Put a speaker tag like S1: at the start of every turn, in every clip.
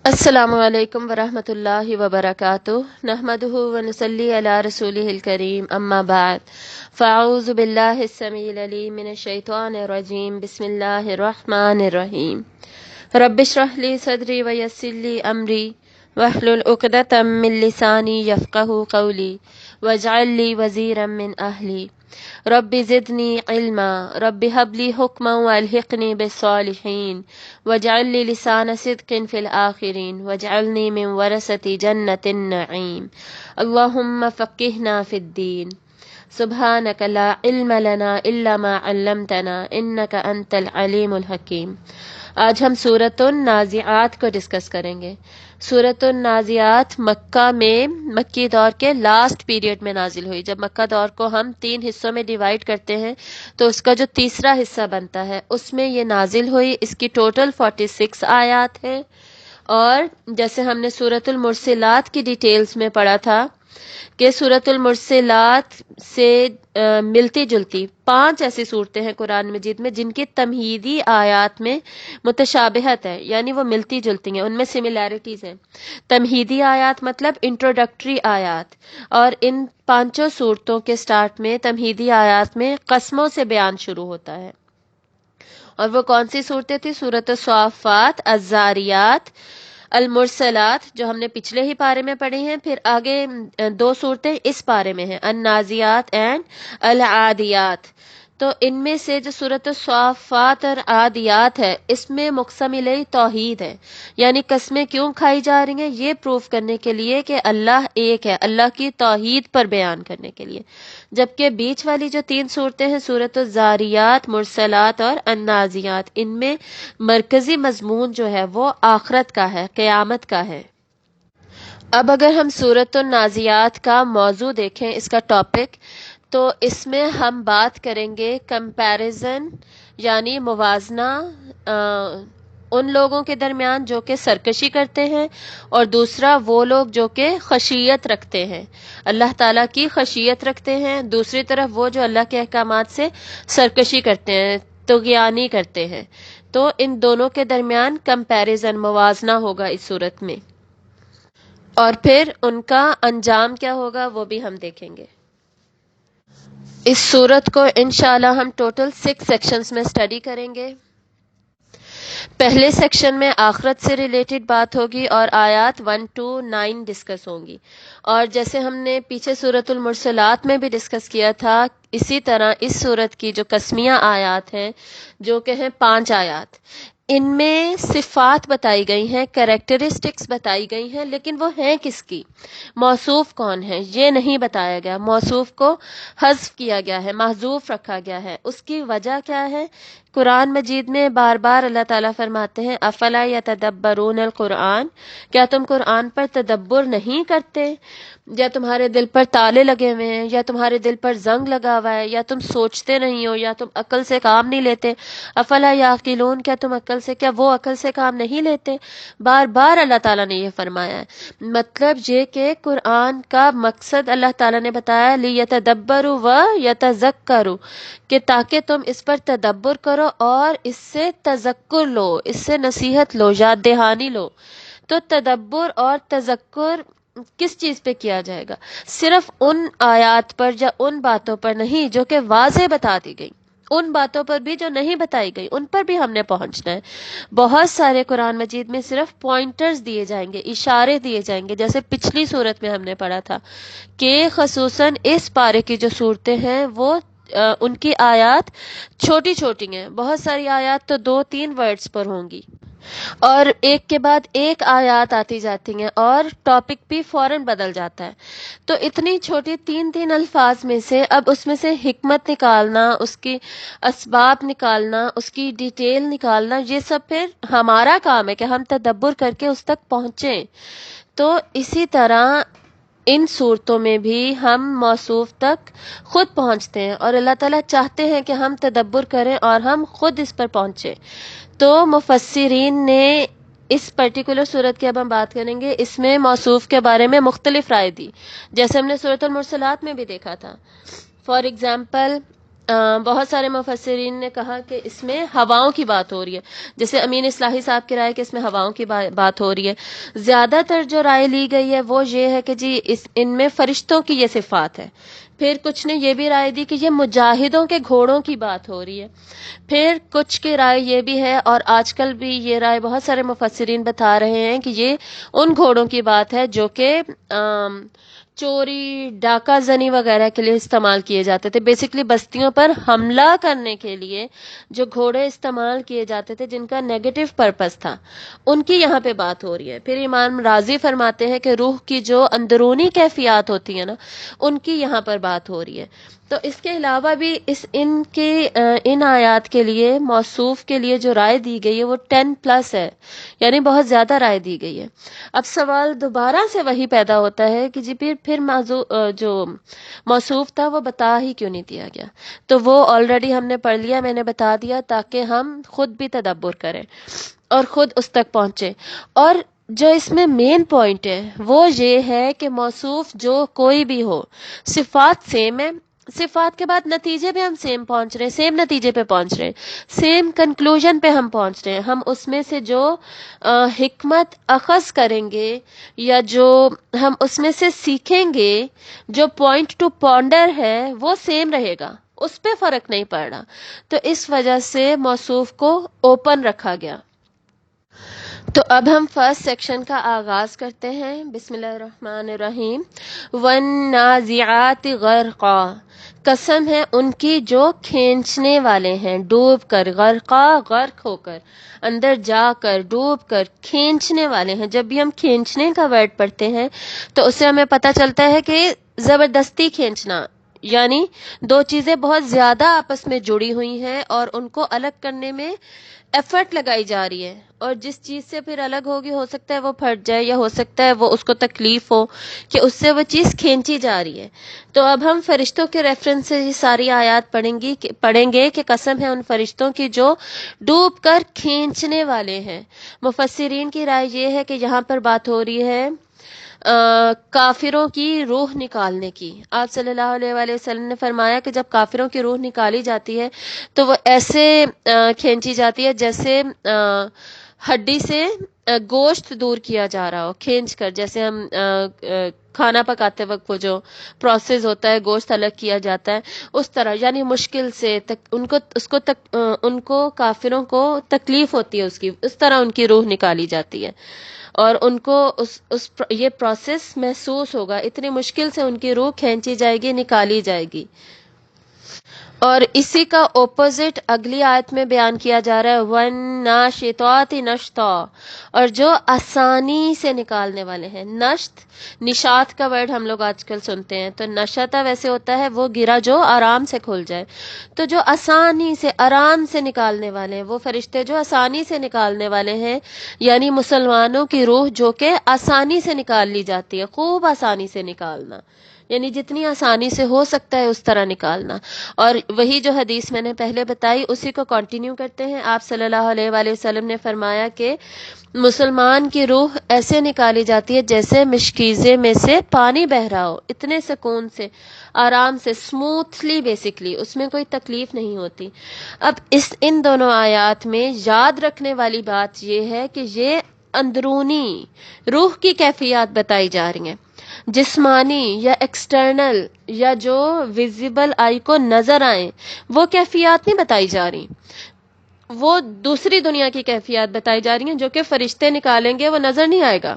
S1: السلام علیکم ورحمۃ اللہ وبرکاتہ نحمدہ ونصلی علی رسولہ الکریم اما بعد فاعوذ باللہ السمیع العلیم من الشیطان الرجیم بسم اللہ الرحمن الرحیم رب اشرح لی صدری ویسر لی امری واحلل عقدۃ من لسانی یفقہوا قولی واجعل لی وزیرا من اہلی رب زدنی علما رب هب لی حکما والحقنی بالصالحین واجعل لی لسان صدق فی الآخرین واجعلنی من ورثة جنة النعیم اللہم فقہنا فی الدین سبحانک لا علم لنا الا ما علمتنا انک انت العلیم الحکیم۔ آج ہم سورۃ النازعات کو ڈسکس کریں گے۔ سورۃ النازعات مکی دور کے لاسٹ پیریڈ میں نازل ہوئی۔ جب مکہ دور کو ہم 3 حصوں میں ڈیوائیڈ کرتے ہیں تو اس کا جو تیسرا حصہ بنتا ہے اس میں یہ نازل ہوئی۔ اس کی ٹوٹل 46 آیات ہیں، اور جیسے ہم نے سورۃ المرسلات کی ڈیٹیلز میں پڑھا تھا کہ سورۃ المرسلات سے ملتی جلتی 5 ایسی صورتیں ہیں قرآن مجید میں جن کی تمہیدی آیات میں متشابہت ہے، یعنی وہ ملتی جلتی ہیں، ان میں سملیرٹیز ہیں۔ تمہیدی آیات مطلب انٹروڈکٹری آیات، اور ان 5 صورتوں کے سٹارٹ میں تمہیدی آیات میں قسموں سے بیان شروع ہوتا ہے۔ اور وہ کون سی صورتیں تھیں؟ سورۃ الصافات، الذاریات، المرسلات جو ہم نے پچھلے ہی پارے میں پڑھی ہیں، پھر آگے 2 صورتیں اس پارے میں ہیں، النازیات اینڈ العادیات۔ تو ان میں سے جو سورۃ الصافات اور عادیات ہے اس میں مقسم الیہ توحید ہے، یعنی قسمیں کیوں کھائی جا رہی ہیں یہ پروف کرنے کے لیے کہ اللہ ایک ہے، اللہ کی توحید پر بیان کرنے کے لیے۔ جبکہ بیچ والی جو 3 صورتیں ہیں سورۃ الذاریات، مرسلات اور النازیات، ان میں مرکزی مضمون جو ہے وہ آخرت کا ہے، قیامت کا ہے۔ اب اگر ہم سورۃ النازعات کا موضوع دیکھیں، اس کا ٹاپک، تو اس میں ہم بات کریں گے کمپیریزن، یعنی موازنہ ان لوگوں کے درمیان جو کہ سرکشی کرتے ہیں، اور دوسرا وہ لوگ جو کہ خشیت رکھتے ہیں، اللہ تعالیٰ کی خشیت رکھتے ہیں، دوسری طرف وہ جو اللہ کے احکامات سے سرکشی کرتے ہیں، طغیانی کرتے ہیں۔ تو ان دونوں کے درمیان کمپیریزن، موازنہ ہوگا اس صورت میں، اور پھر ان کا انجام کیا ہوگا وہ بھی ہم دیکھیں گے۔ اس صورت کو انشاءاللہ ہم ٹوٹل 6 سیکشنز میں اسٹڈی کریں گے۔ پہلے سیکشن میں آخرت سے ریلیٹڈ بات ہوگی اور آیات 1 to 9 ڈسکس ہوں گی، اور جیسے ہم نے پیچھے سورۃ المرسلات میں بھی ڈسکس کیا تھا، اسی طرح اس صورت کی جو قسمیہ آیات ہیں جو کہ ہیں 5 آیات، ان میں صفات بتائی گئی ہیں، کریکٹرسٹکس بتائی گئی ہیں، لیکن وہ ہیں کس کی، موصوف کون ہے یہ نہیں بتایا گیا، موصوف کو حذف کیا گیا ہے، محذوف رکھا گیا ہے۔ اس کی وجہ کیا ہے؟ قرآن مجید میں بار بار اللہ تعالیٰ فرماتے ہیں افلا یتدبرون القرآن، کیا تم قرآن پر تدبر نہیں کرتے؟ یا تمہارے دل پر تالے لگے ہوئے ہیں، یا تمہارے دل پر زنگ لگا ہوا ہے، یا تم سوچتے نہیں ہو، یا تم عقل سے کام نہیں لیتے؟ افلا یعقلون، کیا تم وہ عقل سے کام نہیں لیتے؟ بار بار اللہ تعالیٰ نے یہ فرمایا ہے۔ مطلب یہ کہ قرآن کا مقصد اللہ تعالیٰ نے بتایا لیتدبروا و یتذکروا، کہ تاکہ تم اس پر تدبر کرو اور اس سے تذکر لو، اس سے نصیحت لو، یاد دہانی لو۔ تو تدبر اور تذکر کس چیز پہ کیا جائے گا؟ صرف ان آیات پر یا ان باتوں پر نہیں جو کہ واضح بتا دی گئی، ان باتوں پر بھی جو نہیں بتائی گئی ان پر بھی ہم نے پہنچنا ہے۔ بہت سارے قرآن مجید میں صرف پوائنٹرز دیے جائیں گے، اشارے دیے جائیں گے، جیسے پچھلی صورت میں ہم نے پڑھا تھا کہ خصوصاً اس پارے کی جو صورتیں ہیں وہ ان کی آیات چھوٹی چھوٹی ہیں، بہت ساری آیات تو 2-3 ورڈز پر ہوں گی، اور ایک کے بعد ایک آیات آتی جاتی ہیں اور ٹاپک بھی فوراً بدل جاتا ہے۔ تو اتنی چھوٹی 3 الفاظ میں سے اب اس میں سے حکمت نکالنا، اس کی اسباب نکالنا، اس کی ڈیٹیل نکالنا، یہ سب پھر ہمارا کام ہے کہ ہم تدبر کر کے اس تک پہنچیں۔ تو اسی طرح ان صورتوں میں بھی ہم موصوف تک خود پہنچتے ہیں، اور اللہ تعالیٰ چاہتے ہیں کہ ہم تدبر کریں اور ہم خود اس پر پہنچیں۔ تو مفسرین نے اس پرٹیکولر صورت کی اب ہم بات کریں گے، اس میں موصوف کے بارے میں مختلف رائے دی، جیسے ہم نے سورۃ المرسلات میں بھی دیکھا تھا۔ فار ایگزامپل بہت سارے مفسرین نے کہا کہ اس میں ہواؤں کی بات ہو رہی ہے، جیسے امین اصلاحی صاحب کی رائے کہ اس میں ہواؤں کی بات ہو رہی ہے۔ زیادہ تر جو رائے لی گئی ہے وہ یہ ہے کہ جی ان میں فرشتوں کی یہ صفات ہے۔ پھر کچھ نے یہ بھی رائے دی کہ یہ مجاہدوں کے گھوڑوں کی بات ہو رہی ہے۔ پھر کچھ کی رائے یہ بھی ہے، اور آج کل بھی یہ رائے بہت سارے مفسرین بتا رہے ہیں کہ یہ ان گھوڑوں کی بات ہے جو کہ چوری، ڈاکہ زنی وغیرہ کے لیے استعمال کیے جاتے تھے۔ بیسکلی بستیوں پر حملہ کرنے کے لیے جو گھوڑے استعمال کیے جاتے تھے جن کا نیگیٹو پرپس تھا، ان کی یہاں پہ بات ہو رہی ہے۔ پھر امام راضی فرماتے ہیں کہ روح کی جو اندرونی کیفیات ہوتی ہیں نا، ان کی یہاں پر بات ہو رہی ہے۔ تو اس کے علاوہ بھی ان آیات کے لیے موصوف کے لیے جو رائے دی گئی ہے وہ 10+ ہے، یعنی بہت زیادہ رائے دی گئی ہے۔ اب سوال دوبارہ سے وہی پیدا ہوتا ہے کہ جی پھر جو موصوف تھا وہ بتا ہی کیوں نہیں دیا گیا؟ تو وہ آلریڈی ہم نے پڑھ لیا، میں نے بتا دیا تاکہ ہم خود بھی تدبر کریں اور خود اس تک پہنچے۔ اور جو اس میں مین پوائنٹ ہے وہ یہ ہے کہ موصوف جو کوئی بھی ہو، صفات سیم ہے، صفات کے بعد نتیجے پہ ہم سیم پہنچ رہے ہیں، سیم نتیجے پہ پہنچ رہے ہیں، سیم کنکلوژن پہ ہم پہنچ رہے ہیں۔ ہم اس میں سے جو حکمت اخذ کریں گے یا جو ہم اس میں سے سیکھیں گے، جو پوائنٹ ٹو پونڈر ہے وہ سیم رہے گا، اس پہ فرق نہیں پڑ رہا۔ تو اس وجہ سے موصوف کو اوپن رکھا گیا۔ تو اب ہم فرسٹ سیکشن کا آغاز کرتے ہیں۔ بسم اللہ الرحمن الرحیم۔ والنازعات غرقا، قسم ہے ان کی جو کھینچنے والے ہیں، ڈوب کر، غرقا غرق ہو کر، اندر جا کر، ڈوب کر، کھینچنے والے ہیں۔ جب بھی ہم کھینچنے کا ورڈ پڑھتے ہیں تو اس سے ہمیں پتہ چلتا ہے کہ زبردستی کھینچنا، یعنی دو چیزیں بہت زیادہ آپس میں جڑی ہوئی ہیں اور ان کو الگ کرنے میں ایفرٹ لگائی جا رہی ہے، اور جس چیز سے پھر الگ ہوگی ہو سکتا ہے وہ پھٹ جائے، یا ہو سکتا ہے وہ اس کو تکلیف ہو کہ اس سے وہ چیز کھینچی جا رہی ہے۔ تو اب ہم فرشتوں کے ریفرنس سے یہ ساری آیات پڑھیں گے کہ قسم ہے ان فرشتوں کی جو ڈوب کر کھینچنے والے ہیں۔ مفسرین کی رائے یہ ہے کہ یہاں پر بات ہو رہی ہے کافروں کی روح نکالنے کی۔ آپ صلی اللہ علیہ وآلہ وسلم نے فرمایا کہ جب کافروں کی روح نکالی جاتی ہے تو وہ ایسے کھینچی جاتی ہے جیسے ہڈی سے گوشت دور کیا جا رہا ہو، کھینچ کر، جیسے ہم کھانا پکاتے وقت وہ جو پروسیس ہوتا ہے گوشت الگ کیا جاتا ہے، اس طرح، یعنی مشکل سے ان کو کافروں کو تکلیف ہوتی ہے، اس طرح ان کی روح نکالی جاتی ہے، اور ان کو یہ پروسیس محسوس ہوگا، اتنی مشکل سے ان کی روح کھینچی جائے گی، نکالی جائے گی۔ اور اسی کا اپوزٹ اگلی آیت میں بیان کیا جا رہا ہے، وَالنَّاشِطَاتِ نَشْطًا، اور جو آسانی سے نکالنے والے ہیں۔ نشط، نشاط کا ورڈ ہم لوگ آج کل سنتے ہیں، تو نشطہ ویسے ہوتا ہے وہ گرا جو آرام سے کھل جائے، تو جو آسانی سے، آرام سے نکالنے والے ہیں، وہ فرشتے جو آسانی سے نکالنے والے ہیں، یعنی مسلمانوں کی روح جو کہ آسانی سے نکال لی جاتی ہے، خوب آسانی سے نکالنا، یعنی جتنی آسانی سے ہو سکتا ہے اس طرح نکالنا۔ اور وہی جو حدیث میں نے پہلے بتائی اسی کو کنٹینیو کرتے ہیں۔ آپ صلی اللہ علیہ وآلہ وسلم نے فرمایا کہ مسلمان کی روح ایسے نکالی جاتی ہے جیسے مشکیزے میں سے پانی بہہ رہا ہو، اتنے سکون سے، آرام سے، اسموتھلی، بیسکلی اس میں کوئی تکلیف نہیں ہوتی۔ اب ان دونوں آیات میں یاد رکھنے والی بات یہ ہے کہ یہ اندرونی روح کی کیفیات بتائی جا رہی ہیں، جسمانی یا ایکسٹرنل یا جو ویزیبل آئی کو نظر آئیں وہ کیفیات نہیں بتائی جا رہی، وہ دوسری دنیا کی کیفیات بتائی جا رہی ہیں جو کہ فرشتے نکالیں گے، وہ نظر نہیں آئے گا۔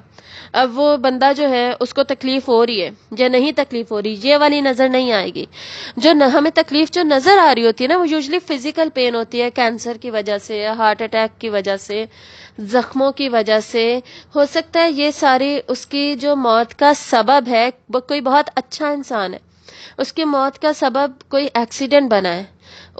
S1: اب وہ بندہ جو ہے اس کو تکلیف ہو رہی ہے یا نہیں تکلیف ہو رہی، یہ والی نظر نہیں آئے گی۔ جو ہمیں تکلیف جو نظر آ رہی ہوتی ہے نا، وہ یوزلی فزیکل پین ہوتی ہے، کینسر کی وجہ سے یا ہارٹ اٹیک کی وجہ سے، زخموں کی وجہ سے، ہو سکتا ہے یہ ساری اس کی جو موت کا سبب ہے، وہ کوئی بہت اچھا انسان ہے، اس کی موت کا سبب کوئی ایکسیڈنٹ بنا ہے،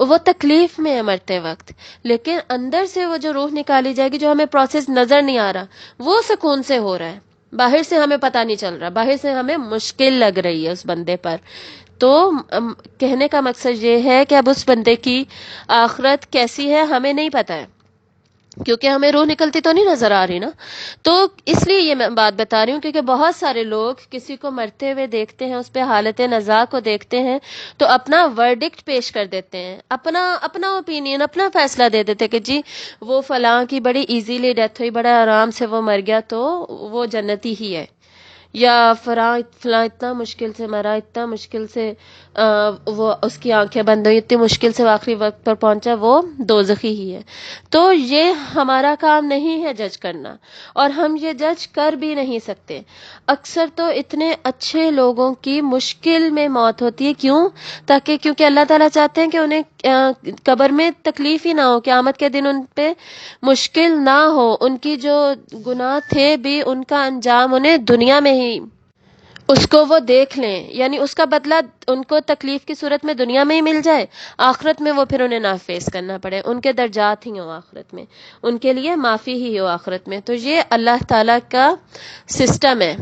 S1: وہ تکلیف میں ہے مرتے وقت، لیکن اندر سے وہ جو روح نکالی جائے گی، جو ہمیں پروسیس نظر نہیں آ رہا، وہ سکون سے ہو رہا ہے، باہر سے ہمیں پتہ نہیں چل رہا، باہر سے ہمیں مشکل لگ رہی ہے اس بندے پر۔ تو کہنے کا مقصد یہ ہے کہ اب اس بندے کی آخرت کیسی ہے ہمیں نہیں پتہ ہے، کیونکہ ہمیں روح نکلتی تو نہیں نظر آ رہی نا. تو اس لیے یہ میں بات بتا رہی ہوں کیونکہ بہت سارے لوگ کسی کو مرتے ہوئے دیکھتے ہیں، اس پہ حالت نزاع کو دیکھتے ہیں تو اپنا ورڈکٹ پیش کر دیتے ہیں، اپنا اوپینین، اپنا فیصلہ دے دیتے کہ جی وہ فلاں کی بڑی ایزیلی ڈیتھ ہوئی، بڑا آرام سے وہ مر گیا تو وہ جنتی ہی ہے، یا فلاں اتنا مشکل سے مرا، اتنا مشکل سے وہ اس کی آنکھیں بند ہوئی، اتنی مشکل سے آخری وقت پر پہنچا، وہ دوزخی ہی ہے. تو یہ ہمارا کام نہیں ہے جج کرنا، اور ہم یہ جج کر بھی نہیں سکتے. اکثر تو اتنے اچھے لوگوں کی مشکل میں موت ہوتی ہے، کیونکہ اللہ تعالیٰ چاہتے ہیں کہ انہیں قبر میں تکلیف ہی نہ ہو، قیامت کے دن ان پہ مشکل نہ ہو، ان کی جو گناہ تھے بھی ان کا انجام انہیں دنیا میں ہی اس کو وہ دیکھ لیں، یعنی اس کا بدلہ ان کو تکلیف کی صورت میں دنیا میں ہی مل جائے، آخرت میں وہ پھر انہیں نہ فیس کرنا پڑے، ان کے درجات ہی ہوں آخرت میں، ان کے لیے معافی ہی ہو آخرت میں. تو یہ اللہ تعالیٰ کا سسٹم ہے.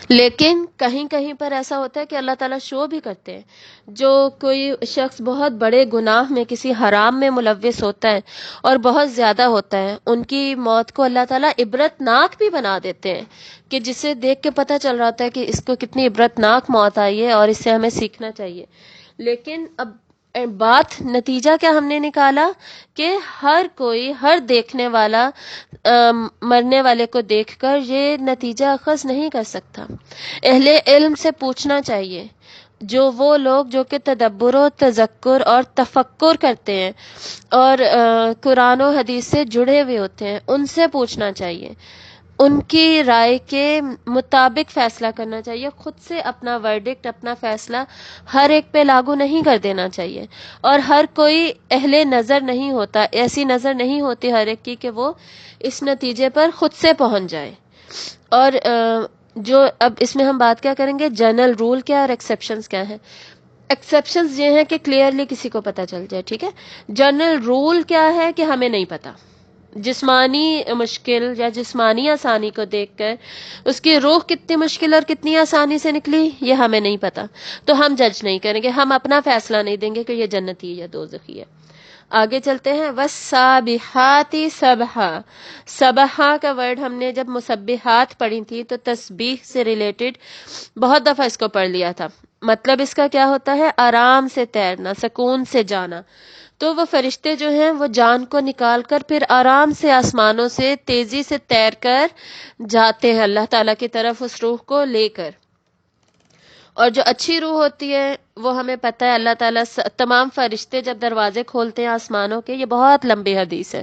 S1: لیکن کہیں کہیں پر ایسا ہوتا ہے کہ اللہ تعالیٰ شو بھی کرتے ہیں. جو کوئی شخص بہت بڑے گناہ میں کسی حرام میں ملوث ہوتا ہے اور بہت زیادہ ہوتا ہے، ان کی موت کو اللہ تعالیٰ عبرت ناک بھی بنا دیتے ہیں، کہ جسے دیکھ کے پتہ چل رہا ہوتا ہے کہ اس کو کتنی عبرت ناک موت آئی ہے اور اس سے ہمیں سیکھنا چاہیے. لیکن اب بات نتیجہ کیا ہم نے نکالا کہ ہر دیکھنے والا مرنے والے کو دیکھ کر یہ نتیجہ اخذ نہیں کر سکتا. اہل علم سے پوچھنا چاہیے، جو وہ لوگ جو کہ تدبر و تذکر اور تفکر کرتے ہیں اور قرآن و حدیث سے جڑے ہوئے ہوتے ہیں، ان سے پوچھنا چاہیے، ان کی رائے کے مطابق فیصلہ کرنا چاہیے. خود سے اپنا ورڈکٹ، اپنا فیصلہ ہر ایک پہ لاگو نہیں کر دینا چاہیے، اور ہر کوئی اہل نظر نہیں ہوتا، ایسی نظر نہیں ہوتی ہر ایک کی کہ وہ اس نتیجے پر خود سے پہنچ جائے. اور جو اب اس میں ہم بات کیا کریں گے، جنرل رول کیا اور ایکسیپشنز کیا ہیں. ایکسیپشنز یہ ہیں کہ کلیئرلی کسی کو پتہ چل جائے، ٹھیک ہے. جنرل رول کیا ہے کہ ہمیں نہیں پتہ. جسمانی مشکل یا جسمانی آسانی کو دیکھ کر اس کی روح کتنی مشکل اور کتنی آسانی سے نکلی یہ ہمیں نہیں پتہ، تو ہم جج نہیں کریں گے، ہم اپنا فیصلہ نہیں دیں گے کہ یہ جنتی ہے یا دوزخی ہے. آگے چلتے ہیں. وَالسَّابِحَاتِ سَبْحًا. سبحہ کا ورڈ ہم نے جب مسبحات پڑھی تھی تو تسبیح سے ریلیٹڈ بہت دفعہ اس کو پڑھ لیا تھا. مطلب اس کا کیا ہوتا ہے؟ آرام سے تیرنا، سکون سے جانا. تو وہ فرشتے جو ہیں وہ جان کو نکال کر پھر آرام سے آسمانوں سے تیزی سے تیر کر جاتے ہیں اللہ تعالیٰ کی طرف اس روح کو لے کر. اور جو اچھی روح ہوتی ہے وہ ہمیں پتہ ہے اللہ تعالیٰ تمام فرشتے جب دروازے کھولتے ہیں آسمانوں کے، یہ بہت لمبی حدیث ہے،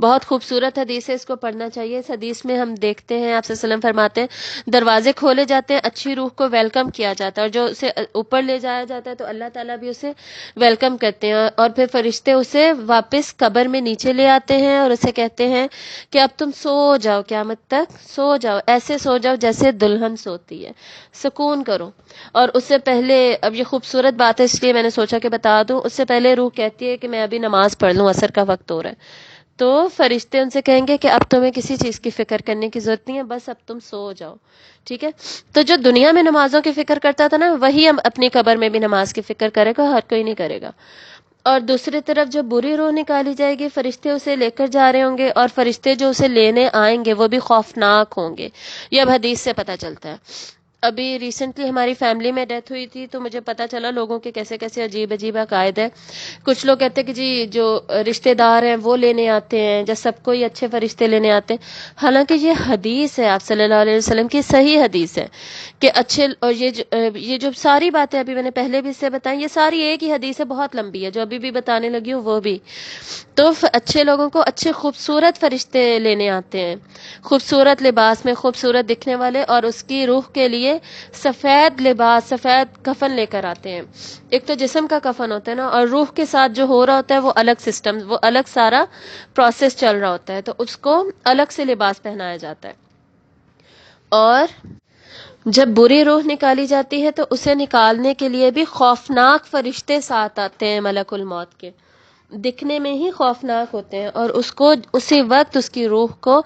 S1: بہت خوبصورت حدیث ہے، اس کو پڑھنا چاہیے. اس حدیث میں ہم دیکھتے ہیں آپ صلی اللہ علیہ وسلم فرماتے ہیں دروازے کھولے جاتے ہیں، اچھی روح کو ویلکم کیا جاتا ہے، اور جو اسے اوپر لے جایا جاتا ہے تو اللہ تعالیٰ بھی اسے ویلکم کرتے ہیں، اور پھر فرشتے اسے واپس قبر میں نیچے لے آتے ہیں اور اسے کہتے ہیں کہ اب تم سو جاؤ، قیامت تک سو جاؤ، ایسے سو جاؤ جیسے دلہن سوتی ہے، سکون کرو. اور اس سے پہلے، اب یہ خوبصورت بات ہے اس لیے میں نے سوچا کہ بتا دوں، اس سے پہلے روح کہتی ہے کہ میں ابھی نماز پڑھ لوں، عصر کا وقت ہو رہا ہے. تو فرشتے ان سے کہیں گے کہ اب تمہیں کسی چیز کی فکر کرنے کی ضرورت نہیں ہے، بس اب تم سو جاؤ، ٹھیک ہے. تو جو دنیا میں نمازوں کی فکر کرتا تھا نا، وہی ہم اپنی قبر میں بھی نماز کی فکر کرے گا، ہر کوئی نہیں کرے گا. اور دوسری طرف جب بری روح نکالی جائے گی، فرشتے اسے لے کر جا رہے ہوں گے، اور فرشتے جو اسے لینے آئیں گے وہ بھی خوفناک ہوں گے. یہ اب حدیث سے پتہ چلتا ہے. ابھی ریسنٹلی ہماری فیملی میں ڈیتھ ہوئی تھی تو مجھے پتہ چلا لوگوں کے کیسے کیسے عجیب عجیب عقائد ہے. کچھ لوگ کہتے ہیں کہ جی جو رشتہ دار ہیں وہ لینے آتے ہیں، جب سب کو ہی اچھے فرشتے لینے آتے ہیں. حالانکہ یہ حدیث ہے آپ صلی اللہ علیہ وسلم کی صحیح حدیث ہے کہ اچھے، اور یہ جو ساری باتیں ابھی میں نے پہلے بھی اس سے بتائیں، یہ ساری ایک ہی حدیث ہے، بہت لمبی ہے، جو ابھی بھی بتانے لگی ہوں وہ بھی. تو اچھے لوگوں کو اچھے خوبصورت فرشتے لینے آتے ہیں، خوبصورت لباس میں، خوبصورت دکھنے والے، اور اس کی روح کے لیے سفید لباس، سفید کفن لے کر آتے ہیں. ایک تو جسم کا کفن ہوتا ہے نا، اور روح کے ساتھ جو ہو رہا ہوتا ہے وہ الگ سسٹم، وہ الگ سارا پروسیس چل رہا ہوتا ہے، تو اس کو الگ سے لباس پہنایا جاتا ہے. اور جب بری روح نکالی جاتی ہے تو اسے نکالنے کے لیے بھی خوفناک فرشتے ساتھ آتے ہیں ملک الموت کے. دکھنے میں ہی خوفناک ہوتے ہیں، اور اس کو اسی وقت اس کی روح کو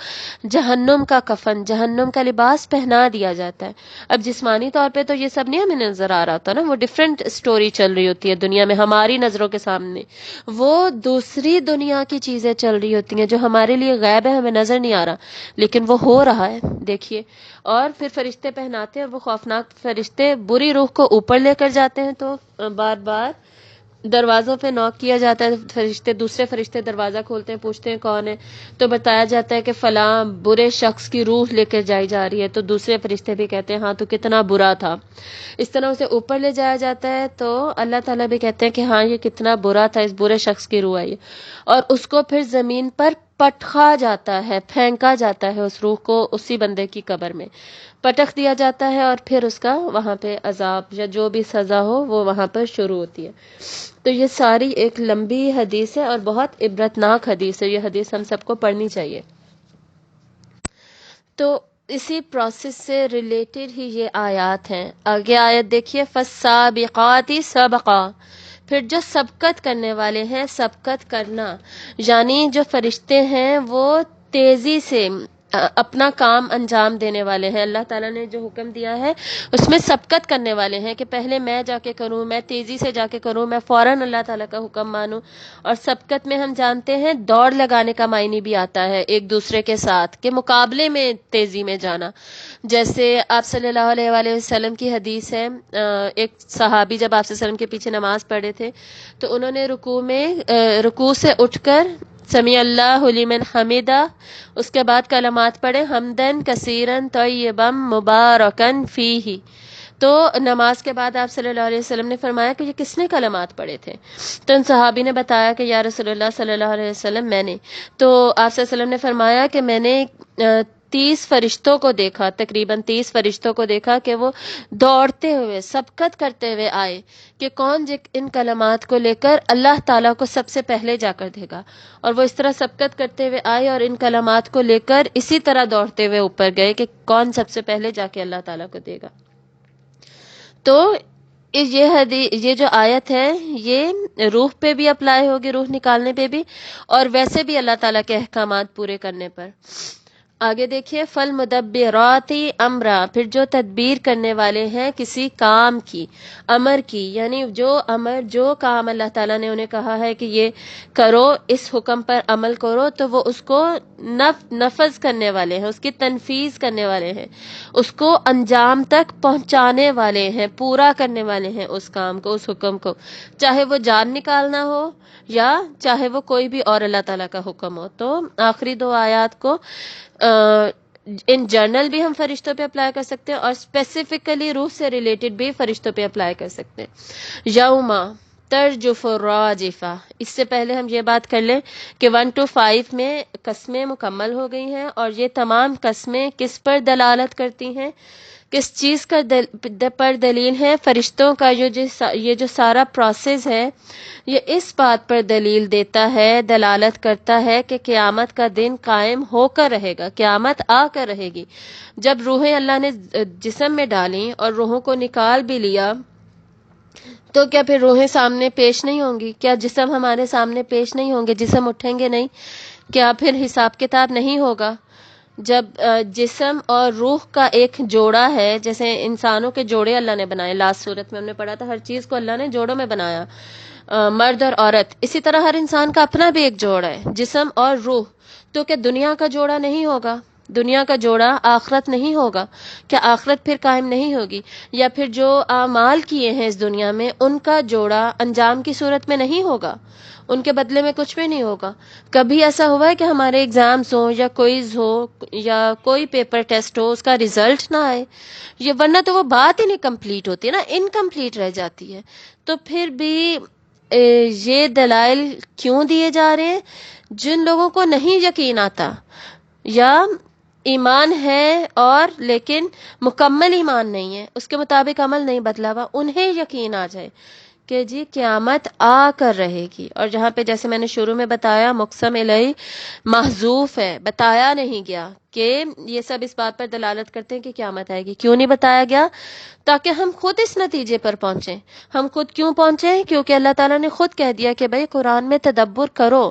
S1: جہنم کا کفن، جہنم کا لباس پہنا دیا جاتا ہے۔ اب جسمانی طور پہ تو یہ سب نہیں ہمیں نظر آ رہا ہوتا نا، وہ ڈیفرنٹ سٹوری چل رہی ہوتی ہے دنیا میں ہماری نظروں کے سامنے، وہ دوسری دنیا کی چیزیں چل رہی ہوتی ہیں جو ہمارے لیے غیب ہے، ہمیں نظر نہیں آ رہا، لیکن وہ ہو رہا ہے، دیکھیے۔ اور پھر فرشتے پہناتے ہیں، اور وہ خوفناک فرشتے بری روح کو اوپر لے کر جاتے ہیں، تو بار بار دروازوں پہ نوک کیا جاتا ہے، فرشتے، دوسرے فرشتے دروازہ کھولتے ہیں، پوچھتے ہیں کون ہے، تو بتایا جاتا ہے کہ فلاں برے شخص کی روح لے کر جائی جا رہی ہے، تو دوسرے فرشتے بھی کہتے ہیں ہاں تو کتنا برا تھا، اس طرح اسے اوپر لے جایا جاتا ہے، تو اللہ تعالیٰ بھی کہتے ہیں کہ ہاں یہ کتنا برا تھا، اس برے شخص کی روح آئی، اور اس کو پھر زمین پر پٹخا جاتا ہے، پھینکا جاتا ہے، اس روح کو اسی بندے کی قبر میں پٹخ دیا جاتا ہے، اور پھر اس کا وہاں پہ عذاب یا جو بھی سزا ہو وہ وہاں پر شروع ہوتی ہے۔ تو یہ ساری ایک لمبی حدیث ہے اور بہت عبرتناک حدیث ہے، یہ حدیث ہم سب کو پڑھنی چاہیے۔ تو اسی پروسیس سے ریلیٹڈ ہی یہ آیات ہیں۔ آگے آیت دیکھیے، فَالسَّابِقَاتِ سَبْقًا، پھر جو سبقت کرنے والے ہیں، سبقت کرنا یعنی جو فرشتے ہیں وہ تیزی سے اپنا کام انجام دینے والے ہیں، اللہ تعالیٰ نے جو حکم دیا ہے اس میں سبقت کرنے والے ہیں کہ پہلے میں جا کے کروں، میں تیزی سے جا کے کروں، میں فوراً اللہ تعالیٰ کا حکم مانوں۔ اور سبقت میں ہم جانتے ہیں دوڑ لگانے کا معنی بھی آتا ہے، ایک دوسرے کے ساتھ کے مقابلے میں تیزی میں جانا۔ جیسے آپ صلی اللہ علیہ وآلہ وسلم کی حدیث ہے، ایک صحابی جب آپ صلی اللہ علیہ وسلم کے پیچھے نماز پڑھے تھے تو انہوں نے رکوع سے اٹھ کر سمیع اللہ لمن حمیدہ، اس کے بعد کلمات پڑھے، حمدن کثیرن طیبم مبارکن فیہ۔ تو نماز کے بعد آپ صلی اللہ علیہ وسلم نے فرمایا کہ یہ کس نے کلمات پڑھے تھے؟ تو ان صحابی نے بتایا کہ یا رسول اللہ صلی اللہ علیہ وسلم میں نے۔ تو آپ صلی اللہ علیہ وسلم نے فرمایا کہ میں نے 30 فرشتوں کو دیکھا، تقریباً 30 فرشتوں کو دیکھا کہ وہ دوڑتے ہوئے سبقت کرتے ہوئے آئے کہ کون ان کلمات کو لے کر اللہ تعالیٰ کو سب سے پہلے جا کر دے گا، اور وہ اس طرح سبقت کرتے ہوئے آئے اور ان کلمات کو لے کر اسی طرح دوڑتے ہوئے اوپر گئے کہ کون سب سے پہلے جا کے اللہ تعالیٰ کو دے گا۔ تو یہ جو آیت ہے یہ روح پہ بھی اپلائی ہوگی، روح نکالنے پہ بھی، اور ویسے بھی اللہ تعالیٰ کے احکامات پورے کرنے پر۔ آگے دیکھیے، فَالْمُدَبِّرَاتِ امرا، پھر جو تدبیر کرنے والے ہیں کسی کام کی، امر کی، یعنی جو کام اللہ تعالیٰ نے انہیں کہا ہے کہ یہ کرو، اس حکم پر عمل کرو، تو وہ اس کو نفذ کرنے والے ہیں، اس کی تنفیذ کرنے والے ہیں، اس کو انجام تک پہنچانے والے ہیں، پورا کرنے والے ہیں اس کام کو، اس حکم کو، چاہے وہ جان نکالنا ہو یا چاہے وہ کوئی بھی اور اللہ تعالیٰ کا حکم ہو۔ تو آخری 2 آیات کو ان جنرل بھی ہم فرشتوں پہ اپلائی کر سکتے ہیں، اور اسپیسیفکلی روح سے ریلیٹڈ بھی فرشتوں پہ اپلائی کر سکتے ہیں۔ یوما ترجف الراجفہ، اس سے پہلے ہم یہ بات کر لیں کہ 1 to 5 میں قسمیں مکمل ہو گئی ہیں، اور یہ تمام قسمیں کس پر دلالت کرتی ہیں، کس چیز کا پر دلیل ہے؟ فرشتوں کا یہ جو سارا پروسیس ہے یہ اس بات پر دلیل دیتا ہے، دلالت کرتا ہے کہ قیامت کا دن قائم ہو کر رہے گا، قیامت آ کر رہے گی۔ جب روحیں اللہ نے جسم میں ڈالیں اور روحوں کو نکال بھی لیا تو کیا پھر روحیں سامنے پیش نہیں ہوں گی؟ کیا جسم ہمارے سامنے پیش نہیں ہوں گے؟ جسم اٹھیں گے نہیں؟ کیا پھر حساب کتاب نہیں ہوگا؟ جب جسم اور روح کا ایک جوڑا ہے، جیسے انسانوں کے جوڑے اللہ نے بنائے، لاسٹ صورت میں ہم نے پڑھا تھا ہر چیز کو اللہ نے جوڑوں میں بنایا، مرد اور عورت، اسی طرح ہر انسان کا اپنا بھی ایک جوڑا ہے، جسم اور روح۔ تو کیا دنیا کا جوڑا نہیں ہوگا؟ دنیا کا جوڑا آخرت نہیں ہوگا؟ کیا آخرت پھر قائم نہیں ہوگی؟ یا پھر جو اعمال کیے ہیں اس دنیا میں ان کا جوڑا انجام کی صورت میں نہیں ہوگا؟ ان کے بدلے میں کچھ بھی نہیں ہوگا؟ کبھی ایسا ہوا ہے کہ ہمارے ایگزامز ہوں یا کوئز ہو یا کوئی پیپر ٹیسٹ ہو، اس کا رزلٹ نہ آئے؟ یہ ورنہ تو وہ بات ہی نہیں کمپلیٹ ہوتی ہے نا، انکمپلیٹ رہ جاتی ہے۔ تو پھر بھی یہ دلائل کیوں دیے جا رہے ہیں؟ جن لوگوں کو نہیں یقین آتا یا ایمان ہے اور لیکن مکمل ایمان نہیں ہے، اس کے مطابق عمل نہیں بدلا ہوا، انہیں یقین آ جائے کہ جی قیامت آ کر رہے گی۔ اور جہاں پہ جیسے میں نے شروع میں بتایا مقسم الہی محذوف ہے، بتایا نہیں گیا کہ یہ سب اس بات پر دلالت کرتے ہیں کہ قیامت آئے گی. کیوں نہیں بتایا گیا؟ تاکہ ہم خود اس نتیجے پر پہنچیں. ہم خود کیوں پہنچیں؟ کیونکہ اللہ تعالیٰ نے خود کہہ دیا کہ بھائی قرآن میں تدبر کرو.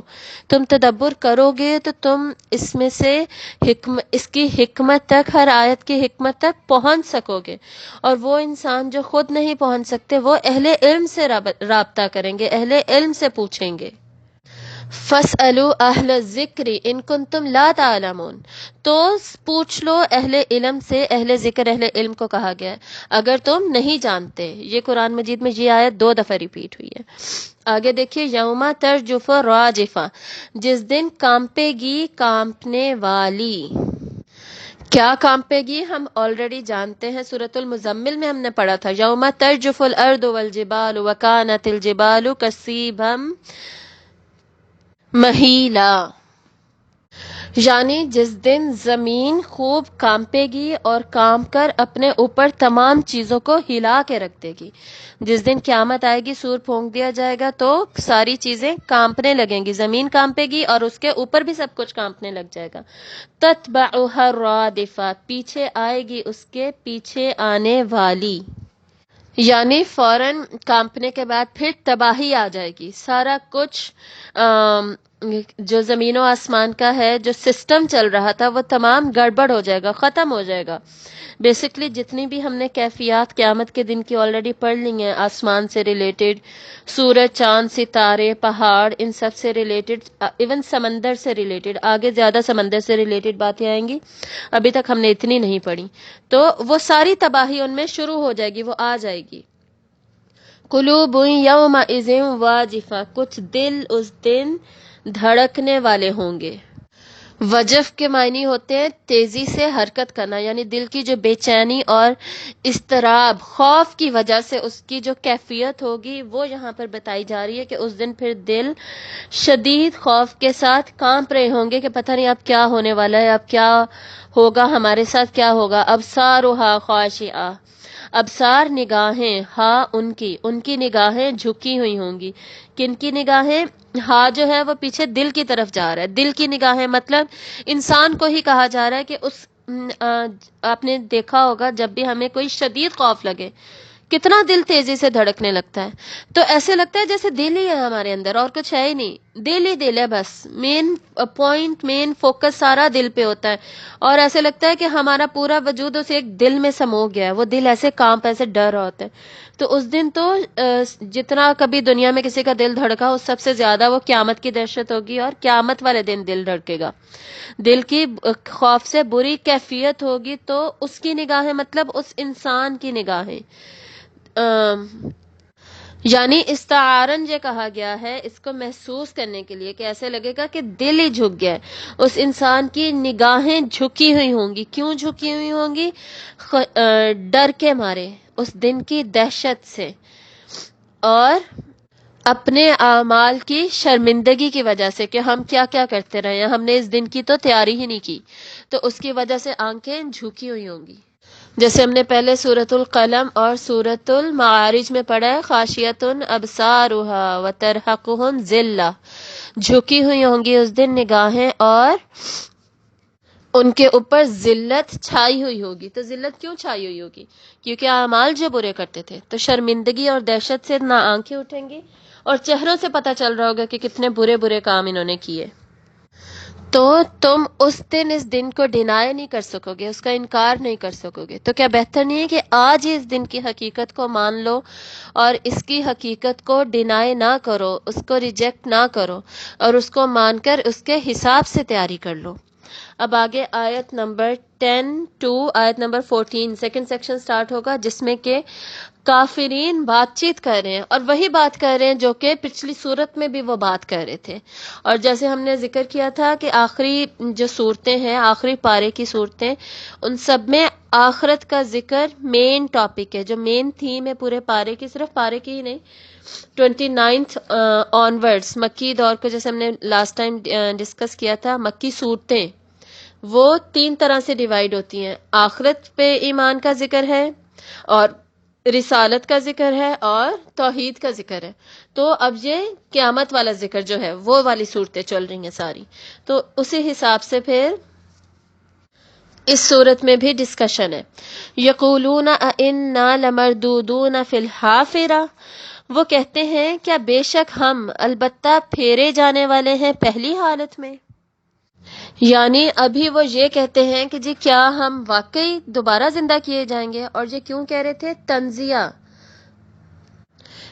S1: تم تدبر کرو گے تو تم اس میں سے اس کی حکمت تک، ہر آیت کی حکمت تک پہنچ سکو گے. اور وہ انسان جو خود نہیں پہنچ سکتے وہ اہل علم سے رابطہ کریں گے، اہل علم سے پوچھیں گے. فَاسْأَلُوا أَهْلَ الذِّكْرِ إِن كُنتُمْ لَا تَعْلَمُونَ. تو پوچھ لو اہل علم سے. اہل ذکر اہل علم کو کہا گیا ہے اگر تم نہیں جانتے. یہ قرآن مجید میں یہ آیت 2 دفعہ ریپیٹ ہوئی ہے. آگے دیکھیے یوم ترجف راجفہ، جس دن کانپے گی کانپنے والی. کیا کانپے گی ہم آلریڈی جانتے ہیں، سورۃ المزمل میں ہم نے پڑھا تھا یوم ترجف الارض والجبال وکانت الجبال کثیبا مہیلا. یعنی جس دن زمین خوب کانپے گی اور کانپ کر اپنے اوپر تمام چیزوں کو ہلا کے رکھ دے گی. جس دن قیامت آئے گی، سور پھونک دیا جائے گا تو ساری چیزیں کانپنے لگیں گی. زمین کانپے گی اور اس کے اوپر بھی سب کچھ کانپنے لگ جائے گا. تتبعها الرادفہ، پیچھے آئے گی اس کے پیچھے آنے والی. یعنی فوراً کانپنے کے بعد پھر تباہی آ جائے گی. سارا کچھ جو زمین و آسمان کا ہے، جو سسٹم چل رہا تھا، وہ تمام گڑبڑ ہو جائے گا، ختم ہو جائے گا. بیسکلی جتنی بھی ہم نے کیفیات قیامت کے دن کی آلریڈی پڑھ لی ہیں، آسمان سے ریلیٹڈ، سورج، چاند، ستارے، پہاڑ، ان سب سے ریلیٹڈ، ایون سمندر سے ریلیٹڈ، آگے زیادہ سمندر سے ریلیٹڈ باتیں آئیں گی، ابھی تک ہم نے اتنی نہیں پڑھی. تو وہ ساری تباہی ان میں شروع ہو جائے گی، وہ آ جائے گی. قلوب یومئذ واجفہ، کچھ دل اس دن دھڑکنے والے ہوں گے. وجف کے معنی ہوتے ہیں تیزی سے حرکت کرنا، یعنی دل کی جو بے چینی اور اضطراب، خوف کی وجہ سے اس کی جو کیفیت ہوگی وہ یہاں پر بتائی جا رہی ہے کہ اس دن پھر دل شدید خوف کے ساتھ کانپ رہے ہوں گے کہ پتہ نہیں اب کیا ہونے والا ہے، اب کیا ہوگا، ہمارے ساتھ کیا ہوگا. ابصارها خاشعہ، ابصار نگاہیں، ہاں ان کی نگاہیں جھکی ہوئی ہوں گی. کن کی نگاہیں؟ ہاں جو ہے وہ پیچھے دل کی طرف جا رہا ہے. دل کی نگاہیں مطلب انسان کو ہی کہا جا رہا ہے کہ آپ نے دیکھا ہوگا جب بھی ہمیں کوئی شدید خوف لگے کتنا دل تیزی سے دھڑکنے لگتا ہے. تو ایسے لگتا ہے جیسے دل ہی ہے ہمارے اندر اور کچھ ہے ہی نہیں، دل ہی دل ہے بس. مین پوائنٹ، مین فوکس سارا دل پہ ہوتا ہے اور ایسے لگتا ہے کہ ہمارا پورا وجود اس ایک دل میں سمو گیا ہے. وہ دل ایسے کانپ، ایسے ڈر رہا ہوتا ہے. تو اس دن تو جتنا کبھی دنیا میں کسی کا دل دھڑکا ہو، سب سے زیادہ وہ قیامت کی دہشت ہوگی اور قیامت والے دن دل دھڑکے گا. دل کی خوف سے بری کیفیت ہوگی. تو اس کی نگاہیں مطلب اس انسان کی نگاہیں، یعنی استعارن یہ کہا گیا ہے اس کو محسوس کرنے کے لیے کہ ایسے لگے گا کہ دل ہی جھک گیا ہے. اس انسان کی نگاہیں جھکی ہوئی ہوں گی. کیوں جھکی ہوئی ہوں گی؟ ڈر کے مارے، اس دن کی دہشت سے اور اپنے اعمال کی شرمندگی کی وجہ سے کہ ہم کیا کیا کرتے رہے ہیں، ہم نے اس دن کی تو تیاری ہی نہیں کی. تو اس کی وجہ سے آنکھیں جھکی ہوئی ہوں گی. جیسے ہم نے پہلے سورۃ القلم اور سورۃ المعارج میں پڑھا ہے، خاشیۃ ابصارها وترهقهم ذلہ، جھکی ہوئی ہوں گی اس دن نگاہیں اور ان کے اوپر ذلت چھائی ہوئی ہوگی. تو ذلت کیوں چھائی ہوئی ہوگی؟ کیونکہ اعمال جو برے کرتے تھے. تو شرمندگی اور دہشت سے نہ آنکھیں اٹھیں گی اور چہروں سے پتہ چل رہا ہوگا کہ کتنے برے برے کام انہوں نے کیے. تو تم اس دن کو ڈینائی نہیں کر سکو گے، اس کا انکار نہیں کر سکو گے. تو کیا بہتر نہیں ہے کہ آج ہی اس دن کی حقیقت کو مان لو اور اس کی حقیقت کو ڈینائی نہ کرو، اس کو ریجیکٹ نہ کرو اور اس کو مان کر اس کے حساب سے تیاری کر لو. اب آگے آیت نمبر 10 ٹو آیت نمبر 14 سیکنڈ سیکشن سٹارٹ ہوگا، جس میں کہ کافرین بات چیت کر رہے ہیں اور وہی بات کر رہے ہیں جو کہ پچھلی صورت میں بھی وہ بات کر رہے تھے. اور جیسے ہم نے ذکر کیا تھا کہ آخری جو صورتیں ہیں، آخری پارے کی صورتیں، ان سب میں آخرت کا ذکر مین ٹاپک ہے. جو مین تھیم ہے پورے پارے کی، صرف پارے کی ہی نہیں، 29 آنورڈز مکی دور کو، جیسے ہم نے لاسٹ ٹائم ڈسکس کیا تھا، مکی صورتیں وہ 3 طرح سے ڈیوائیڈ ہوتی ہیں. آخرت پہ ایمان کا ذکر ہے اور رسالت کا ذکر ہے اور توحید کا ذکر ہے. تو اب یہ قیامت والا ذکر جو ہے وہ والی صورتیں چل رہی ہیں ساری. تو اسی حساب سے پھر اس صورت میں بھی ڈسکشن ہے. یقولون انا لمردودون فی الحافرہ، وہ کہتے ہیں کیا بے شک ہم البتہ پھیرے جانے والے ہیں پہلی حالت میں. یعنی ابھی وہ یہ کہتے ہیں کہ جی کیا ہم واقعی دوبارہ زندہ کیے جائیں گے. اور یہ کیوں کہہ رہے تھے؟ تنزیہ،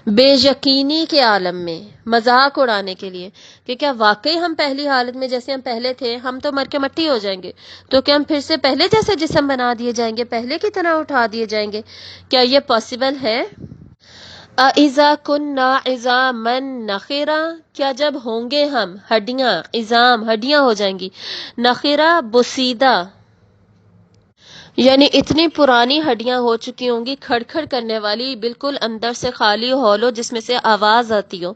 S1: بے یقینی کے عالم میں مذاق اڑانے کے لیے کہ کیا واقعی ہم پہلی حالت میں جیسے ہم پہلے تھے، ہم تو مر کے مٹی ہو جائیں گے، تو کیا ہم پھر سے پہلے جیسے جسم بنا دیے جائیں گے، پہلے کی طرح اٹھا دیے جائیں گے؟ کیا یہ پاسبل ہے؟ اَإِذَا كُنَّا عِظَامًا نَخِرَةً، کیا جب ہوں گے ہم ہڈیاں، عظام ہڈیاں ہو جائیں گی، نخرہ بسیدہ، یعنی اتنی پرانی ہڈیاں ہو چکی ہوں گی، کھڑ کھڑ کرنے والی، بالکل اندر سے خالی ہولو جس میں سے آواز آتی ہو،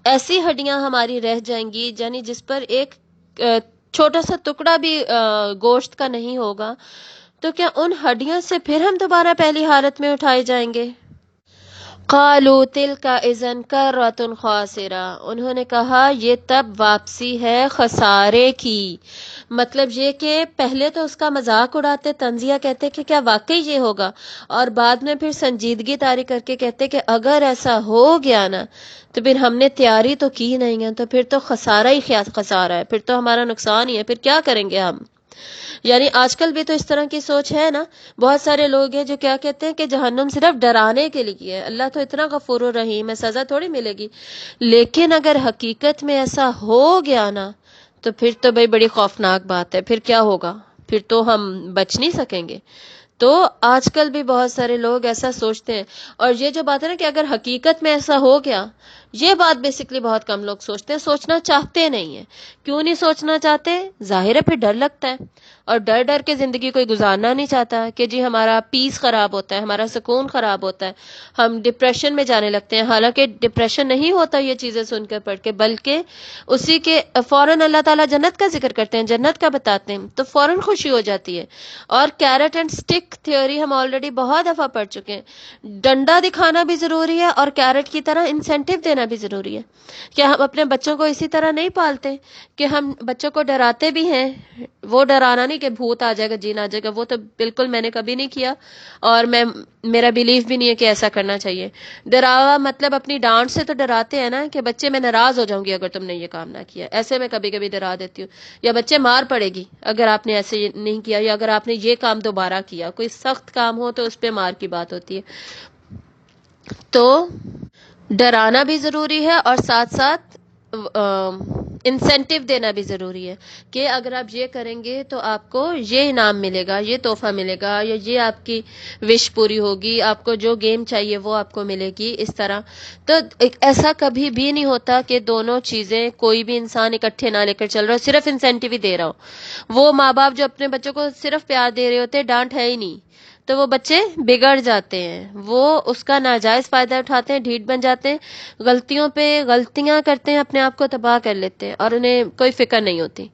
S1: ایسی ہڈیاں ہماری رہ جائیں گی، یعنی جس پر ایک چھوٹا سا ٹکڑا بھی گوشت کا نہیں ہوگا. تو کیا ان ہڈیاں سے پھر ہم دوبارہ پہلی حالت میں اٹھائے جائیں گے؟ قالوا تلک اذا کرۃ خاسرہ، انہوں نے کہا یہ تب واپسی ہے خسارے کی. مطلب یہ کہ پہلے تو اس کا مذاق اڑاتے، تنزیہ کہتے کہ کیا واقعی یہ ہوگا، اور بعد میں پھر سنجیدگی طاری کر کے کہتے کہ اگر ایسا ہو گیا نا تو پھر ہم نے تیاری تو کی نہیں ہے، تو پھر تو خسارہ ہی خسارہ ہے، پھر تو ہمارا نقصان ہی ہے، پھر کیا کریں گے ہم. یعنی آج کل بھی تو اس طرح کی سوچ ہے نا. بہت سارے لوگ ہیں جو کیا کہتے ہیں کہ جہنم صرف ڈرانے کے لیے ہے، اللہ تو اتنا غفور و رحیم ہے، سزا تھوڑی ملے گی. لیکن اگر حقیقت میں ایسا ہو گیا نا تو پھر تو بھائی بڑی خوفناک بات ہے، پھر کیا ہوگا، پھر تو ہم بچ نہیں سکیں گے. تو آج کل بھی بہت سارے لوگ ایسا سوچتے ہیں. اور یہ جو بات ہے نا کہ اگر حقیقت میں ایسا ہو گیا، یہ بات بیسکلی بہت کم لوگ سوچتے ہیں، سوچنا چاہتے نہیں ہیں. کیوں نہیں سوچنا چاہتے؟ ظاہر ہے پھر ڈر لگتا ہے، اور ڈر ڈر کے زندگی کوئی گزارنا نہیں چاہتا کہ جی ہمارا پیس خراب ہوتا ہے، ہمارا سکون خراب ہوتا ہے، ہم ڈپریشن میں جانے لگتے ہیں. حالانکہ ڈپریشن نہیں ہوتا یہ چیزیں سن کر پڑھ کے، بلکہ اسی کے فوراً اللہ تعالیٰ جنت کا ذکر کرتے ہیں، جنت کا بتاتے ہیں تو فوراً خوشی ہو جاتی ہے. اور کیرٹ اینڈ سٹک تھیوری ہم آلریڈی بہت دفعہ پڑھ چکے ہیں. ڈنڈا دکھانا بھی ضروری ہے اور کیرٹ کی طرح انسینٹیو دینا بھی ضروری ہے. کیا ہم اپنے بچوں کو اسی طرح نہیں پالتے کہ ہم بچوں کو ڈراتے بھی ہیں؟ وہ ڈرانا نہیں کہ بھوت آ جائے گا، جین آ جائے گا، وہ تو بالکل میں نے کبھی نہیں کیا، اور میرا بیلیف بھی نہیں ہے کہ ایسا کرنا چاہیے. ڈراوا مطلب اپنی ڈانٹ سے تو ڈراتے ہیں نا کہ بچے میں ناراض ہو جاؤں گی اگر تم نے یہ کام نہ کیا، ایسے میں کبھی کبھی ڈرا دیتی ہوں. یا بچے مار پڑے گی اگر آپ نے ایسے نہیں کیا، یا اگر آپ نے یہ کام دوبارہ کیا، کوئی سخت کام ہو تو اس پہ مار کی بات ہوتی ہے. تو ڈرانا بھی ضروری ہے اور ساتھ ساتھ انسینٹیو دینا بھی ضروری ہے کہ اگر آپ یہ کریں گے تو آپ کو یہ انعام ملے گا، یہ تحفہ ملے گا، یا یہ آپ کی وش پوری ہوگی، آپ کو جو گیم چاہیے وہ آپ کو ملے گی، اس طرح. تو ایسا کبھی بھی نہیں ہوتا کہ دونوں چیزیں کوئی بھی انسان اکٹھے نہ لے کر چل رہا ہو، صرف انسینٹیو ہی دے رہا ہو. وہ ماں باپ جو اپنے بچوں کو صرف پیار دے رہے ہوتے، ڈانٹ ہے ہی نہیں، تو وہ بچے بگڑ جاتے ہیں، وہ اس کا ناجائز فائدہ اٹھاتے ہیں، ڈھیٹ بن جاتے ہیں، غلطیوں پہ غلطیاں کرتے ہیں، اپنے آپ کو تباہ کر لیتے ہیں، اور انہیں کوئی فکر نہیں ہوتی،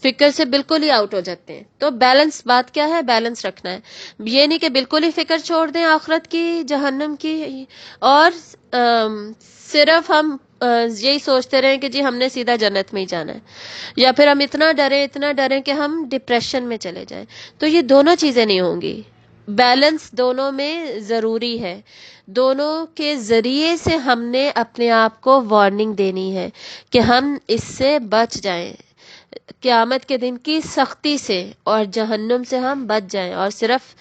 S1: فکر سے بالکل ہی آؤٹ ہو جاتے ہیں. تو بیلنس، بات کیا ہے؟ بیلنس رکھنا ہے. یہ نہیں کہ بالکل ہی فکر چھوڑ دیں آخرت کی، جہنم کی، اور صرف ہم یہی سوچتے رہیں کہ جی ہم نے سیدھا جنت میں ہی جانا ہے، یا پھر ہم اتنا ڈریں کہ ہم ڈپریشن میں چلے جائیں. تو یہ دونوں چیزیں نہیں ہوں گی. بیلنس دونوں میں ضروری ہے. دونوں کے ذریعے سے ہم نے اپنے آپ کو وارننگ دینی ہے کہ ہم اس سے بچ جائیں، قیامت کے دن کی سختی سے، اور جہنم سے ہم بچ جائیں اور صرف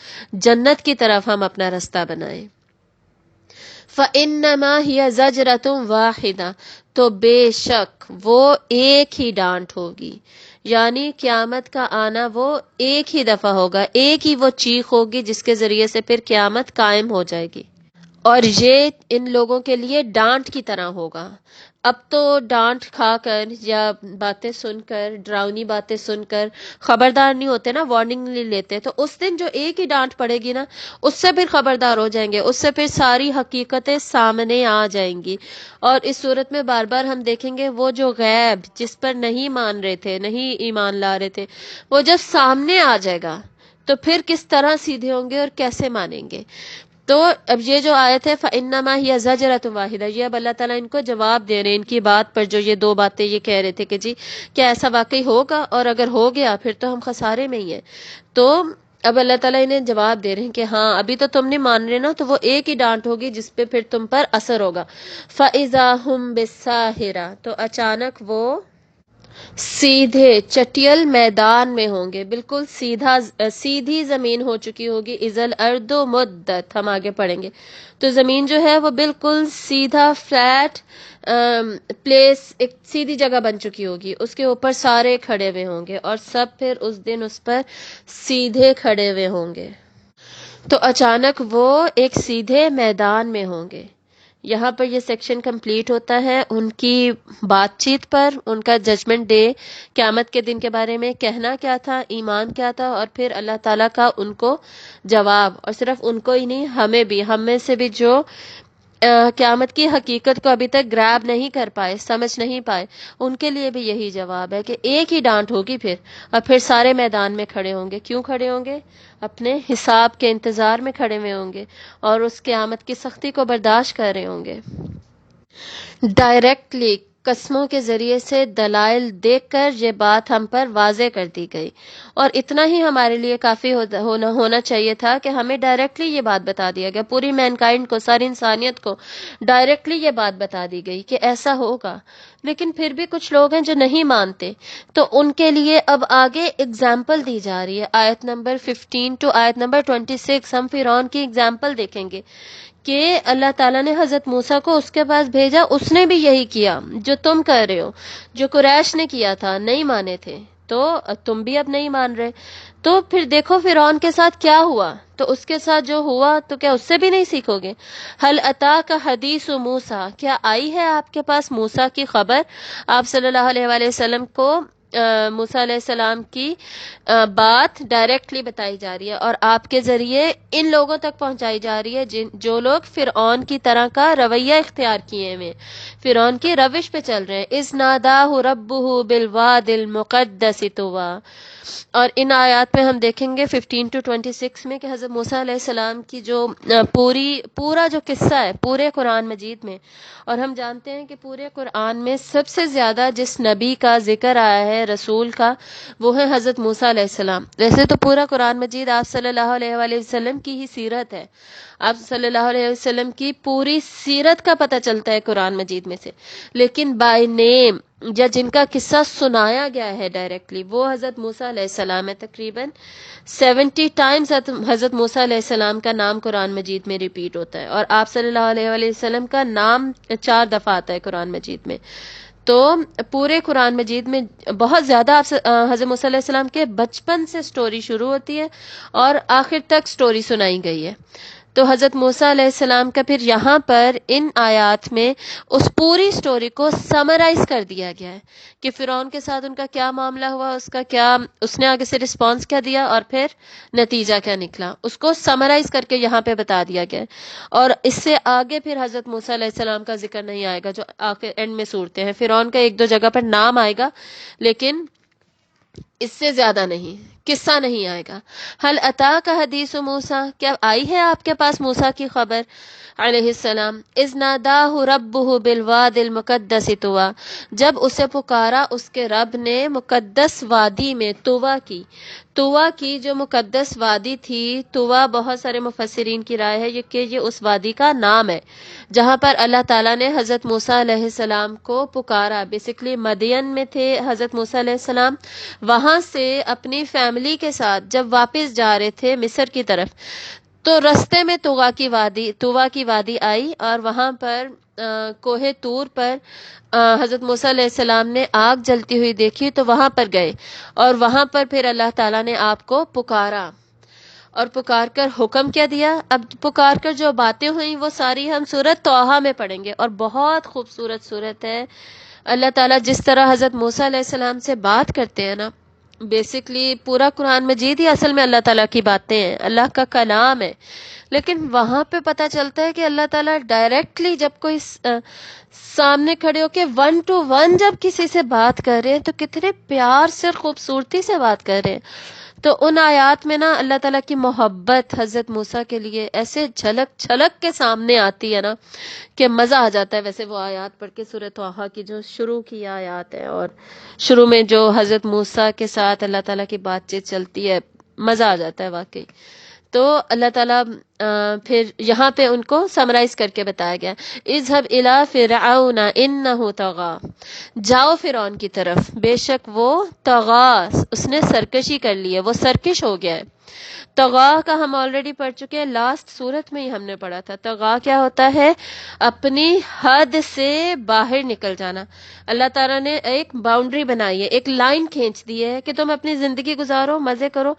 S1: جنت کی طرف ہم اپنا رستہ بنائیں. فَإِنَّمَا هِيَ زَجْرَةٌ وَاحِدَةٌ، تو بے شک وہ ایک ہی ڈانٹ ہوگی، یعنی قیامت کا آنا وہ ایک ہی دفعہ ہوگا، ایک ہی وہ چیخ ہوگی جس کے ذریعے سے پھر قیامت قائم ہو جائے گی. اور یہ ان لوگوں کے لیے ڈانٹ کی طرح ہوگا. اب تو ڈانٹ کھا کر یا باتیں سن کر، ڈراؤنی باتیں سن کر خبردار نہیں ہوتے نا، وارننگ نہیں لیتے، تو اس دن جو ایک ہی ڈانٹ پڑے گی نا، اس سے پھر خبردار ہو جائیں گے، اس سے پھر ساری حقیقتیں سامنے آ جائیں گی. اور اس صورت میں بار بار ہم دیکھیں گے وہ جو غیب جس پر نہیں مان رہے تھے، نہیں ایمان لا رہے تھے، وہ جب سامنے آ جائے گا تو پھر کس طرح سیدھے ہوں گے اور کیسے مانیں گے. تو اب یہ جو آیت ہے فَإِنَّمَا هِيَ زَجْرَةٌ وَاحِدَةٌ، یہ اب اللہ تعالیٰ ان کو جواب دے رہے ہیں ان کی بات پر، جو یہ دو باتیں یہ کہہ رہے تھے کہ جی کیا ایسا واقعی ہوگا، اور اگر ہو گیا پھر تو ہم خسارے میں ہی ہیں. تو اب اللہ تعالیٰ انہیں جواب دے رہے ہیں کہ ہاں ابھی تو تم نہیں مان رہے نا، تو وہ ایک ہی ڈانٹ ہوگی جس پہ پھر تم پر اثر ہوگا. فَإِذَا هُمْ بِالسَّاهِرَةِ، تو اچانک وہ سیدھے چٹیل میدان میں ہوں گے، بالکل سیدھی زمین ہو چکی ہوگی. اذل ارض مدت، ہم آگے پڑھیں گے. تو زمین جو ہے وہ بالکل سیدھا فلیٹ پلیس، ایک سیدھی جگہ بن چکی ہوگی، اس کے اوپر سارے کھڑے ہوئے ہوں گے اور سب پھر اس دن اس پر سیدھے کھڑے ہوئے ہوں گے. تو اچانک وہ ایک سیدھے میدان میں ہوں گے. یہاں پر یہ سیکشن کمپلیٹ ہوتا ہے ان کی بات چیت پر، ان کا ججمنٹ ڈے، قیامت کے دن کے بارے میں کہنا کیا تھا، ایمان کیا تھا، اور پھر اللہ تعالیٰ کا ان کو جواب. اور صرف ان کو ہی نہیں، ہمیں بھی، ہم میں سے بھی جو قیامت کی حقیقت کو ابھی تک گریب نہیں کر پائے، سمجھ نہیں پائے، ان کے لیے بھی یہی جواب ہے کہ ایک ہی ڈانٹ ہوگی پھر، اور پھر سارے میدان میں کھڑے ہوں گے. کیوں کھڑے ہوں گے؟ اپنے حساب کے انتظار میں کھڑے ہوئے ہوں گے اور اس قیامت کی سختی کو برداشت کر رہے ہوں گے. ڈائریکٹلی قسموں کے ذریعے سے دلائل دیکھ کر یہ بات ہم پر واضح کر دی گئی، اور اتنا ہی ہمارے لیے کافی ہونا چاہیے تھا کہ ہمیں ڈائریکٹلی یہ بات بتا دیا گیا، پوری مینکائنڈ کو، ساری انسانیت کو ڈائریکٹلی یہ بات بتا دی گئی کہ ایسا ہوگا. لیکن پھر بھی کچھ لوگ ہیں جو نہیں مانتے، تو ان کے لیے اب آگے اگزامپل دی جا رہی ہے. آیت نمبر 15 ٹو آیت نمبر 26 ہم فرعون کی اگزامپل دیکھیں گے کہ اللہ تعالیٰ نے حضرت موسیٰ کو اس کے پاس بھیجا، اس نے بھی یہی کیا جو تم کر رہے ہو، جو قریش نے کیا تھا، نہیں مانے تھے، تو تم بھی اب نہیں مان رہے. تو پھر دیکھو فرعون کے ساتھ کیا ہوا، تو اس کے ساتھ جو ہوا تو کیا اس سے بھی نہیں سیکھو گے؟ حل اتاک حدیث موسیٰ، کیا آئی ہے آپ کے پاس موسیٰ کی خبر؟ آپ صلی اللہ علیہ وآلہ وسلم کو موسیٰ علیہ السلام کی بات ڈائریکٹلی بتائی جا رہی ہے اور آپ کے ذریعے ان لوگوں تک پہنچائی جا رہی ہے جو لوگ فرعون کی طرح کا رویہ اختیار کیے ہوئے، فرعون کی روش پہ چل رہے ہیں. اذ ناداہ ربہ بالواد المقدس طویٰ. اور ان آیات میں ہم دیکھیں گے 15 ٹو 26 میں کہ حضرت موسیٰ علیہ السلام کی جو پورا جو قصہ ہے پورے قرآن مجید میں، اور ہم جانتے ہیں کہ پورے قرآن میں سب سے زیادہ جس نبی کا ذکر آیا ہے، رسول کا، وہ ہے حضرت موسیٰ علیہ السلام. ویسے تو پورا قرآن مجید آپ صلی اللہ علیہ وآلہ وسلم کی ہی سیرت ہے، آپ صلی اللہ علیہ وسلم کی پوری سیرت کا پتہ چلتا ہے قرآن مجید میں سے، لیکن بائی نیم یا جن کا قصہ سنایا گیا ہے ڈائریکٹلی وہ حضرت موسیٰ علیہ السلام ہے. تقریباً 70 ٹائمز حضرت موسیٰ علیہ السلام کا نام قرآن مجید میں ریپیٹ ہوتا ہے، اور آپ صلی اللہ علیہ وآلہ وسلم کا نام 4 دفعہ آتا ہے قرآن مجید میں. تو پورے قرآن مجید میں بہت زیادہ حضرت موسیٰ علیہ السلام کے بچپن سے سٹوری شروع ہوتی ہے اور آخر تک سٹوری سنائی گئی ہے. تو حضرت موسیٰ علیہ السلام کا پھر یہاں پر ان آیات میں اس پوری سٹوری کو سمرائز کر دیا گیا ہے کہ فرعون کے ساتھ ان کا کیا معاملہ ہوا، اس نے آگے سے رسپانس کیا دیا اور پھر نتیجہ کیا نکلا، اس کو سمرائز کر کے یہاں پہ بتا دیا گیا ہے. اور اس سے آگے پھر حضرت موسیٰ علیہ السلام کا ذکر نہیں آئے گا، جو آخر اینڈ میں صورتیں ہیں. فرعون کا 1-2 جگہ پر نام آئے گا لیکن اس سے زیادہ نہیں، قصہ نہیں آئے گا. حل اتاک حدیث موسیٰ، کیا آئی ہے آپ کے پاس موسیٰ کی خبر علیہ السلام؟ اذ ناداہ ربہ بالواد المقدس طویٰ، جب اسے پکارا اس کے رب نے مقدس وادی میں، طویٰ کی جو مقدس وادی تھی. طویٰ بہت سارے مفسرین کی رائے ہے کہ یہ اس وادی کا نام ہے جہاں پر اللہ تعالیٰ نے حضرت موسیٰ علیہ السلام کو پکارا. بیسکلی مدین میں تھے حضرت موسیٰ علیہ السلام، وہاں سے اپنی فیملی کے ساتھ جب واپس جا رہے تھے مصر کی طرف، تو رستے میں طویٰ کی وادی آئی، اور وہاں پر کوہ طور پر حضرت موسیٰ علیہ السلام نے آگ جلتی ہوئی دیکھی تو وہاں پر گئے، اور وہاں پر پھر اللہ تعالیٰ نے آپ کو پکارا اور پکار کر حکم کیا دیا. اب پکار کر جو باتیں ہوئیں وہ ساری ہم سورۃ طٰہٰ میں پڑھیں گے، اور بہت خوبصورت سورت ہے. اللہ تعالیٰ جس طرح حضرت موسیٰ علیہ السلام سے بات کرتے ہیں نا، بیسکلی پورا قرآن مجید ہی اصل میں اللہ تعالیٰ کی باتیں ہیں، اللہ کا کلام ہے، لیکن وہاں پہ پتہ چلتا ہے کہ اللہ تعالیٰ ڈائریکٹلی جب کوئی سامنے کھڑے ہو کے 1 to 1 جب کسی سے بات کر رہے ہیں تو کتنے پیار سے اور خوبصورتی سے بات کر رہے ہیں. تو ان آیات میں نا اللہ تعالیٰ کی محبت حضرت موسیٰ کے لیے ایسے جھلک چھلک کے سامنے آتی ہے نا کہ مزہ آ جاتا ہے. ویسے وہ آیات پڑھ کے سورۃ طٰہٰ کی جو شروع کی آیات ہے اور شروع میں جو حضرت موسیٰ کے ساتھ اللہ تعالیٰ کی بات چیت چلتی ہے مزہ آ جاتا ہے واقعی. تو اللہ تعالیٰ پھر یہاں پہ ان کو سمرائز کر کے بتایا گیا اذهب الى فرعون انه طغى، جاؤ فرعون کی طرف، بے شک وہ طغى، اس نے سرکشی کر لی ہے، وہ سرکش ہو گیا ہے. طغا کا ہم آلریڈی پڑھ چکے ہیں، لاسٹ صورت میں ہی ہم نے پڑھا تھا. طغا کیا ہوتا ہے؟ اپنی حد سے باہر نکل جانا. اللہ تعالیٰ نے ایک باؤنڈری بنائی ہے، ایک لائن کھینچ دی ہے کہ تم اپنی زندگی گزارو، مزے کرو،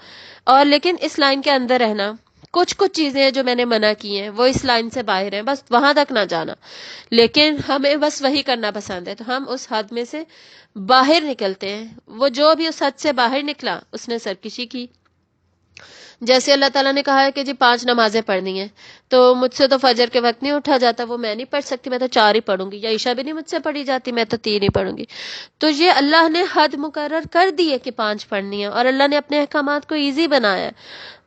S1: اور لیکن اس لائن کے اندر رہنا. کچھ چیزیں جو میں نے منع کی ہیں وہ اس لائن سے باہر ہیں، بس وہاں تک نہ جانا. لیکن ہمیں بس وہی کرنا پسند ہے، تو ہم اس حد میں سے باہر نکلتے ہیں. وہ جو بھی اس حد سے باہر نکلا اس نے سرکشی کی. جیسے اللہ تعالیٰ نے کہا ہے کہ جی 5 نمازیں پڑھنی ہیں، تو مجھ سے تو فجر کے وقت نہیں اٹھا جاتا، وہ میں نہیں پڑھ سکتی، میں تو 4 ہی پڑھوں گی، یا عشاء بھی نہیں مجھ سے پڑھی جاتی، میں تو 3 ہی پڑھوں گی. تو یہ اللہ نے حد مقرر کر دی ہے کہ 5 پڑھنی ہے، اور اللہ نے اپنے احکامات کو ایزی بنایا ہے.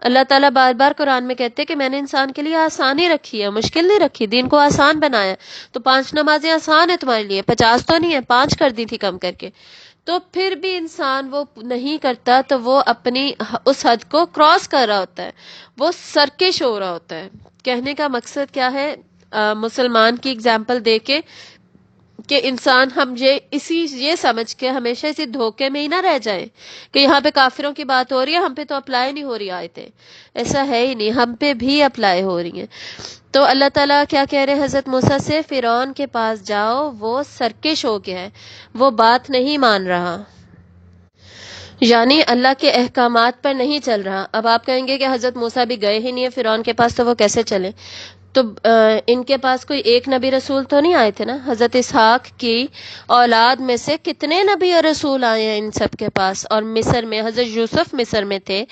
S1: اللہ تعالیٰ بار بار قرآن میں کہتے ہیں کہ میں نے انسان کے لیے آسانی رکھی ہے، مشکل نہیں رکھی، دین کو آسان بنایا ہے. تو 5 نمازیں آسان ہے تمہارے لیے، 50 تو نہیں ہے، 5 کر دی تھی کم کر کے. تو پھر بھی انسان وہ نہیں کرتا تو وہ اپنی اس حد کو کراس کر رہا ہوتا ہے، وہ سرکش ہو رہا ہوتا ہے. کہنے کا مقصد کیا ہے؟ مسلمان کی اگزامپل دے کے کہ انسان ہم یہ سمجھ کے ہمیشہ اسی دھوکے میں ہی نہ رہ جائیں کہ یہاں پہ کافروں کی بات ہو رہی ہے، ہم پہ تو اپلائی نہیں ہو رہی آیتیں. ایسا ہے ہی نہیں، ہم پہ بھی اپلائی ہو رہی ہیں. تو اللہ تعالیٰ کیا کہہ رہے ہیں حضرت موسیٰ سے؟ فرعون کے پاس جاؤ، وہ سرکش ہو گیا ہے، وہ بات نہیں مان رہا، یعنی اللہ کے احکامات پر نہیں چل رہا. اب آپ کہیں گے کہ حضرت موسیٰ بھی گئے ہی نہیں ہے فرعون کے پاس، تو وہ کیسے چلے؟ تو ان کے پاس کوئی ایک نبی رسول تو نہیں آئے تھے نا. حضرت اسحاق کی اولاد میں سے کتنے نبی اور رسول آئے ہیں ان سب کے پاس. اور مصر میں حضرت یوسف مصر میں تھے،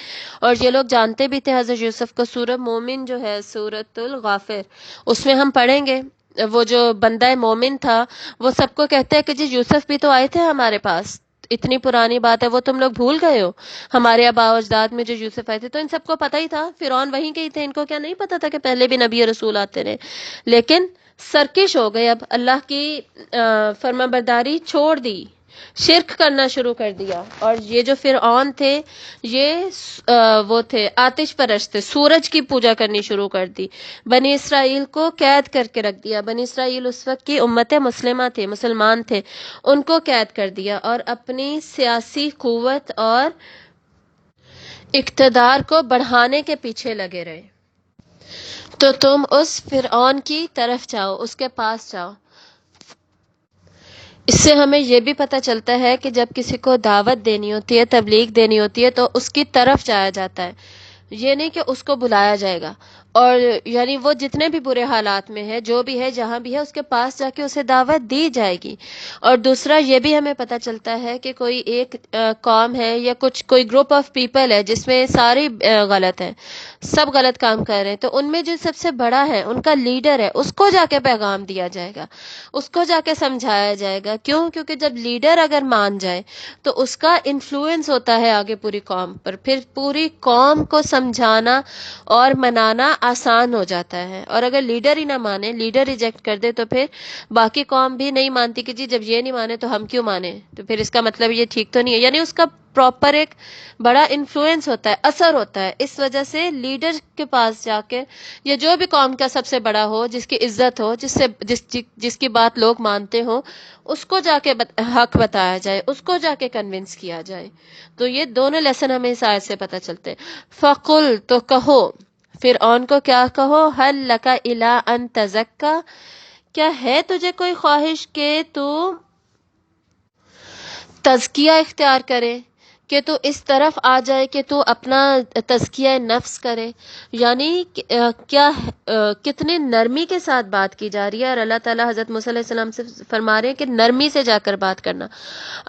S1: اور یہ لوگ جانتے بھی تھے حضرت یوسف کو. سورہ مومن جو ہے، سورۃ الغافر، اس میں ہم پڑھیں گے وہ جو بندہ مومن تھا وہ سب کو کہتا ہے کہ جی یوسف بھی تو آئے تھے ہمارے پاس، اتنی پرانی بات ہے، وہ تم لوگ بھول گئے ہو ہمارے آباء و اجداد میں جو یوسف آئے تھے. تو ان سب کو پتہ ہی تھا، فرعون وہیں کے ہی تھے، ان کو کیا نہیں پتہ تھا کہ پہلے بھی نبی اور رسول آتے رہے. لیکن سرکش ہو گئے، اب اللہ کی فرما برداری چھوڑ دی، شرک کرنا شروع کر دیا. اور یہ جو فرعون تھے یہ وہ تھے آتش پرست تھے، سورج کی پوجا کرنی شروع کر دی. بنی اسرائیل کو قید کر کے رکھ دیا. بنی اسرائیل اس وقت کی امت مسلمہ تھے، مسلمان تھے، ان کو قید کر دیا، اور اپنی سیاسی قوت اور اقتدار کو بڑھانے کے پیچھے لگے رہے. تو تم اس فرعون کی طرف جاؤ، اس کے پاس جاؤ. اس سے ہمیں یہ بھی پتہ چلتا ہے کہ جب کسی کو دعوت دینی ہوتی ہے، تبلیغ دینی ہوتی ہے، تو اس کی طرف جایا جاتا ہے، یہ نہیں کہ اس کو بلایا جائے گا. اور یعنی وہ جتنے بھی برے حالات میں ہے، جو بھی ہے، جہاں بھی ہے، اس کے پاس جا کے اسے دعوت دی جائے گی. اور دوسرا یہ بھی ہمیں پتہ چلتا ہے کہ کوئی ایک قوم ہے یا کوئی گروپ آف پیپل ہے جس میں سارے غلط ہیں، سب غلط کام کر رہے ہیں، تو ان میں جو سب سے بڑا ہے، ان کا لیڈر ہے، اس کو جا کے پیغام دیا جائے گا، اس کو جا کے سمجھایا جائے گا. کیوں؟ کیونکہ جب لیڈر اگر مان جائے تو اس کا انفلوئنس ہوتا ہے آگے پوری قوم پر، پھر پوری قوم کو سمجھانا اور منانا آسان ہو جاتا ہے. اور اگر لیڈر ہی نہ مانے، لیڈر ریجیکٹ کر دے، تو پھر باقی قوم بھی نہیں مانتی کہ جی جب یہ نہیں مانے تو ہم کیوں مانے، تو پھر اس کا مطلب یہ ٹھیک تو نہیں ہے. یعنی اس کا پراپر ایک بڑا انفلوئنس ہوتا ہے، اثر ہوتا ہے. اس وجہ سے لیڈر کے پاس جا کے، یا جو بھی قوم کا سب سے بڑا ہو، جس کی عزت ہو، جس کی بات لوگ مانتے ہوں، اس کو جا کے حق بتایا جائے، اس کو جا کے کنونس کیا جائے. تو یہ دونوں لیسن ہمیں اس آیت سے پتہ چلتے ہیں. فقل، تو کہو فرعون کو، کیا کہو؟ هل لک الی ان تزکی، کیا ہے تجھے کوئی خواہش کہ تو تزکیہ اختیار کرے، کہ تو اس طرف آ جائے کہ تو اپنا تزکیہ نفس کرے. یعنی کیا کتنے نرمی کے ساتھ بات کی جا رہی ہے. اور اللہ تعالیٰ حضرت موسیٰ علیہ السلام سے فرما رہے ہیں کہ نرمی سے جا کر بات کرنا،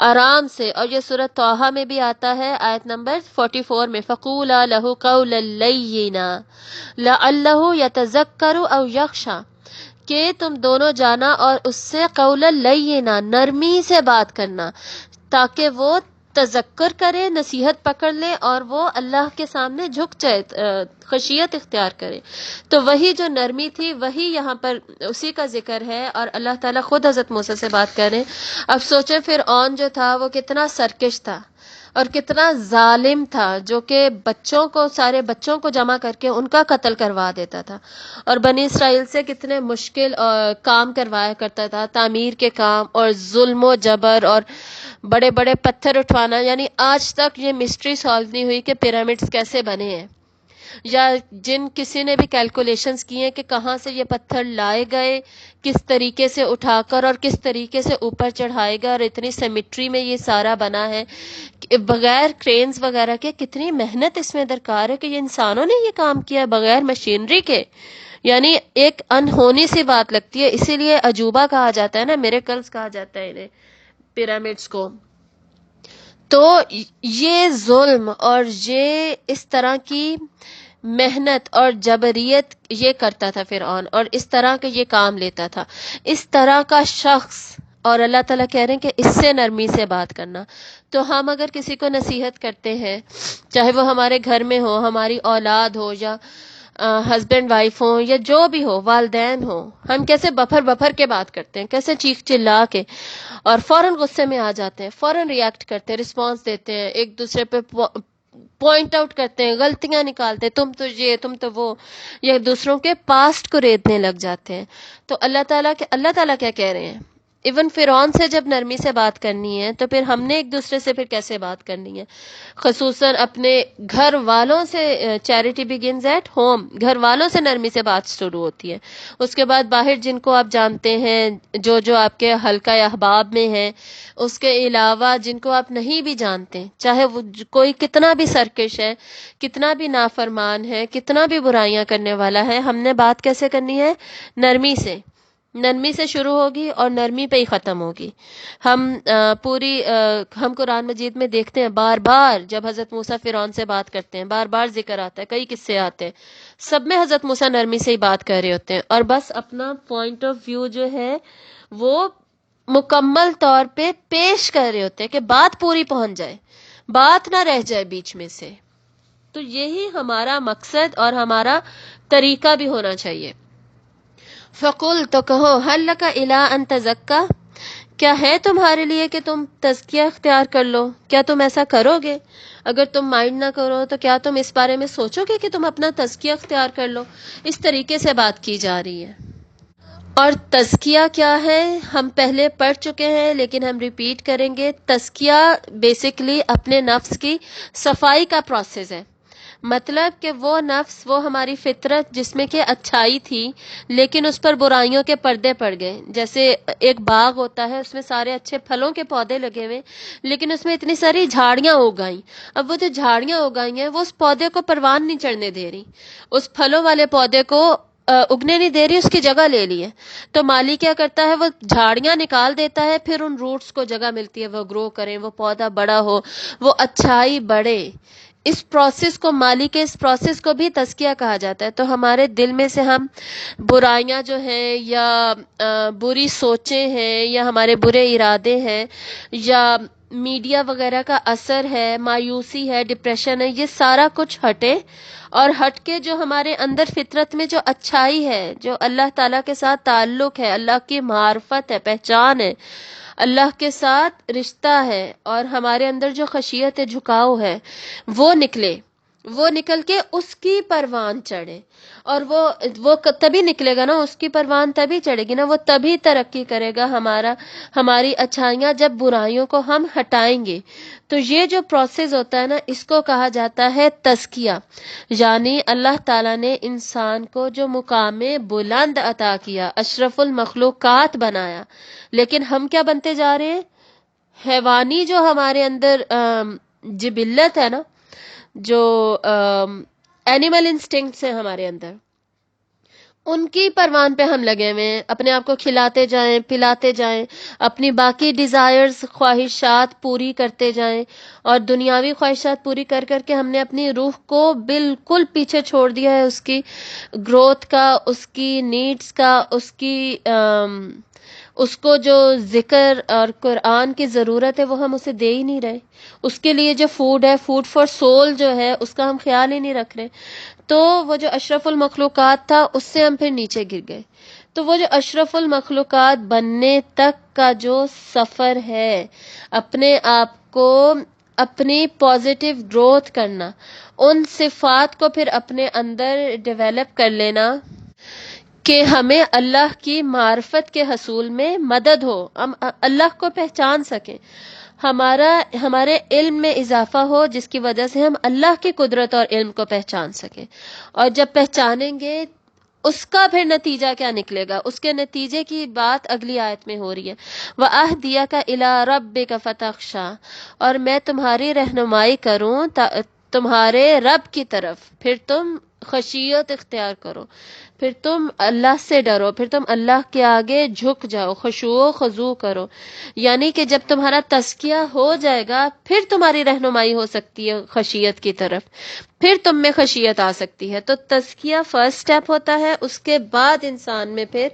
S1: آرام سے. اور یہ سورۃ طٰہٰ میں بھی آتا ہے، آیت نمبر 44 میں، فَقُولَا لَهُ قَوْلًا لَيِّنًا لَعَلَّهُ يَتَذَكَّرُ أَوْ يَخْشَىٰ، کہ تم دونوں جانا اور اس سے قولا لینا، نرمی سے بات کرنا، تاکہ وہ تذکر کرے، نصیحت پکڑ لے اور وہ اللہ کے سامنے جھک جائے، خشیت اختیار کرے. تو وہی جو نرمی تھی وہی یہاں پر اسی کا ذکر ہے، اور اللہ تعالیٰ خود حضرت موسیٰ سے بات کر رہے ہیں. اب سوچیں فرعون جو تھا وہ کتنا سرکش تھا اور کتنا ظالم تھا، جو کہ بچوں کو، سارے بچوں کو جمع کر کے ان کا قتل کروا دیتا تھا، اور بنی اسرائیل سے کتنے مشکل کام کروایا کرتا تھا، تعمیر کے کام اور ظلم و جبر اور بڑے بڑے پتھر اٹھوانا. یعنی آج تک یہ مسٹری سالو نہیں ہوئی کہ پیرامڈز کیسے بنے ہیں، یا جن کسی نے بھی کیلکولیشنز کی ہیں کہ کہاں سے یہ پتھر لائے گئے، کس طریقے سے اٹھا کر اور کس طریقے سے اوپر چڑھائے گا، اور اتنی سیمیٹری میں یہ سارا بنا ہے بغیر کرینز وغیرہ کے. کتنی محنت اس میں درکار ہے کہ یہ انسانوں نے یہ کام کیا بغیر مشینری کے. یعنی ایک انہونی سی بات لگتی ہے، اسی لیے عجوبہ کہا جاتا ہے نا، میریکلز کہا جاتا ہے انہیں، پیرامڈز کو. تو یہ ظلم اور یہ اس طرح کی محنت اور جبریت یہ کرتا تھا فرعون، اور اس طرح کا یہ کام لیتا تھا، اس طرح کا شخص. اور اللہ تعالیٰ کہہ رہے ہیں کہ اس سے نرمی سے بات کرنا. تو ہم اگر کسی کو نصیحت کرتے ہیں، چاہے وہ ہمارے گھر میں ہو، ہماری اولاد ہو، یا ہسبینڈ وائف ہوں، یا جو بھی ہو، والدین ہو، ہم کیسے بفر کے بات کرتے ہیں، کیسے چیخ چلا کے، اور فوراً غصے میں آ جاتے ہیں، فوراً ریاکٹ کرتے ہیں، رسپانس دیتے ہیں، ایک دوسرے پہ پوائنٹ آؤٹ کرتے ہیں، غلطیاں نکالتے ہیں، تم تو یہ، تم تو وہ، یا دوسروں کے پاسٹ کو ریتنے لگ جاتے ہیں. تو اللہ تعالیٰ کیا کہہ رہے ہیں؟ ایون فرعون سے جب نرمی سے بات کرنی ہے تو پھر ہم نے ایک دوسرے سے پھر کیسے بات کرنی ہے، خصوصاً اپنے گھر والوں سے. چیریٹی بگنز ایٹ ہوم، گھر والوں سے نرمی سے بات شروع ہوتی ہے. اس کے بعد باہر جن کو آپ جانتے ہیں، جو آپ کے حلقہ احباب میں ہیں، اس کے علاوہ جن کو آپ نہیں بھی جانتے، چاہے وہ کوئی کتنا بھی سرکش ہے، کتنا بھی نافرمان ہے، کتنا بھی برائیاں کرنے والا ہے، ہم نے بات کیسے کرنی ہے؟ نرمی سے. نرمی سے شروع ہوگی اور نرمی پہ ہی ختم ہوگی. ہم قرآن مجید میں دیکھتے ہیں بار بار جب حضرت موسیٰ فرعون سے بات کرتے ہیں، بار بار ذکر آتا ہے، کئی قصے آتے ہیں، سب میں حضرت موسیٰ نرمی سے ہی بات کر رہے ہوتے ہیں، اور بس اپنا پوائنٹ آف ویو جو ہے وہ مکمل طور پہ پیش کر رہے ہوتے ہیں کہ بات پوری پہنچ جائے، بات نہ رہ جائے بیچ میں سے. تو یہی ہمارا مقصد اور ہمارا طریقہ بھی ہونا چاہیے. فقل، تو کہو، حل لک الی ان تزکا، کیا ہے تمہارے لیے کہ تم تزکیہ اختیار کر لو؟ کیا تم ایسا کرو گے؟ اگر تم مائنڈ نہ کرو تو کیا تم اس بارے میں سوچو گے کہ تم اپنا تزکیہ اختیار کر لو؟ اس طریقے سے بات کی جا رہی ہے. اور تزکیہ کیا ہے ہم پہلے پڑھ چکے ہیں، لیکن ہم ریپیٹ کریں گے. تزکیہ بیسیکلی اپنے نفس کی صفائی کا پروسیس ہے. مطلب کہ وہ نفس، وہ ہماری فطرت جس میں کہ اچھائی تھی لیکن اس پر برائیوں کے پردے پڑ گئے. جیسے ایک باغ ہوتا ہے، اس میں سارے اچھے پھلوں کے پودے لگے ہوئے، لیکن اس میں اتنی ساری جھاڑیاں اگائیں. اب وہ جو جھاڑیاں اگائی ہیں وہ اس پودے کو پروان نہیں چڑھنے دے رہی، اس پھلوں والے پودے کو اگنے نہیں دے رہی، اس کی جگہ لے لی ہے. تو مالی کیا کرتا ہے؟ وہ جھاڑیاں نکال دیتا ہے، پھر ان روٹس کو جگہ ملتی ہے، وہ گرو کریں، وہ پودا بڑا ہو، وہ اچھائی بڑھے. اس پروسیس کو، مالی کے اس پروسیس کو بھی تزکیہ کہا جاتا ہے. تو ہمارے دل میں سے ہم برائیاں جو ہیں، یا بری سوچیں ہیں، یا ہمارے برے ارادے ہیں، یا میڈیا وغیرہ کا اثر ہے، مایوسی ہے، ڈپریشن ہے، یہ سارا کچھ ہٹے، اور ہٹ کے جو ہمارے اندر فطرت میں جو اچھائی ہے، جو اللہ تعالیٰ کے ساتھ تعلق ہے، اللہ کی معرفت ہے، پہچان ہے، اللہ کے ساتھ رشتہ ہے، اور ہمارے اندر جو خشیت ہے، جھکاؤ ہے، وہ نکل کے اس کی پروان چڑھے. اور وہ تبھی نکلے گا نا، اس کی پروان تبھی چڑھے گی نا، وہ تبھی ترقی کرے گا ہماری اچھائیاں جب برائیوں کو ہم ہٹائیں گے. تو یہ جو پروسیس ہوتا ہے نا، اس کو کہا جاتا ہے تزکیہ. یعنی اللہ تعالیٰ نے انسان کو جو مقام بلند عطا کیا، اشرف المخلوقات بنایا، لیکن ہم کیا بنتے جا رہے ہیں؟ حیوانی جو ہمارے اندر جبلت ہے نا، جو اینیمل انسٹنکٹس ہیں ہمارے اندر، ان کی پروان پہ ہم لگے ہوئے ہیں. اپنے آپ کو کھلاتے جائیں، پلاتے جائیں، اپنی باقی ڈیزائرز، خواہشات پوری کرتے جائیں، اور دنیاوی خواہشات پوری کر کر کے ہم نے اپنی روح کو بالکل پیچھے چھوڑ دیا ہے، اس کی گروتھ کا، اس کی نیڈز کا، اس کی اس کو جو ذکر اور قرآن کی ضرورت ہے وہ ہم اسے دے ہی نہیں رہے. اس کے لیے جو فوڈ ہے، فوڈ فار سول جو ہے، اس کا ہم خیال ہی نہیں رکھ رہے. تو وہ جو اشرف المخلوقات تھا اس سے ہم پھر نیچے گر گئے. تو وہ جو اشرف المخلوقات بننے تک کا جو سفر ہے، اپنے آپ کو اپنی پازیٹیو گروتھ کرنا، ان صفات کو پھر اپنے اندر ڈیولپ کر لینا کہ ہمیں اللہ کی معرفت کے حصول میں مدد ہو، ہم اللہ کو پہچان سکیں، ہمارے علم میں اضافہ ہو، جس کی وجہ سے ہم اللہ کی قدرت اور علم کو پہچان سکیں. اور جب پہچانیں گے اس کا پھر نتیجہ کیا نکلے گا، اس کے نتیجے کی بات اگلی آیت میں ہو رہی ہے. وَأَهْدِيَكَ إِلَىٰ رَبِّكَ فَتَخْشَىٰ، اور میں تمہاری رہنمائی کروں تمہارے رب کی طرف، پھر تم خشیت اختیار کرو، پھر تم اللہ سے ڈرو، پھر تم اللہ کے آگے جھک جاؤ، خشوع و خضوع کرو. یعنی کہ جب تمہارا تزکیہ ہو جائے گا پھر تمہاری رہنمائی ہو سکتی ہے خشیت کی طرف، پھر تم میں خشیت آ سکتی ہے. تو تزکیہ فرسٹ سٹیپ ہوتا ہے، اس کے بعد انسان میں پھر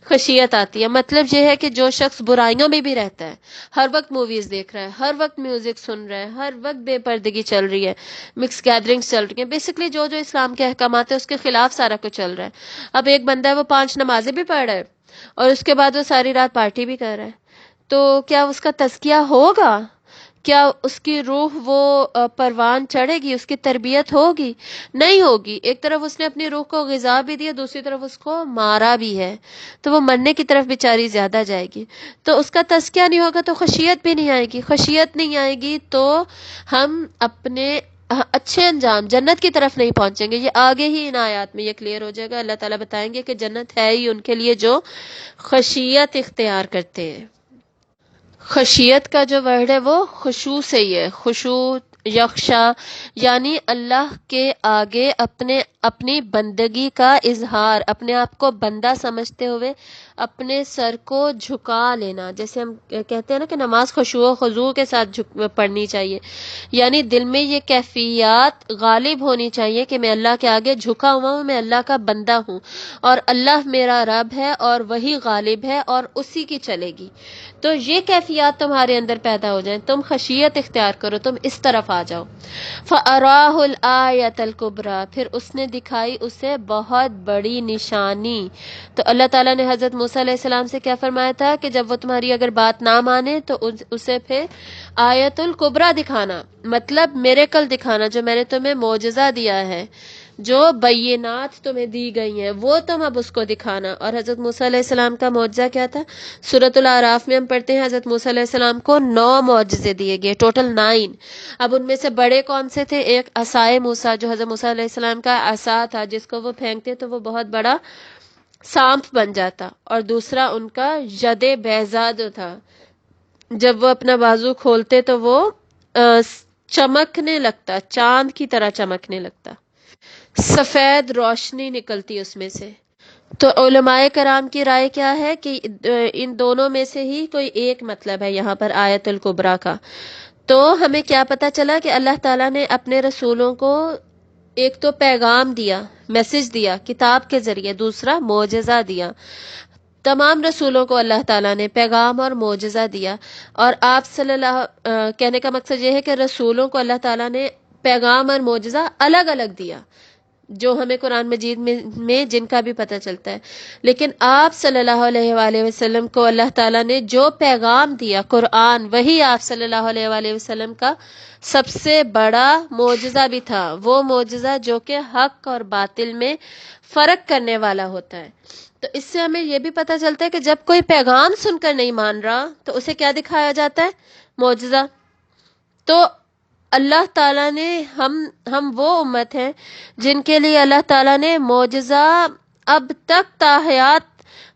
S1: خشیت آتی ہے. مطلب یہ ہے کہ جو شخص برائیوں میں بھی رہتا ہے، ہر وقت موویز دیکھ رہا ہے، ہر وقت میوزک سن رہا ہے، ہر وقت بے پردگی چل رہی ہے، مکس گیدرنگز چل رہی ہیں، بیسکلی جو اسلام کے احکامات ہیں اس کے خلاف سارا کچھ چل رہا ہے. اب ایک بندہ ہے وہ 5 نمازیں بھی پڑھ رہا ہے اور اس کے بعد وہ ساری رات پارٹی بھی کر رہا ہے، تو کیا اس کا تزکیہ ہوگا؟ کیا اس کی روح وہ پروان چڑھے گی؟ اس کی تربیت ہوگی؟ نہیں ہوگی. ایک طرف اس نے اپنی روح کو غذا بھی دی، دوسری طرف اس کو مارا بھی ہے، تو وہ مرنے کی طرف بیچاری زیادہ جائے گی. تو اس کا تزکیہ نہیں ہوگا تو خشیت بھی نہیں آئے گی. خشیت نہیں آئے گی تو ہم اپنے اچھے انجام جنت کی طرف نہیں پہنچیں گے. یہ آگے ہی ان آیات میں یہ کلیئر ہو جائے گا. اللہ تعالیٰ بتائیں گے کہ جنت ہے ہی ان کے لیے جو خشیت اختیار کرتے ہیں. خشیت کا جو ورڈ ہے وہ خشوع سے ہی ہے، خشوع، یخشا، یعنی اللہ کے آگے اپنی بندگی کا اظہار، اپنے آپ کو بندہ سمجھتے ہوئے اپنے سر کو جھکا لینا. جیسے ہم کہتے ہیں نا کہ نماز خشوع و خضوع کے ساتھ پڑھنی چاہیے، یعنی دل میں یہ کیفیات غالب ہونی چاہیے کہ میں اللہ کے آگے جھکا ہوا ہوں، میں اللہ کا بندہ ہوں اور اللہ میرا رب ہے اور وہی غالب ہے اور اسی کی چلے گی. تو یہ کیفیات تمہارے اندر پیدا ہو جائیں، تم خشیت اختیار کرو، تم اس طرف آ جاؤ. فَأَرَاهُ الْآيَةَ الْكُبْرَىٰ، پھر اس نے دکھائی اسے بہت بڑی نشانی. تو اللہ تعالیٰ نے حضرت موسیٰ علیہ السلام سے کیا فرمایا تھا کہ جب وہ تمہاری اگر بات نہ مانے تو اسے پھر آیت الکبریٰ دکھانا، مطلب میریکل دکھانا، جو میں نے تمہیں معجزہ دیا ہے، جو بینات تمہیں دی گئی ہیں وہ تم اب اس کو دکھانا. اور حضرت موسیٰ علیہ السلام کا معجزہ کیا تھا؟ سورۃ الاعراف میں ہم پڑھتے ہیں حضرت موسیٰ علیہ السلام کو 9 معجزے دیے گئے، ٹوٹل 9. اب ان میں سے بڑے کون سے تھے؟ ایک عصائے موسیٰ، جو حضرت موسیٰ علیہ السلام کا عصا تھا، جس کو وہ پھینکتے تو وہ بہت بڑا سانپ بن جاتا. اور دوسرا ان کا ید بیضاء جو تھا، جب وہ اپنا بازو کھولتے تو وہ چمکنے لگتا، چاند کی طرح چمکنے لگتا، سفید روشنی نکلتی اس میں سے. تو علماء کرام کی رائے کیا ہے کہ ان دونوں میں سے ہی کوئی ایک مطلب ہے یہاں پر آیت الکبریٰ کا. تو ہمیں کیا پتا چلا کہ اللہ تعالیٰ نے اپنے رسولوں کو ایک تو پیغام دیا، میسج دیا کتاب کے ذریعے، دوسرا معجزہ دیا. تمام رسولوں کو اللہ تعالیٰ نے پیغام اور معجزہ دیا. اور آپ صلی اللہ کہنے کا مقصد یہ ہے کہ رسولوں کو اللہ تعالیٰ نے پیغام اور معجزہ الگ الگ دیا، جو ہمیں قرآن مجید میں جن کا بھی پتہ چلتا ہے. لیکن آپ صلی اللہ علیہ وآلہ وسلم کو اللہ تعالیٰ نے جو پیغام دیا قرآن، وہی آپ صلی اللہ علیہ وآلہ وسلم کا سب سے بڑا معجزہ بھی تھا. وہ معجزہ جو کہ حق اور باطل میں فرق کرنے والا ہوتا ہے. تو اس سے ہمیں یہ بھی پتہ چلتا ہے کہ جب کوئی پیغام سن کر نہیں مان رہا تو اسے کیا دکھایا جاتا ہے؟ معجزہ. تو اللہ تعالیٰ نے ہم وہ امت ہیں جن کے لیے اللہ تعالیٰ نے معجزہ اب تک تا حیات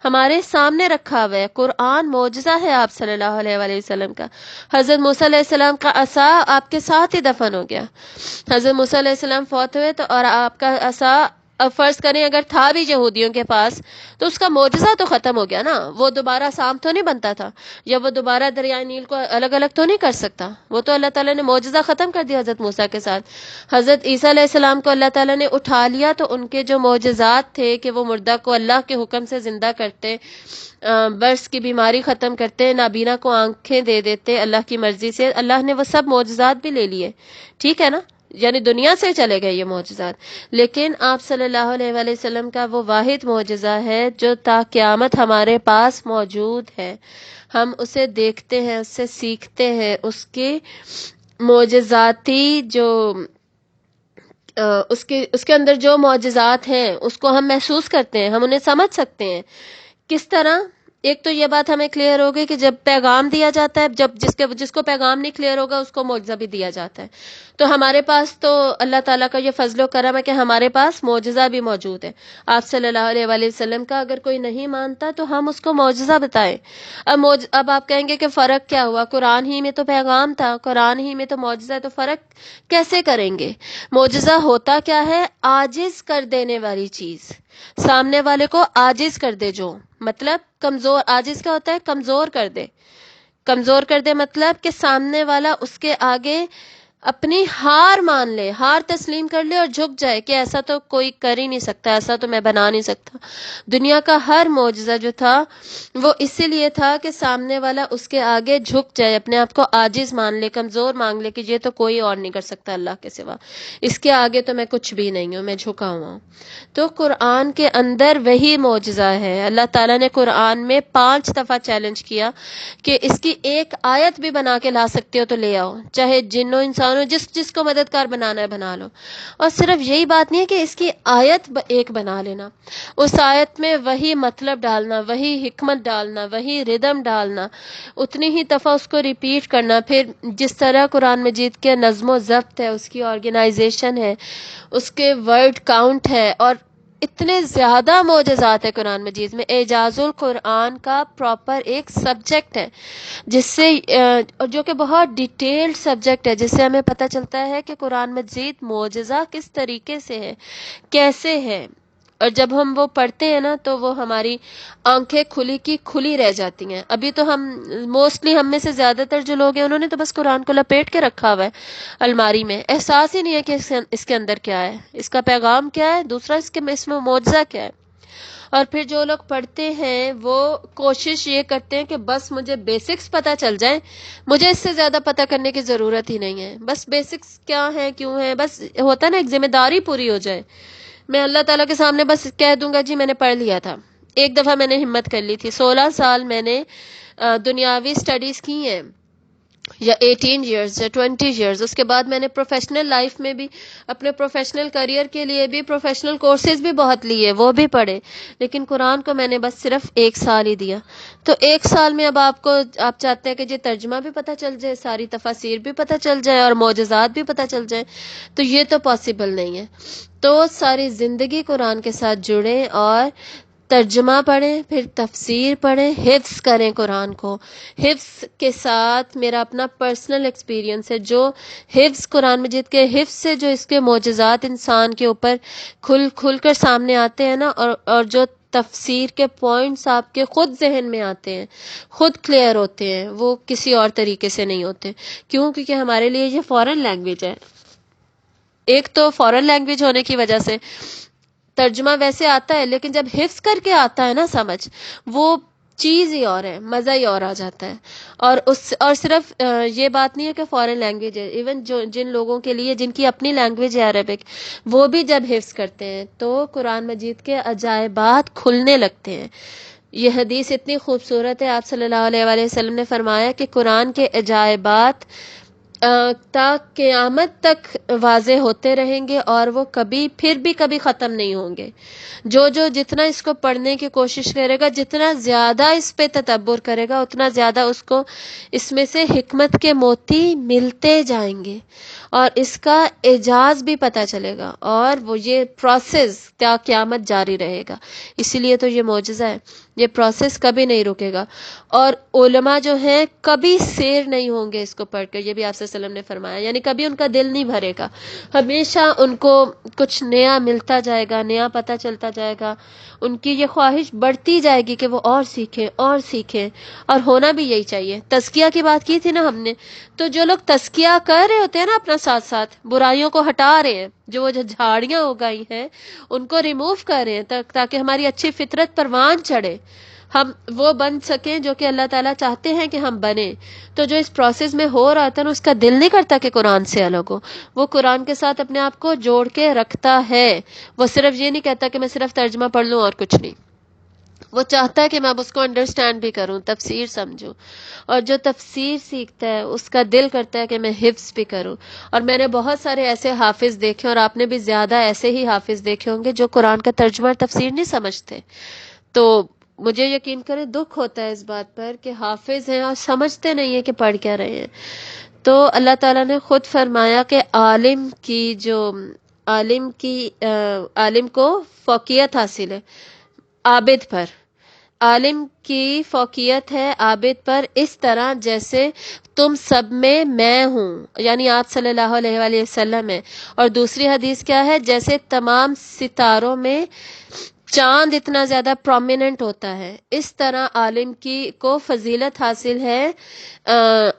S1: ہمارے سامنے رکھا ہوا ہے. قرآن معجزہ ہے آپ صلی اللہ علیہ وآلہ وسلم کا. حضرت موسیٰ علیہ السلام کا عصا آپ کے ساتھ ہی دفن ہو گیا. حضرت موسیٰ علیہ السلام فوت ہوئے تو اور آپ کا عصا اب فرض کریں اگر تھا بھی یہودیوں کے پاس تو اس کا معجزہ تو ختم ہو گیا نا، وہ دوبارہ سانپ تو نہیں بنتا تھا، یا وہ دوبارہ دریائے نیل کو الگ الگ تو نہیں کر سکتا، وہ تو اللہ تعالیٰ نے معجزہ ختم کر دیا حضرت موسیٰ کے ساتھ۔ حضرت عیسیٰ علیہ السلام کو اللہ تعالیٰ نے اٹھا لیا تو ان کے جو معجزات تھے کہ وہ مردہ کو اللہ کے حکم سے زندہ کرتے، برس کی بیماری ختم کرتے، نابینا کو آنکھیں دے دیتے اللہ کی مرضی سے، اللہ نے وہ سب معجزات بھی لے لیے، ٹھیک ہے نا، یعنی دنیا سے چلے گئے یہ معجزات، لیکن آپ صلی اللہ علیہ وآلہ وسلم کا وہ واحد معجزہ ہے جو تا قیامت ہمارے پاس موجود ہے، ہم اسے دیکھتے ہیں، اس سے سیکھتے ہیں، اس کے معجزاتی جو اس کے اندر جو معجزات ہیں اس کو ہم محسوس کرتے ہیں، ہم انہیں سمجھ سکتے ہیں۔ کس طرح؟ ایک تو یہ بات ہمیں کلیئر ہو گئی کہ جب پیغام دیا جاتا ہے، جب جس کو پیغام نہیں کلیئر ہوگا اس کو معجزہ بھی دیا جاتا ہے، تو ہمارے پاس تو اللہ تعالیٰ کا یہ فضل و کرم ہے کہ ہمارے پاس معجزہ بھی موجود ہے۔ آپ صلی اللہ علیہ وآلہ وسلم کا اگر کوئی نہیں مانتا تو ہم اس کو معجزہ بتائیں۔ اب آپ کہیں گے کہ فرق کیا ہوا، قرآن ہی میں تو پیغام تھا، قرآن ہی میں تو معجزہ ہے، تو فرق کیسے کریں گے؟ معجزہ ہوتا کیا ہے؟ عاجز کر دینے والی چیز، سامنے والے کو عاجز کر دے، جو مطلب کمزور، عاجز کیا ہوتا ہے؟ کمزور کر دے، کمزور کر دے مطلب کہ سامنے والا اس کے آگے اپنی ہار مان لے، ہار تسلیم کر لے اور جھک جائے کہ ایسا تو کوئی کر ہی نہیں سکتا، ایسا تو میں بنا نہیں سکتا۔ دنیا کا ہر معجزہ جو تھا وہ اسی لیے تھا کہ سامنے والا اس کے آگے جھک جائے، اپنے آپ کو عاجز مان لے، کمزور مان لے کہ یہ تو کوئی اور نہیں کر سکتا اللہ کے سوا، اس کے آگے تو میں کچھ بھی نہیں ہوں، میں جھکا ہوا ہوں۔ تو قرآن کے اندر وہی معجزہ ہے۔ اللہ تعالیٰ نے قرآن میں 5 دفعہ چیلنج کیا کہ اس کی ایک آیت بھی بنا کے لا سکتے ہو تو لے آؤ، چاہے جنوں انسانوں جس کو مددگار بنانا ہے بنا لو۔ اور صرف یہی بات نہیں ہے کہ اس کی آیت ایک بنا لینا، اس آیت میں وہی مطلب ڈالنا، وہی حکمت ڈالنا، وہی ردم ڈالنا، اتنی ہی دفعہ اس کو ریپیٹ کرنا۔ پھر جس طرح قرآن مجید کے نظم و ضبط ہے، اس کی آرگنائزیشن ہے، اس کے ورڈ کاؤنٹ ہے، اور اتنے زیادہ معجزات ہیں قرآن مجید میں۔ اعجاز القرآن کا پراپر ایک سبجیکٹ ہے جس سے جو کہ بہت ڈیٹیلڈ سبجیکٹ ہے، جس سے ہمیں پتہ چلتا ہے کہ قرآن مجید معجزہ کس طریقے سے ہے، کیسے ہے، اور جب ہم وہ پڑھتے ہیں نا تو وہ ہماری آنکھیں کھلی کی کھلی رہ جاتی ہیں۔ ابھی تو ہم موسٹلی ہم میں سے زیادہ تر جو لوگ ہیں انہوں نے تو بس قرآن کو لپیٹ کے رکھا ہوا ہے الماری میں، احساس ہی نہیں ہے کہ اس کے اندر کیا ہے، اس کا پیغام کیا ہے، دوسرا اس میں معجزہ کیا ہے۔ اور پھر جو لوگ پڑھتے ہیں وہ کوشش یہ کرتے ہیں کہ بس مجھے بیسکس پتہ چل جائیں، مجھے اس سے زیادہ پتہ کرنے کی ضرورت ہی نہیں ہے، بس بیسکس کیا ہے، کیوں ہے، بس ہوتا ہے نا ایک ذمہ داری پوری ہو جائے۔ میں اللہ تعالیٰ کے سامنے بس کہہ دوں گا جی میں نے پڑھ لیا تھا، ایک دفعہ میں نے ہمت کر لی تھی، 16 سال میں نے دنیاوی سٹڈیز کی ہیں، یا 18 ایئرز یا 20 ایئرز، اس کے بعد میں نے پروفیشنل لائف میں بھی اپنے پروفیشنل کریئر کے لیے بھی پروفیشنل کورسز بھی بہت لیے، وہ بھی پڑھے، لیکن قرآن کو میں نے بس صرف 1 سال ہی دیا۔ تو 1 سال میں اب آپ چاہتے ہیں کہ یہ ترجمہ بھی پتہ چل جائے، ساری تفاسیر بھی پتہ چل جائے اور معجزات بھی پتہ چل جائے، تو یہ تو پاسبل نہیں ہے۔ تو ساری زندگی قرآن کے ساتھ جڑیں اور ترجمہ پڑھیں، پھر تفسیر پڑھیں، حفظ کریں قرآن کو۔ حفظ کے ساتھ میرا اپنا پرسنل ایکسپیرینس ہے، جو حفظ قرآن مجید کے حفظ سے جو اس کے معجزات انسان کے اوپر کھل کر سامنے آتے ہیں نا، اور جو تفسیر کے پوائنٹس آپ کے خود ذہن میں آتے ہیں، خود کلیئر ہوتے ہیں، وہ کسی اور طریقے سے نہیں ہوتے۔ کیوں؟ کیونکہ ہمارے لیے یہ فورن لینگویج ہے۔ ایک تو فورن لینگویج ہونے کی وجہ سے ترجمہ ویسے آتا ہے، لیکن جب حفظ کر کے آتا ہے نا سمجھ، وہ چیز ہی اور ہے، مزہ ہی اور آ جاتا ہے۔ اور صرف یہ بات نہیں ہے کہ فورن لینگویج ہے، ایون جن لوگوں کے لیے جن کی اپنی لینگویج ہے عربک، وہ بھی جب حفظ کرتے ہیں تو قرآن مجید کے عجائبات کھلنے لگتے ہیں۔ یہ حدیث اتنی خوبصورت ہے، آپ صلی اللہ علیہ وآلہ وسلم نے فرمایا کہ قرآن کے عجائبات تا قیامت تک واضح ہوتے رہیں گے اور وہ پھر بھی کبھی ختم نہیں ہوں گے۔ جو جتنا اس کو پڑھنے کی کوشش کرے گا، جتنا زیادہ اس پہ تدبر کرے گا، اتنا زیادہ اس کو اس میں سے حکمت کے موتی ملتے جائیں گے اور اس کا اعجاز بھی پتہ چلے گا، اور وہ یہ پروسیس تا قیامت جاری رہے گا۔ اسی لیے تو یہ معجزہ ہے، یہ پروسیس کبھی نہیں رکے گا، اور علماء جو ہیں کبھی سیر نہیں ہوں گے اس کو پڑھ کر۔ یہ بھی آپ سے علیہ وسلم نے فرمایا، یعنی کبھی ان کا دل نہیں بھرے گا، ہمیشہ ان کو کچھ نیا ملتا جائے گا، نیا پتہ چلتا جائے گا، ان کی یہ خواہش بڑھتی جائے گی کہ وہ اور سیکھیں اور سیکھیں، اور ہونا بھی یہی چاہیے۔ تزکیہ کی بات کی تھی نا ہم نے، تو جو لوگ تزکیہ کر رہے ہوتے ہیں نا اپنا ساتھ ساتھ، برائیوں کو ہٹا رہے ہیں، جو وہ جھاڑیاں اگائی ہیں ان کو ریموو کر رہے ہیں تاکہ ہماری اچھی فطرت پروان چڑھے، ہم وہ بن سکیں جو کہ اللہ تعالیٰ چاہتے ہیں کہ ہم بنیں۔ تو جو اس پروسیس میں ہو رہا تھا نا، اس کا دل نہیں کرتا کہ قرآن سے الگ ہو، وہ قرآن کے ساتھ اپنے آپ کو جوڑ کے رکھتا ہے، وہ صرف یہ نہیں کہتا کہ میں صرف ترجمہ پڑھ لوں اور کچھ نہیں، وہ چاہتا ہے کہ میں اب اس کو انڈرسٹینڈ بھی کروں، تفسیر سمجھوں، اور جو تفسیر سیکھتا ہے اس کا دل کرتا ہے کہ میں حفظ بھی کروں۔ اور میں نے بہت سارے ایسے حافظ دیکھے، اور آپ نے بھی زیادہ ایسے ہی حافظ دیکھے ہوں گے جو قرآن کا ترجمہ اور تفسیر نہیں سمجھتے۔ تو مجھے یقین کریں دکھ ہوتا ہے اس بات پر کہ حافظ ہیں اور سمجھتے نہیں ہیں کہ پڑھ کیا رہے ہیں۔ تو اللہ تعالیٰ نے خود فرمایا کہ عالم کو فوقیت حاصل ہے عابد پر، عالم کی فوقیت ہے عابد پر، اس طرح جیسے تم سب میں ہوں، یعنی آپ صلی اللہ علیہ وآلہ وسلم ہے۔ اور دوسری حدیث کیا ہے؟ جیسے تمام ستاروں میں چاند اتنا زیادہ پرومیننٹ ہوتا ہے، اس طرح عالم کو فضیلت حاصل ہے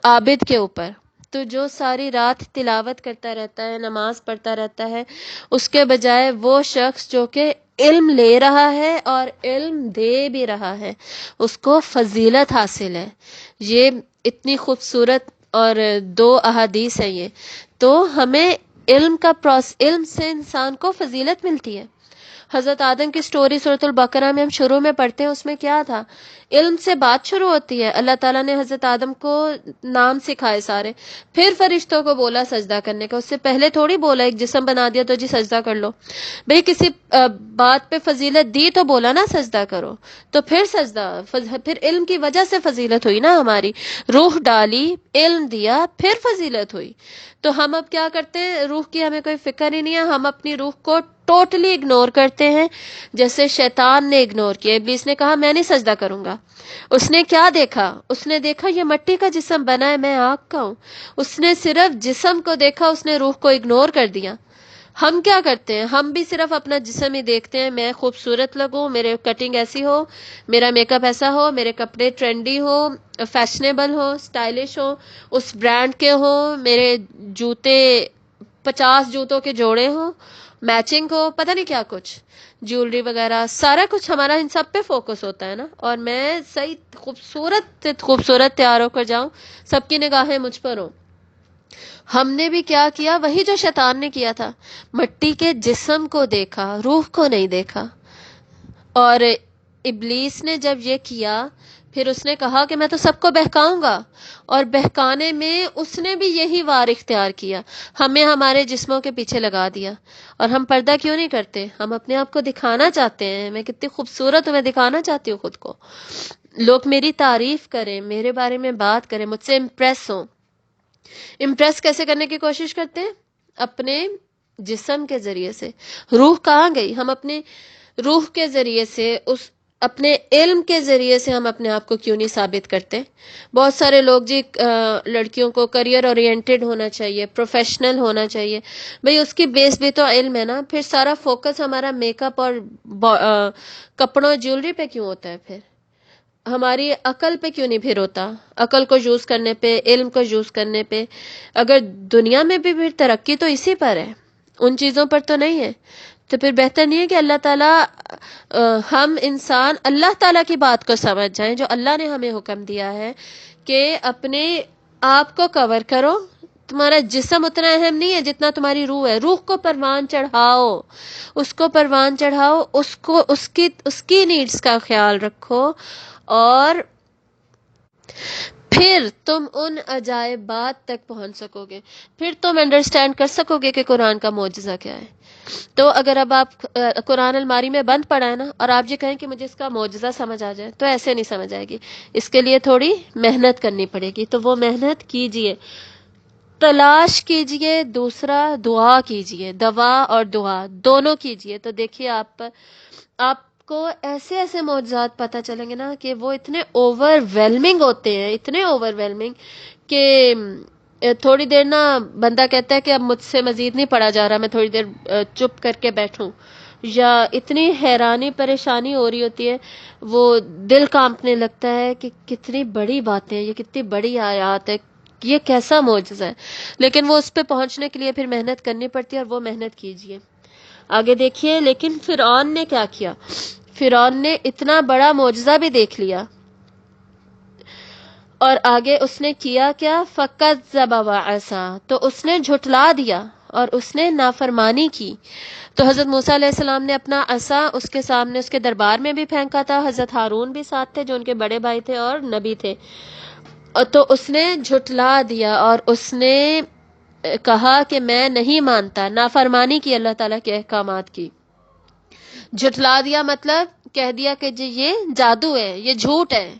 S1: عابد کے اوپر۔ تو جو ساری رات تلاوت کرتا رہتا ہے، نماز پڑھتا رہتا ہے، اس کے بجائے وہ شخص جو کہ علم لے رہا ہے اور علم دے بھی رہا ہے، اس کو فضیلت حاصل ہے۔ یہ اتنی خوبصورت اور دو احادیث ہیں یہ۔ تو ہمیں علم سے انسان کو فضیلت ملتی ہے۔ حضرت آدم کی سٹوری سورۃ البقرہ میں ہم شروع میں پڑھتے ہیں، اس میں کیا تھا؟ علم سے بات شروع ہوتی ہے، اللہ تعالیٰ نے حضرت آدم کو نام سکھائے سارے، پھر فرشتوں کو بولا سجدہ کرنے کا، اس سے پہلے تھوڑی بولا ایک جسم بنا دیا تو جی سجدہ کر لو، بھئی کسی بات پہ فضیلت دی تو بولا نا سجدہ کرو، تو پھر پھر علم کی وجہ سے فضیلت ہوئی نا ہماری، روح ڈالی، علم دیا، پھر فضیلت ہوئی۔ تو ہم اب کیا کرتے ہیں؟ روح کی ہمیں کوئی فکر ہی نہیں ہے، ہم اپنی روح کو ٹوٹلی اگنور کرتے ہیں، جیسے شیطان نے اگنور کیا۔ ابلیس نے کہا میں نہیں سجدہ کروں گا، اس نے کیا دیکھا؟ اس نے دیکھا یہ مٹی کا جسم بنا ہے، میں آگ کا ہوں، اس نے صرف جسم کو دیکھا، اس نے روح کو اگنور کر دیا۔ ہم کیا کرتے ہیں؟ ہم بھی صرف اپنا جسم ہی دیکھتے ہیں، میں خوبصورت لگوں، میرے کٹنگ ایسی ہو، میرا میک اپ ایسا ہو، میرے کپڑے ٹرینڈی ہو، فیشنیبل ہو، سٹائلش ہو، اس برانڈ کے ہو، میرے جوتے 50 جوتوں کے جوڑے ہوں، میچنگ ہو، پتہ نہیں کیا کچھ، جیولری وغیرہ، سارا کچھ ہمارا ان سب پہ فوکس ہوتا ہے نا، اور میں صحیح خوبصورت تیار ہو کر جاؤں، سب کی نگاہیں مجھ پر ہوں۔ ہم نے بھی کیا کیا؟ وہی جو شیطان نے کیا تھا، مٹی کے جسم کو دیکھا، روح کو نہیں دیکھا۔ اور ابلیس نے جب یہ کیا، پھر اس نے کہا کہ میں تو سب کو بہکاؤں گا، اور بہکانے میں اس نے بھی یہی وار اختیار کیا، ہمیں ہمارے جسموں کے پیچھے لگا دیا۔ اور ہم پردہ کیوں نہیں کرتے؟ ہم اپنے آپ کو دکھانا چاہتے ہیں، میں کتنی خوبصورت ہوں، میں دکھانا چاہتی ہوں خود کو، لوگ میری تعریف کریں، میرے بارے میں بات کریں، مجھ سے امپریس ہوں۔ امپریس کیسے کرنے کی کوشش کرتے ہیں؟ اپنے جسم کے ذریعے سے۔ روح کہاں گئی؟ ہم اپنے روح کے ذریعے سے، اپنے علم کے ذریعے سے ہم اپنے آپ کو کیوں نہیں ثابت کرتے؟ بہت سارے لوگ جی لڑکیوں کو کریئر اورینٹڈ ہونا چاہیے، پروفیشنل ہونا چاہیے، بھئی اس کی بیس بھی تو علم ہے نا، پھر سارا فوکس ہمارا میک اپ اور کپڑوں جیولری پہ کیوں ہوتا ہے؟ پھر ہماری عقل پہ کیوں نہیں پھر ہوتا؟ عقل کو یوز کرنے پہ، علم کو یوز کرنے پہ۔ اگر دنیا میں بھی پھر ترقی تو اسی پر ہے، ان چیزوں پر تو نہیں ہے۔ تو پھر بہتر نہیں ہے کہ اللہ تعالیٰ ہم انسان اللہ تعالیٰ کی بات کو سمجھ جائیں، جو اللہ نے ہمیں حکم دیا ہے کہ اپنے آپ کو کور کرو، تمہارا جسم اتنا اہم نہیں ہے جتنا تمہاری روح ہے، روح کو پروان چڑھاؤ، اس کو پروان چڑھاؤ، اس کی نیڈز کا خیال رکھو، اور پھر تم ان عجائبات تک پہنچ سکو گے، پھر تم انڈرسٹینڈ کر سکو گے کہ قرآن کا معجزہ کیا ہے۔ تو اگر اب آپ قرآن الماری میں بند پڑا ہے نا، اور آپ یہ کہیں کہ مجھے اس کا معجزہ سمجھ آ جائے، تو ایسے نہیں سمجھ آئے گی، اس کے لیے تھوڑی محنت کرنی پڑے گی۔ تو وہ محنت کیجئے، تلاش کیجئے، دوسرا دعا کیجئے، دوا اور دعا دونوں کیجئے، تو دیکھیے آپ کو ایسے معجزات پتہ چلیں گے نا کہ وہ اتنے اوور ویلمنگ ہوتے ہیں، اتنے اوور ویلمنگ کہ تھوڑی دیر نا بندہ کہتا ہے کہ اب مجھ سے مزید نہیں پڑھا جا رہا، میں تھوڑی دیر چپ کر کے بیٹھوں، یا اتنی حیرانی پریشانی ہو رہی ہوتی ہے، وہ دل کانپنے لگتا ہے کہ کتنی بڑی باتیں ہیں، یہ کتنی بڑی آیات ہے، یہ کیسا معجزہ ہے. لیکن وہ اس پہ پہنچنے کے لیے پھر محنت کرنی پڑتی ہے، اور وہ محنت کیجیے. آگے دیکھیے، لیکن فرعون نے کیا کیا؟ فرعون نے اتنا بڑا معجزہ بھی دیکھ لیا، اور آگے اس نے کیا کیا؟ فَكَذَّبَ وَعَصَىٰ، تو اس نے جھٹلا دیا اور اس نے نافرمانی کی. تو حضرت موسیٰ علیہ السلام نے اپنا عصا اس کے سامنے اس کے دربار میں بھی پھینکا تھا، حضرت ہارون بھی ساتھ تھے جو ان کے بڑے بھائی تھے اور نبی تھے. تو اس نے جھٹلا دیا اور اس نے کہا کہ میں نہیں مانتا، نافرمانی کی اللہ تعالیٰ کے احکامات کی. جھٹلا دیا مطلب کہہ دیا کہ جی یہ جادو ہے، یہ جھوٹ ہے،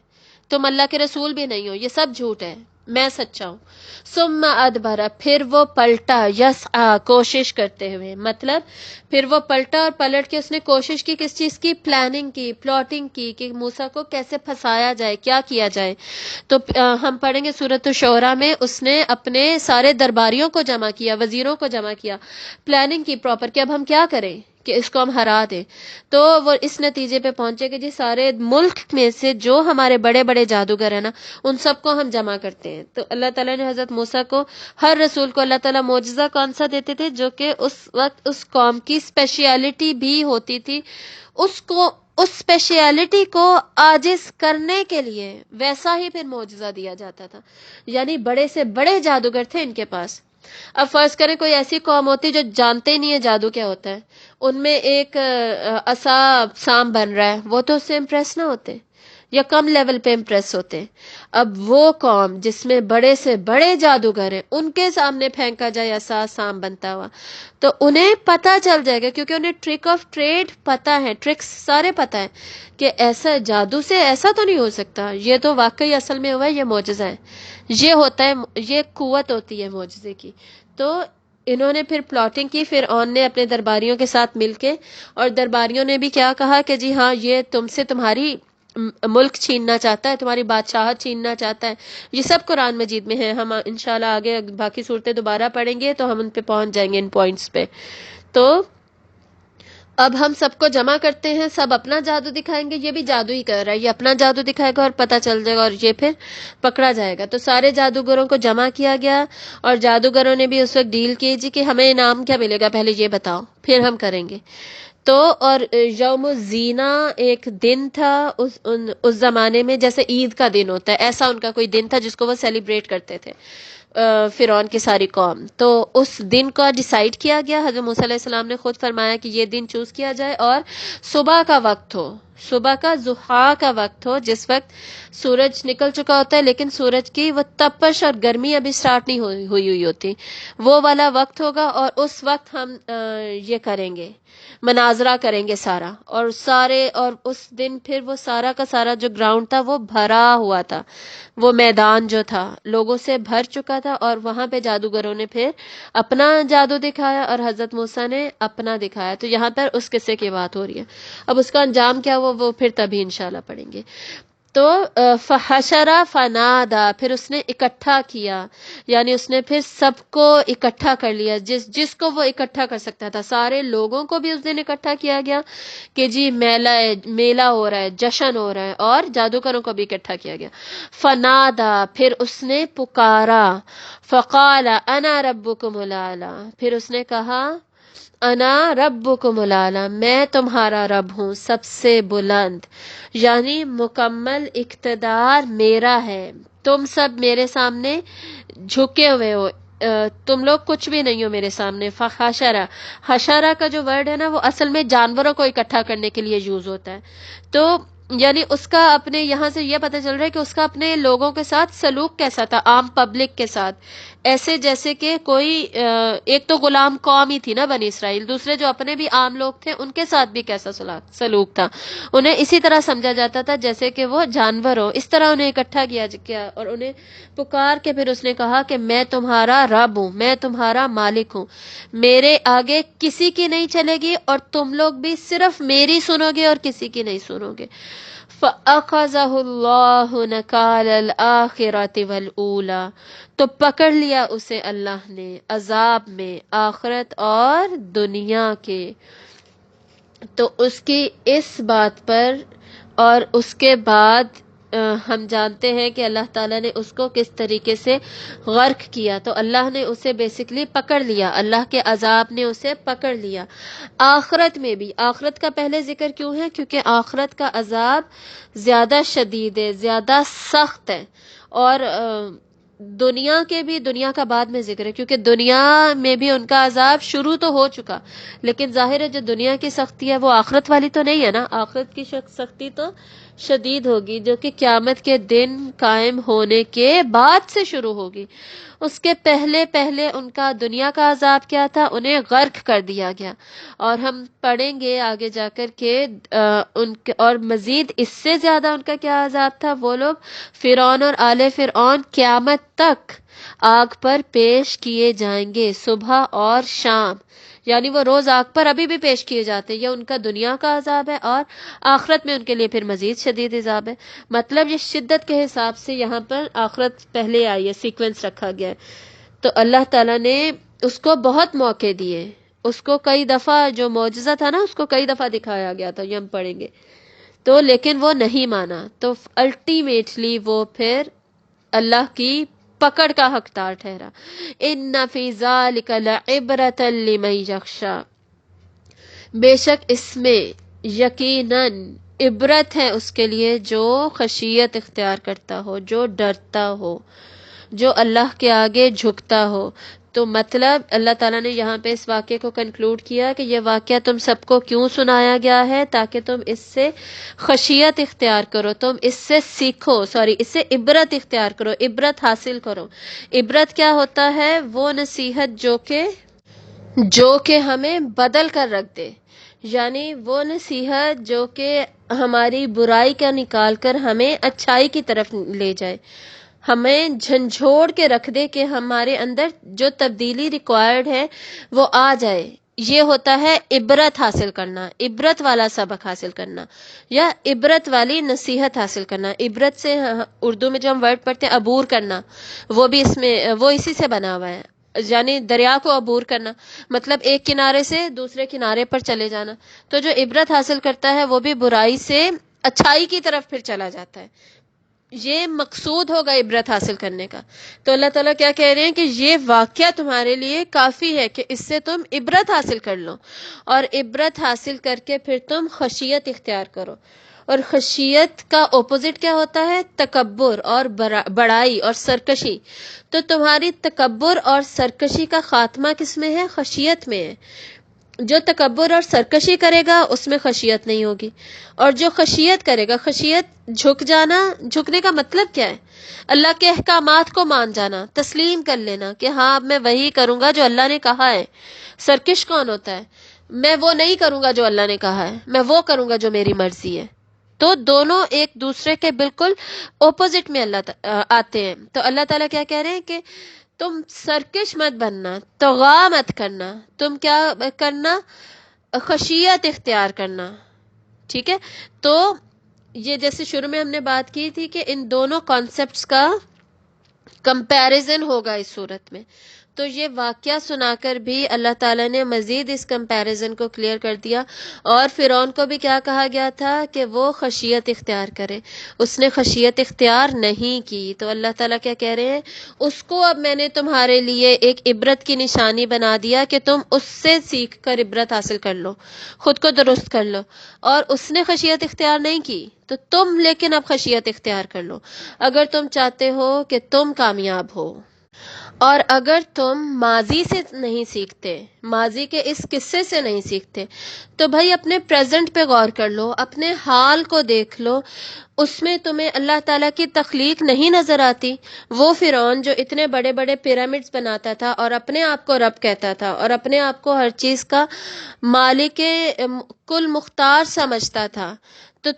S1: تم اللہ کے رسول بھی نہیں ہو، یہ سب جھوٹ ہے، میں سچا ہوں. ثم ادبر، پھر وہ پلٹا، یسعی، کوشش کرتے ہوئے، مطلب پھر وہ پلٹا اور پلٹ کے اس نے کوشش کی، کس چیز کی؟ پلاننگ کی، پلاٹنگ کی، کہ موسیٰ کو کیسے پھنسایا جائے، کیا کیا جائے. تو ہم پڑھیں گے سورۃ الشعراء میں، اس نے اپنے سارے درباریوں کو جمع کیا، وزیروں کو جمع کیا، پلاننگ کی پراپر کہ اب ہم کیا کریں کہ اس کو ہم ہرا دیں. تو وہ اس نتیجے پہ پہنچے کہ جی سارے ملک میں سے جو ہمارے بڑے بڑے جادوگر ہیں نا، ان سب کو ہم جمع کرتے ہیں. تو اللہ تعالیٰ نے حضرت موسیٰ کو، ہر رسول کو اللہ تعالیٰ معجزہ کون سا دیتے تھے؟ جو کہ اس وقت اس قوم کی اسپیشیلٹی بھی ہوتی تھی، اس کو اس اسپیشیلٹی کو عاجز کرنے کے لیے ویسا ہی پھر معجزہ دیا جاتا تھا. یعنی بڑے سے بڑے جادوگر تھے ان کے پاس. اب فرض کریں کوئی ایسی قوم ہوتی جو جانتے ہی نہیں ہے جادو کیا ہوتا ہے، ان میں ایک عصا سام بن رہا ہے، وہ تو اس سے امپریس نہ ہوتے یا کم لیول پہ امپریس ہوتے. اب وہ قوم جس میں بڑے سے بڑے جادوگر ہیں، ان کے سامنے پھینکا جائے عصا سام بنتا ہوا، تو انہیں پتہ چل جائے گا، کیونکہ انہیں ٹرک آف ٹریڈ پتہ ہے، ٹرکس سارے پتہ ہے کہ ایسا جادو سے ایسا تو نہیں ہو سکتا، یہ تو واقعی اصل میں ہوا ہے، یہ معجزہ ہے، یہ ہوتا ہے، یہ قوت ہوتی ہے معجزے کی. تو انہوں نے پھر پلاٹنگ کی، فرعون نے اپنے درباریوں کے ساتھ مل کے، اور درباریوں نے بھی کیا کہا کہ جی ہاں یہ تم سے تمہاری ملک چھیننا چاہتا ہے، تمہاری بادشاہت چھیننا چاہتا ہے. یہ سب قرآن مجید میں ہے، ہم انشاءاللہ آگے باقی صورتیں دوبارہ پڑھیں گے تو ہم ان پہ پہنچ جائیں گے ان پوائنٹس پہ. تو اب ہم سب کو جمع کرتے ہیں، سب اپنا جادو دکھائیں گے، یہ بھی جادو ہی کر رہا ہے، یہ اپنا جادو دکھائے گا اور پتہ چل جائے گا اور یہ پھر پکڑا جائے گا. تو سارے جادوگروں کو جمع کیا گیا، اور جادوگروں نے بھی اس وقت ڈیل کی جی کہ ہمیں انعام کیا ملے گا، پہلے یہ بتاؤ پھر ہم کریں گے. تو اور یوم الزینہ ایک دن تھا اس زمانے میں، جیسے عید کا دن ہوتا ہے، ایسا ان کا کوئی دن تھا جس کو وہ سیلیبریٹ کرتے تھے فرعون کی ساری قوم. تو اس دن کا ڈیسائیڈ کیا گیا، حضرت موسیٰ علیہ السلام نے خود فرمایا کہ یہ دن چوز کیا جائے، اور صبح کا وقت ہو، صبح کا ضحیٰ کا وقت ہو، جس وقت سورج نکل چکا ہوتا ہے لیکن سورج کی وہ تپش اور گرمی ابھی سٹارٹ نہیں ہوئی ہوتی، وہ والا وقت ہوگا. اور اس وقت ہم یہ کریں گے، مناظرہ کریں گے سارا، اور سارے، اور اس دن پھر وہ سارا کا سارا جو گراؤنڈ تھا وہ بھرا ہوا تھا، وہ میدان جو تھا لوگوں سے بھر چکا تھا، اور وہاں پہ جادوگروں نے پھر اپنا جادو دکھایا اور حضرت موسیٰ نے اپنا دکھایا. تو یہاں پر اس قصے کی بات ہو رہی ہے. اب اس کا انجام کیا ہوا وہ پھر تبھی انشاءاللہ پڑھیں گے. تو فحشر فنادا، پھر اس نے اکٹھا کیا، یعنی اس نے پھر سب کو اکٹھا کر لیا، جس کو وہ اکٹھا کر سکتا تھا. سارے لوگوں کو بھی اس دن اکٹھا کیا گیا کہ جی میلہ ہو رہا ہے، جشن ہو رہا ہے، اور جادوگروں کو بھی اکٹھا کیا گیا. فنادا، پھر اس نے پکارا، فقال انا ربکم الاعلی، پھر اس نے کہا انا ربکم الاعلی، میں تمہارا رب ہوں سب سے بلند، یعنی مکمل اقتدار میرا ہے، تم سب میرے سامنے جھکے ہوئے ہو، تم لوگ کچھ بھی نہیں ہو میرے سامنے. فحشرہ، حشرہ کا جو ورڈ ہے نا وہ اصل میں جانوروں کو اکٹھا کرنے کے لیے یوز ہوتا ہے. تو یعنی اس کا اپنے یہاں سے یہ پتہ چل رہا ہے کہ اس کا اپنے لوگوں کے ساتھ سلوک کیسا تھا، عام پبلک کے ساتھ، ایسے جیسے کہ کوئی ایک تو غلام قوم ہی تھی نا بنی اسرائیل، دوسرے جو اپنے بھی عام لوگ تھے ان کے ساتھ بھی کیسا سلوک تھا، انہیں اسی طرح سمجھا جاتا تھا جیسے کہ وہ جانور ہو، اس طرح انہیں اکٹھا کیا اور انہیں پکار کے پھر اس نے کہا کہ میں تمہارا رب ہوں، میں تمہارا مالک ہوں، میرے آگے کسی کی نہیں چلے گی، اور تم لوگ بھی صرف میری سنو گے اور کسی کی نہیں سنو گے. فَأَخَذَهُ اللَّهُ نَكَالَ الْآخِرَةِ وَالْأُولَى، تو پکڑ لیا اسے اللہ نے عذاب میں آخرت اور دنیا کے۔ تو اس کی اس بات پر اور اس کے بعد ہم جانتے ہیں کہ اللہ تعالیٰ نے اس کو کس طریقے سے غرق کیا۔ تو اللہ نے اسے بیسیکلی پکڑ لیا، اللہ کے عذاب نے اسے پکڑ لیا۔ آخرت میں بھی، آخرت کا پہلے ذکر کیوں ہے؟ کیونکہ آخرت کا عذاب زیادہ شدید ہے، زیادہ سخت ہے، اور دنیا کے بھی، دنیا کا بعد میں ذکر ہے کیونکہ دنیا میں بھی ان کا عذاب شروع تو ہو چکا، لیکن ظاہر ہے جو دنیا کی سختی ہے وہ آخرت والی تو نہیں ہے نا، آخرت کی سختی تو شدید ہوگی جو کہ قیامت کے دن قائم ہونے کے بعد سے شروع ہوگی۔ اس کے پہلے پہلے ان کا دنیا کا عذاب کیا تھا؟ انہیں غرق کر دیا گیا، اور ہم پڑھیں گے آگے جا کر کے اور مزید اس سے زیادہ ان کا کیا عذاب تھا۔ وہ لوگ فرعون اور آل فرعون قیامت تک آگ پر پیش کیے جائیں گے، صبح اور شام، یعنی وہ روز آگ پر ابھی بھی پیش کیے جاتے ہیں۔ یہ ان کا دنیا کا عذاب ہے، اور آخرت میں ان کے لیے پھر مزید شدید عذاب ہے۔ مطلب یہ شدت کے حساب سے یہاں پر آخرت پہلے آئی ہے، سیکوینس رکھا گیا ہے۔ تو اللہ تعالیٰ نے اس کو بہت موقع دیے، اس کو کئی دفعہ جو معجزہ تھا نا اس کو کئی دفعہ دکھایا گیا تھا، یہ ہم پڑھیں گے تو، لیکن وہ نہیں مانا، تو الٹیمیٹلی وہ پھر اللہ کی پکڑ کا حقدار ٹھہرا۔ ان فی ذالک لعبرۃ لمن یخشی، بے شک اس میں یقیناً عبرت ہے اس کے لیے جو خشیت اختیار کرتا ہو، جو ڈرتا ہو، جو اللہ کے آگے جھکتا ہو۔ تو مطلب اللہ تعالیٰ نے یہاں پہ اس واقعے کو کنکلوڈ کیا کہ یہ واقعہ تم سب کو کیوں سنایا گیا ہے؟ تاکہ تم اس سے خشیت اختیار کرو، تم اس سے سیکھو، اس سے عبرت اختیار کرو، عبرت حاصل کرو۔ عبرت کیا ہوتا ہے؟ وہ نصیحت جو کہ ہمیں بدل کر رکھ دے، یعنی وہ نصیحت جو کہ ہماری برائی کا نکال کر ہمیں اچھائی کی طرف لے جائے، ہمیں جھنجھوڑ کے رکھ دے کہ ہمارے اندر جو تبدیلی ریکوائرڈ ہے وہ آ جائے۔ یہ ہوتا ہے عبرت حاصل کرنا، عبرت والا سبق حاصل کرنا، یا عبرت والی نصیحت حاصل کرنا۔ عبرت سے اردو میں جو ہم ورڈ پڑھتے ہیں عبور کرنا، وہ بھی اس میں وہ اسی سے بنا ہوا ہے، یعنی دریا کو عبور کرنا، مطلب ایک کنارے سے دوسرے کنارے پر چلے جانا۔ تو جو عبرت حاصل کرتا ہے وہ بھی برائی سے اچھائی کی طرف پھر چلا جاتا ہے، یہ مقصود ہوگا عبرت حاصل کرنے کا۔ تو اللہ تعالیٰ کیا کہہ رہے ہیں کہ یہ واقعہ تمہارے لیے کافی ہے کہ اس سے تم عبرت حاصل کر لو، اور عبرت حاصل کر کے پھر تم خشیت اختیار کرو۔ اور خشیت کا اپوزٹ کیا ہوتا ہے؟ تکبر اور بڑائی اور سرکشی۔ تو تمہاری تکبر اور سرکشی کا خاتمہ کس میں ہے؟ خشیت میں ہے۔ جو تکبر اور سرکشی کرے گا اس میں خشیت نہیں ہوگی، اور جو خشیت کرے گا، خشیت جھک جانا، جھکنے کا مطلب کیا ہے؟ اللہ کے احکامات کو مان جانا، تسلیم کر لینا کہ ہاں اب میں وہی کروں گا جو اللہ نے کہا ہے۔ سرکش کون ہوتا ہے؟ میں وہ نہیں کروں گا جو اللہ نے کہا ہے، میں وہ کروں گا جو میری مرضی ہے۔ تو دونوں ایک دوسرے کے بالکل اپوزٹ میں آتے ہیں۔ تو اللہ تعالیٰ کیا کہہ رہے ہیں کہ تم سرکش مت بننا، طغا مت کرنا، تم کیا کرنا؟ خشیت اختیار کرنا، ٹھیک ہے؟ تو یہ جیسے شروع میں ہم نے بات کی تھی کہ ان دونوں کانسیپٹس کا کمپیریزن ہوگا اس صورت میں، تو یہ واقعہ سنا کر بھی اللہ تعالیٰ نے مزید اس کمپیریزن کو کلیئر کر دیا۔ اور فرعون کو بھی کیا کہا گیا تھا کہ وہ خشیت اختیار کرے، اس نے خشیت اختیار نہیں کی۔ تو اللہ تعالیٰ کیا کہہ رہے ہیں؟ اس کو اب میں نے تمہارے لیے ایک عبرت کی نشانی بنا دیا کہ تم اس سے سیکھ کر عبرت حاصل کر لو، خود کو درست کر لو۔ اور اس نے خشیت اختیار نہیں کی تو تم لیکن اب خشیت اختیار کر لو، اگر تم چاہتے ہو کہ تم کامیاب ہو۔ اور اگر تم ماضی سے نہیں سیکھتے، ماضی کے اس قصے سے نہیں سیکھتے، تو بھائی اپنے پریزنٹ پہ غور کر لو، اپنے حال کو دیکھ لو، اس میں تمہیں اللہ تعالیٰ کی تخلیق نہیں نظر آتی؟ وہ فرعون جو اتنے بڑے بڑے پیرامڈز بناتا تھا اور اپنے آپ کو رب کہتا تھا اور اپنے آپ کو ہر چیز کا مالک کل مختار سمجھتا تھا، تو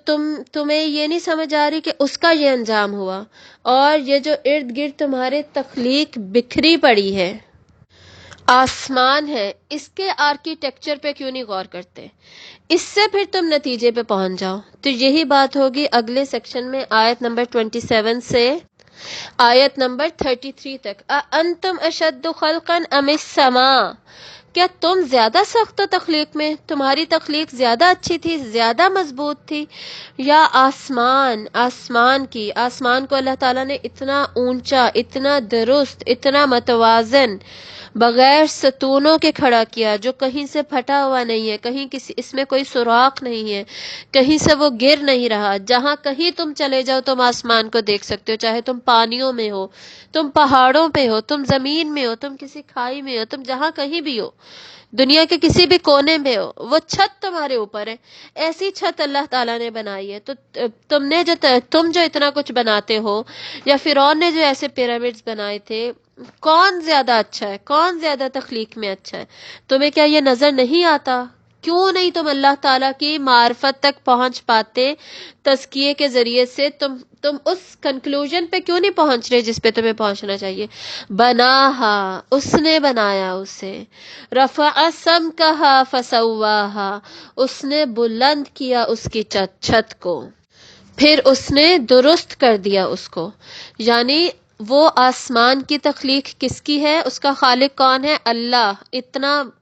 S1: تمہیں یہ نہیں سمجھ آ رہی کہ اس کا یہ انجام ہوا؟ اور یہ جو ارد گرد تمہارے تخلیق بکھری پڑی ہے، آسمان ہے، اس کے آرکیٹیکچر پہ کیوں نہیں غور کرتے؟ اس سے پھر تم نتیجے پہ پہنچ جاؤ۔ تو یہی بات ہوگی اگلے سیکشن میں، آیت نمبر 27 سے آیت نمبر 33 تک۔ اَأَنتُمْ أَشَدُّ خَلْقًا أَمِ السَّمَاءُ، کیا تم زیادہ سخت ہو تخلیق میں؟ تمہاری تخلیق زیادہ اچھی تھی، زیادہ مضبوط تھی، یا آسمان کی؟ آسمان کو اللہ تعالیٰ نے اتنا اونچا، اتنا درست، اتنا متوازن، بغیر ستونوں کے کھڑا کیا، جو کہیں سے پھٹا ہوا نہیں ہے، کہیں کسی اس میں کوئی سوراخ نہیں ہے، کہیں سے وہ گر نہیں رہا۔ جہاں کہیں تم چلے جاؤ تم آسمان کو دیکھ سکتے ہو، چاہے تم پانیوں میں ہو، تم پہاڑوں پہ ہو، تم زمین میں ہو، تم کسی کھائی میں ہو، تم جہاں کہیں بھی ہو، دنیا کے کسی بھی کونے میں ہو، وہ چھت تمہارے اوپر ہے۔ ایسی چھت اللہ تعالیٰ نے بنائی ہے۔ تو تم جو اتنا کچھ بناتے ہو، یا فرعون نے جو ایسے پیرامڈز بنائے تھے، کون زیادہ اچھا ہے؟ کون زیادہ تخلیق میں اچھا ہے؟ تمہیں کیا یہ نظر نہیں آتا؟ کیوں نہیں تم اللہ تعالیٰ کی معرفت تک پہنچ پاتے؟ تزکیے کے ذریعے سے تم اس کنکلوژن پہ کیوں نہیں پہنچ رہے جس پہ تمہیں پہنچنا چاہیے؟ بناہا، اس نے بنایا اسے، رفع سمکہا فسواہا، اس نے بلند کیا اس کی چھت کو، پھر اس نے درست کر دیا اس کو۔ یعنی وہ آسمان کی تخلیق کس کی ہے؟ اس کا خالق کون ہے؟ اللہ۔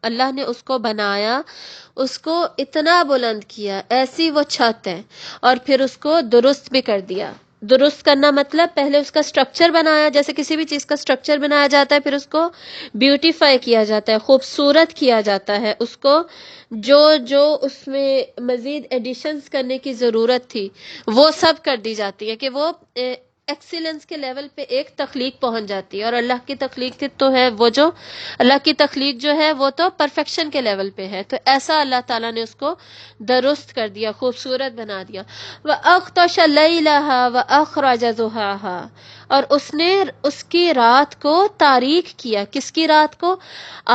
S1: اللہ نے اس کو بنایا، اس کو اتنا بلند کیا، ایسی وہ چھت ہے، اور پھر اس کو درست بھی کر دیا۔ درست کرنا مطلب پہلے اس کا سٹرکچر بنایا، جیسے کسی بھی چیز کا سٹرکچر بنایا جاتا ہے، پھر اس کو بیوٹیفائی کیا جاتا ہے، خوبصورت کیا جاتا ہے، اس کو جو اس میں مزید ایڈیشنز کرنے کی ضرورت تھی وہ سب کر دی جاتی ہے، کہ وہ ایکسیلنس کے لیول پہ ایک تخلیق پہنچ جاتی ہے۔ اور اللہ کی تخلیق تو ہے اللہ کی تخلیق جو ہے وہ تو پرفیکشن کے لیول پہ ہے۔ تو ایسا اللہ تعالیٰ نے اس کو درست کر دیا، خوبصورت بنا دیا۔ وَأَغْطَشَ لَيْلَهَا وَأَخْرَجَ ضُحَاهَا، اور اس نے اس کی رات کو تاریک کیا۔ کس کی رات کو؟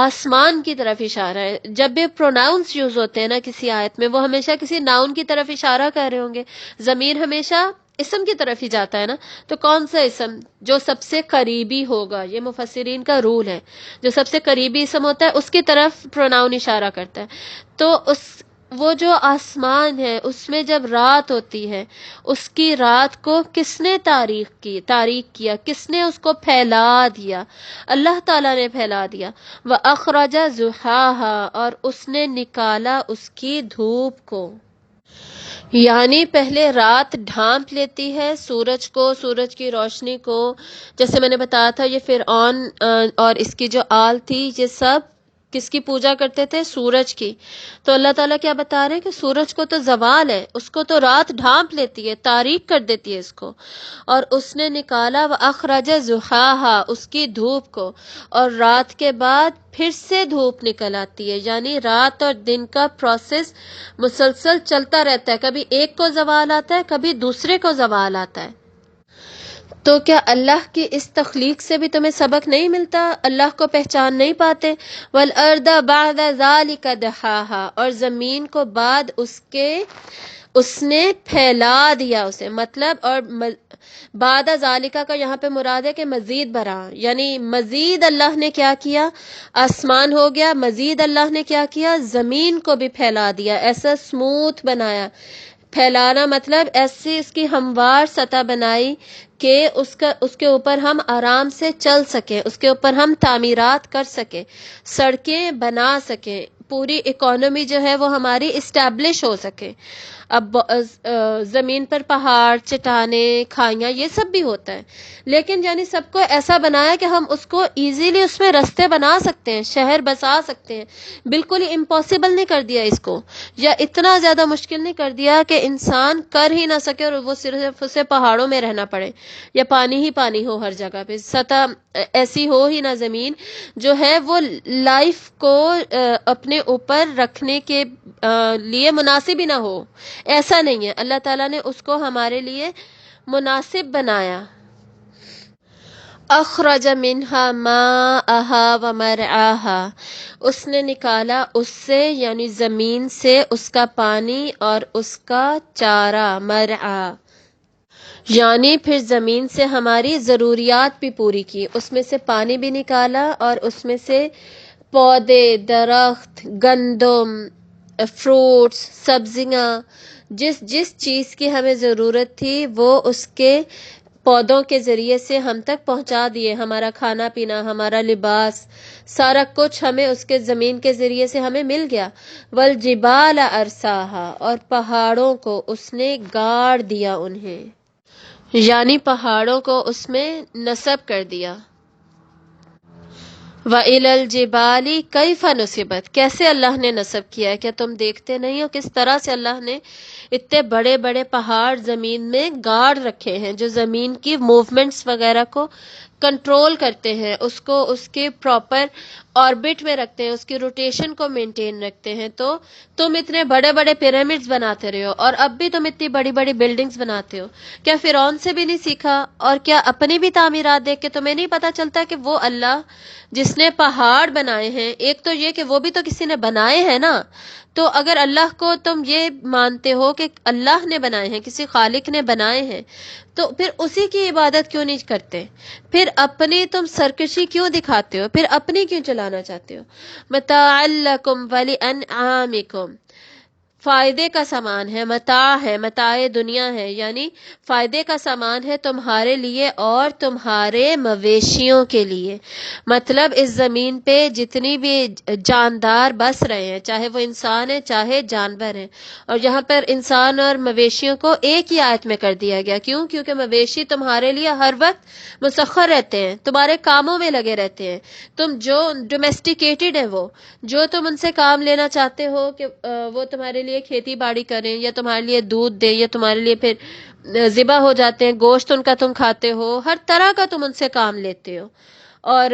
S1: آسمان کی طرف اشارہ ہے۔ جب بھی پروناؤنس یوز ہوتے ہیں نا کسی آیت میں، وہ ہمیشہ کسی ناؤن کی طرف اشارہ کر رہے ہوں گے۔ ضمیر ہمیشہ اسم کی طرف ہی جاتا ہے نا، تو کون سا اسم؟ جو سب سے قریبی ہوگا، یہ مفسرین کا رول ہے، جو سب سے قریبی اسم ہوتا ہے اس کی طرف پروناؤن اشارہ کرتا ہے۔ تو وہ جو آسمان ہے اس میں جب رات ہوتی ہے، اس کی رات کو کس نے تاریک کیا؟ کس نے اس کو پھیلا دیا؟ اللہ تعالیٰ نے پھیلا دیا۔ وَأَخْرَجَ ضُحَاهَا، اور اس نے نکالا اس کی دھوپ کو۔ یعنی پہلے رات ڈھانپ لیتی ہے سورج کو، سورج کی روشنی کو۔ جیسے میں نے بتایا تھا، یہ فرعون اور اس کی جو آل تھی، یہ سب کس کی پوجا کرتے تھے؟ سورج کی۔ تو اللہ تعالیٰ کیا بتا رہے ہیں کہ سورج کو تو زوال ہے، اس کو تو رات ڈھانپ لیتی ہے، تاریک کر دیتی ہے اس کو، اور اس نے نکالا وَأَخْرَجَ ضُحَاهَا، اس کی دھوپ کو، اور رات کے بعد پھر سے دھوپ نکل آتی ہے۔ یعنی رات اور دن کا پروسیس مسلسل چلتا رہتا ہے، کبھی ایک کو زوال آتا ہے، کبھی دوسرے کو زوال آتا ہے۔ تو کیا اللہ کی اس تخلیق سے بھی تمہیں سبق نہیں ملتا؟ اللہ کو پہچان نہیں پاتے؟ وَالْأَرْضَ بَعْدَ ذَلِكَ دَحَاهَا، اور زمین کو بعد اس نے پھیلا دیا اسے، مطلب، اور بعد ذالکہ کا یہاں پہ مراد ہے کہ مزید برآں، یعنی مزید اللہ نے کیا کیا؟ آسمان ہو گیا، مزید اللہ نے کیا کیا؟ زمین کو بھی پھیلا دیا، ایسا سموتھ بنایا۔ پھیلانا مطلب ایسی اس کی ہموار سطح بنائی کہ اس کے اوپر ہم آرام سے چل سکیں، اس کے اوپر ہم تعمیرات کر سکیں، سڑکیں بنا سکیں، پوری اکانومی جو ہے وہ ہماری اسٹیبلش ہو سکے۔ اب زمین پر پہاڑ، چٹانیں، کھائیاں، یہ سب بھی ہوتا ہے، لیکن یعنی سب کو ایسا بنایا کہ ہم اس کو ایزیلی اس میں رستے بنا سکتے ہیں، شہر بسا سکتے ہیں۔ بالکل ہی امپاسبل نہیں کر دیا اس کو، یا اتنا زیادہ مشکل نہیں کر دیا کہ انسان کر ہی نہ سکے، اور وہ صرف اسے پہاڑوں میں رہنا پڑے، یا پانی ہی پانی ہو ہر جگہ پہ، سطح ایسی ہو ہی نہ زمین جو ہے وہ لائف کو اپنے اوپر رکھنے کے لیے مناسب ہی نہ ہو۔ ایسا نہیں ہے، اللہ تعالیٰ نے اس کو ہمارے لیے مناسب بنایا۔ اخرج منہا ماءہا ومرعاہا، اس نے نکالا اس سے، یعنی زمین سے، اس کا پانی اور اس کا چارہ، مرعا، یعنی پھر زمین سے ہماری ضروریات بھی پوری کی، اس میں سے پانی بھی نکالا اور اس میں سے پودے، درخت، گندم، فروٹس، سبزیاں، جس چیز کی ہمیں ضرورت تھی وہ اس کے پودوں کے ذریعے سے ہم تک پہنچا دیے. ہمارا کھانا پینا، ہمارا لباس، سارا کچھ ہمیں اس کے زمین کے ذریعے سے ہمیں مل گیا. والجبال ارساہا، اور پہاڑوں کو اس نے گاڑ دیا انہیں، یعنی پہاڑوں کو اس میں نصب کر دیا. وَإِلَى الْجِبَالِ كَيْفَ نُصِبَتْ، کیسے اللہ نے نصب کیا ہے؟ کیا تم دیکھتے نہیں ہو کس طرح سے اللہ نے اتنے بڑے بڑے پہاڑ زمین میں گاڑ رکھے ہیں، جو زمین کی موومنٹس وغیرہ کو کنٹرول کرتے ہیں، اس کو اس کے پراپر آربٹ میں رکھتے ہیں، اس کی روٹیشن کو مینٹین رکھتے ہیں. تو تم اتنے بڑے بڑے پیرامڈز بناتے رہے ہو، اور اب بھی تم اتنی بڑی بڑی بلڈنگز بناتے ہو. کیا فرعون سے بھی نہیں سیکھا؟ اور کیا اپنی بھی تعمیرات دیکھ کے تمہیں نہیں پتا چلتا کہ وہ اللہ جس نے پہاڑ بنائے ہیں، ایک تو یہ کہ وہ بھی تو کسی نے بنائے ہیں نا. تو اگر اللہ کو تم یہ مانتے ہو کہ اللہ نے بنائے ہیں، کسی خالق نے بنائے ہیں، تو پھر اسی کی عبادت کیوں نہیں کرتے؟ پھر اپنی تم سرکشی کیوں دکھاتے ہو؟ پھر اپنی کیوں چلانا چاہتے ہو؟ متاع لکم ولانعامکم، فائدے کا سامان ہے، متاع ہے، متاع دنیا ہے، یعنی فائدے کا سامان ہے تمہارے لیے اور تمہارے مویشیوں کے لیے. مطلب اس زمین پہ جتنی بھی جاندار بس رہے ہیں، چاہے وہ انسان ہیں چاہے جانور ہیں، اور یہاں پر انسان اور مویشیوں کو ایک ہی آیت میں کر دیا گیا. کیوں؟ کیونکہ مویشی تمہارے لیے ہر وقت مسخر رہتے ہیں، تمہارے کاموں میں لگے رہتے ہیں. تم جو ڈومیسٹیکیٹڈ ہیں، وہ جو تم ان سے کام لینا چاہتے ہو کہ وہ تمہارے لیے کھیتی باڑی کریں، یا تمہارے لیے دودھ دیں، یا تمہارے لیے پھر ذبح ہو جاتے ہیں، گوشت ان کا تم کھاتے ہو، ہر طرح کا تم ان سے کام لیتے ہو، اور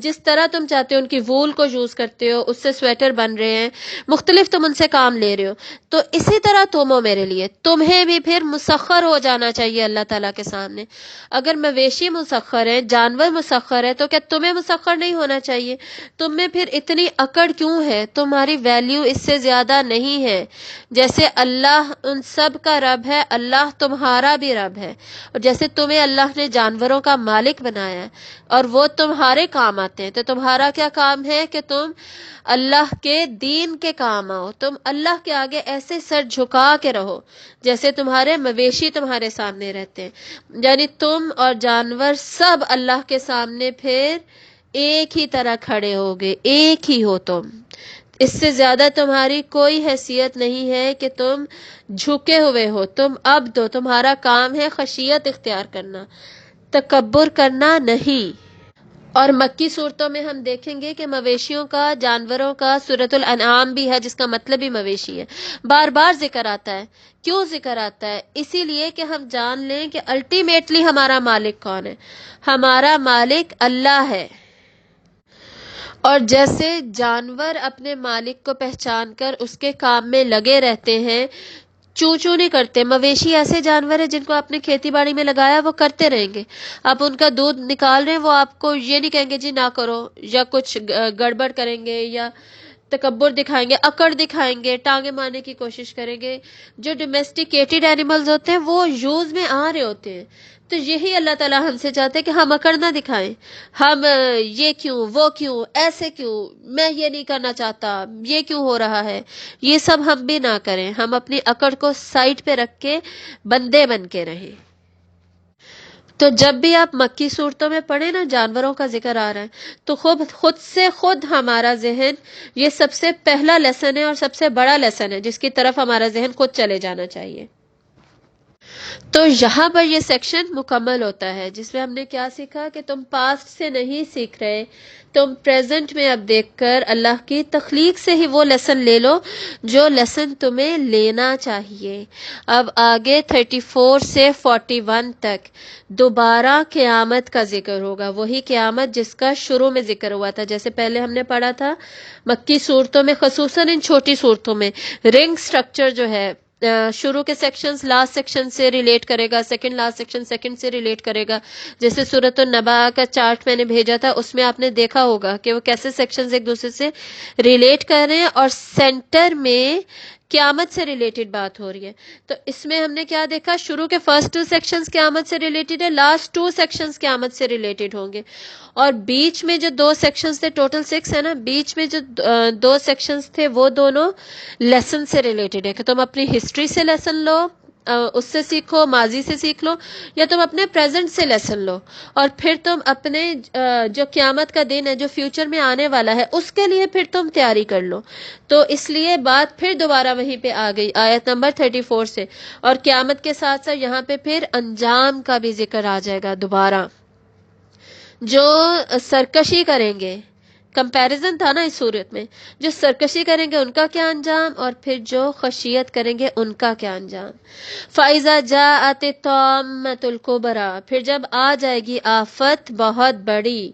S1: جس طرح تم چاہتے ہو ان کی وول کو یوز کرتے ہو، اس سے سویٹر بن رہے ہیں، مختلف تم ان سے کام لے رہے ہو. تو اسی طرح تم ہو میرے لیے، تمہیں بھی پھر مسخر ہو جانا چاہیے اللہ تعالیٰ کے سامنے. اگر مویشی مسخر ہے، جانور مسخر ہے، تو کیا تمہیں مسخر نہیں ہونا چاہیے؟ تم میں پھر اتنی اکڑ کیوں ہے؟ تمہاری ویلیو اس سے زیادہ نہیں ہے. جیسے اللہ ان سب کا رب ہے، اللہ تمہارا بھی رب ہے. اور جیسے تمہیں اللہ نے جانوروں کا مالک بنایا ہے اور وہ تمہارے کام آتے ہیں، تو تمہارا کیا کام ہے کہ تم اللہ کے دین کے کام آؤ. تم اللہ کے آگے ایسے سر جھکا کے رہو جیسے تمہارے مویشی تمہارے سامنے رہتے ہیں. یعنی تم اور جانور سب اللہ کے سامنے پھر ایک ہی طرح کھڑے ہوگے، ایک ہی ہو تم. اس سے زیادہ تمہاری کوئی حیثیت نہیں ہے کہ تم جھکے ہوئے ہو. تم عبد ہو، تمہارا کام ہے خشیت اختیار کرنا، تکبر کرنا نہیں. اور مکی صورتوں میں ہم دیکھیں گے کہ مویشیوں کا، جانوروں کا سورۃ الانعام بھی ہے جس کا مطلب ہی مویشی ہے. بار بار ذکر آتا ہے. کیوں ذکر آتا ہے؟ اسی لیے کہ ہم جان لیں کہ الٹیمیٹلی ہمارا مالک کون ہے. ہمارا مالک اللہ ہے. اور جیسے جانور اپنے مالک کو پہچان کر اس کے کام میں لگے رہتے ہیں، چوں چوں نہیں کرتے. مویشی ایسے جانور ہیں جن کو آپ نے کھیتی باڑی میں لگایا، وہ کرتے رہیں گے. آپ ان کا دودھ نکال رہے ہیں، وہ آپ کو یہ نہیں کہیں گے جی نہ کرو، یا کچھ گڑبڑ کریں گے، یا تکبر دکھائیں گے، اکڑ دکھائیں گے، ٹانگیں مارنے کی کوشش کریں گے. جو ڈومیسٹیکیٹڈ اینیملز ہوتے ہیں وہ یوز میں آ رہے ہوتے ہیں. تو یہی اللہ تعالیٰ ہم سے چاہتے ہیں کہ ہم اکڑ نہ دکھائیں. ہم یہ کیوں، وہ کیوں، ایسے کیوں، میں یہ نہیں کرنا چاہتا، یہ کیوں ہو رہا ہے، یہ سب ہم بھی نہ کریں. ہم اپنی اکڑ کو سائڈ پہ رکھ کے بندے بن کے رہیں. تو جب بھی آپ مکی صورتوں میں پڑھیں نا جانوروں کا ذکر آ رہا ہے، تو خود سے خود ہمارا ذہن، یہ سب سے پہلا لیسن ہے اور سب سے بڑا لیسن ہے جس کی طرف ہمارا ذہن خود چلے جانا چاہیے. تو یہاں پر یہ سیکشن مکمل ہوتا ہے جس میں ہم نے کیا سیکھا کہ تم پاسٹ سے نہیں سیکھ رہے، تم پریزنٹ میں اب دیکھ کر اللہ کی تخلیق سے ہی وہ لیسن لے لو جو لیسن تمہیں لینا چاہیے. اب آگے 34 سے 41 تک دوبارہ قیامت کا ذکر ہوگا، وہی قیامت جس کا شروع میں ذکر ہوا تھا. جیسے پہلے ہم نے پڑھا تھا مکی صورتوں میں، خصوصاً ان چھوٹی صورتوں میں رنگ سٹرکچر جو ہے، شروع کے سیکشنز لاسٹ سیکشن سے ریلیٹ کرے گا، سیکنڈ لاسٹ سیکشن سیکنڈ سے ریلیٹ کرے گا. جیسے سورۃ النبا کا چارٹ میں نے بھیجا تھا، اس میں آپ نے دیکھا ہوگا کہ وہ کیسے سیکشنز ایک دوسرے سے ریلیٹ کر رہے ہیں، اور سینٹر میں قیامت سے ریلیٹڈ بات ہو رہی ہے. تو اس میں ہم نے کیا دیکھا، شروع کے فرسٹ 2 سیکشنز قیامت سے ریلیٹڈ ہے، لاسٹ 2 سیکشنز قیامت سے ریلیٹڈ ہوں گے، اور بیچ میں جو 2 سیکشنز تھے، ٹوٹل 6 ہے نا، بیچ میں جو 2 سیکشنز تھے وہ دونوں لیسن سے ریلیٹڈ ہے، کہ تم اپنی ہسٹری سے لیسن لو، اس سے سیکھو، ماضی سے سیکھ لو، یا تم اپنے پریزنٹ سے لیسن لو، اور پھر تم اپنے جو قیامت کا دن ہے جو فیوچر میں آنے والا ہے اس کے لیے پھر تم تیاری کر لو. تو اس لیے بات پھر دوبارہ وہیں پہ آ گئی آیت نمبر 34 سے، اور قیامت کے ساتھ ساتھ یہاں پہ پھر انجام کا بھی ذکر آ جائے گا دوبارہ. جو سرکشی کریں گے، کمپیریزن تھا نا اس صورت میں، جو سرکشی کریں گے ان کا کیا انجام، اور پھر جو خشیت کریں گے ان کا کیا انجام. فَإِذَا جَاءَتِ الطَّامَّةُ الْكُبْرىٰ، پھر جب آ جائے گی آفت بہت بڑی،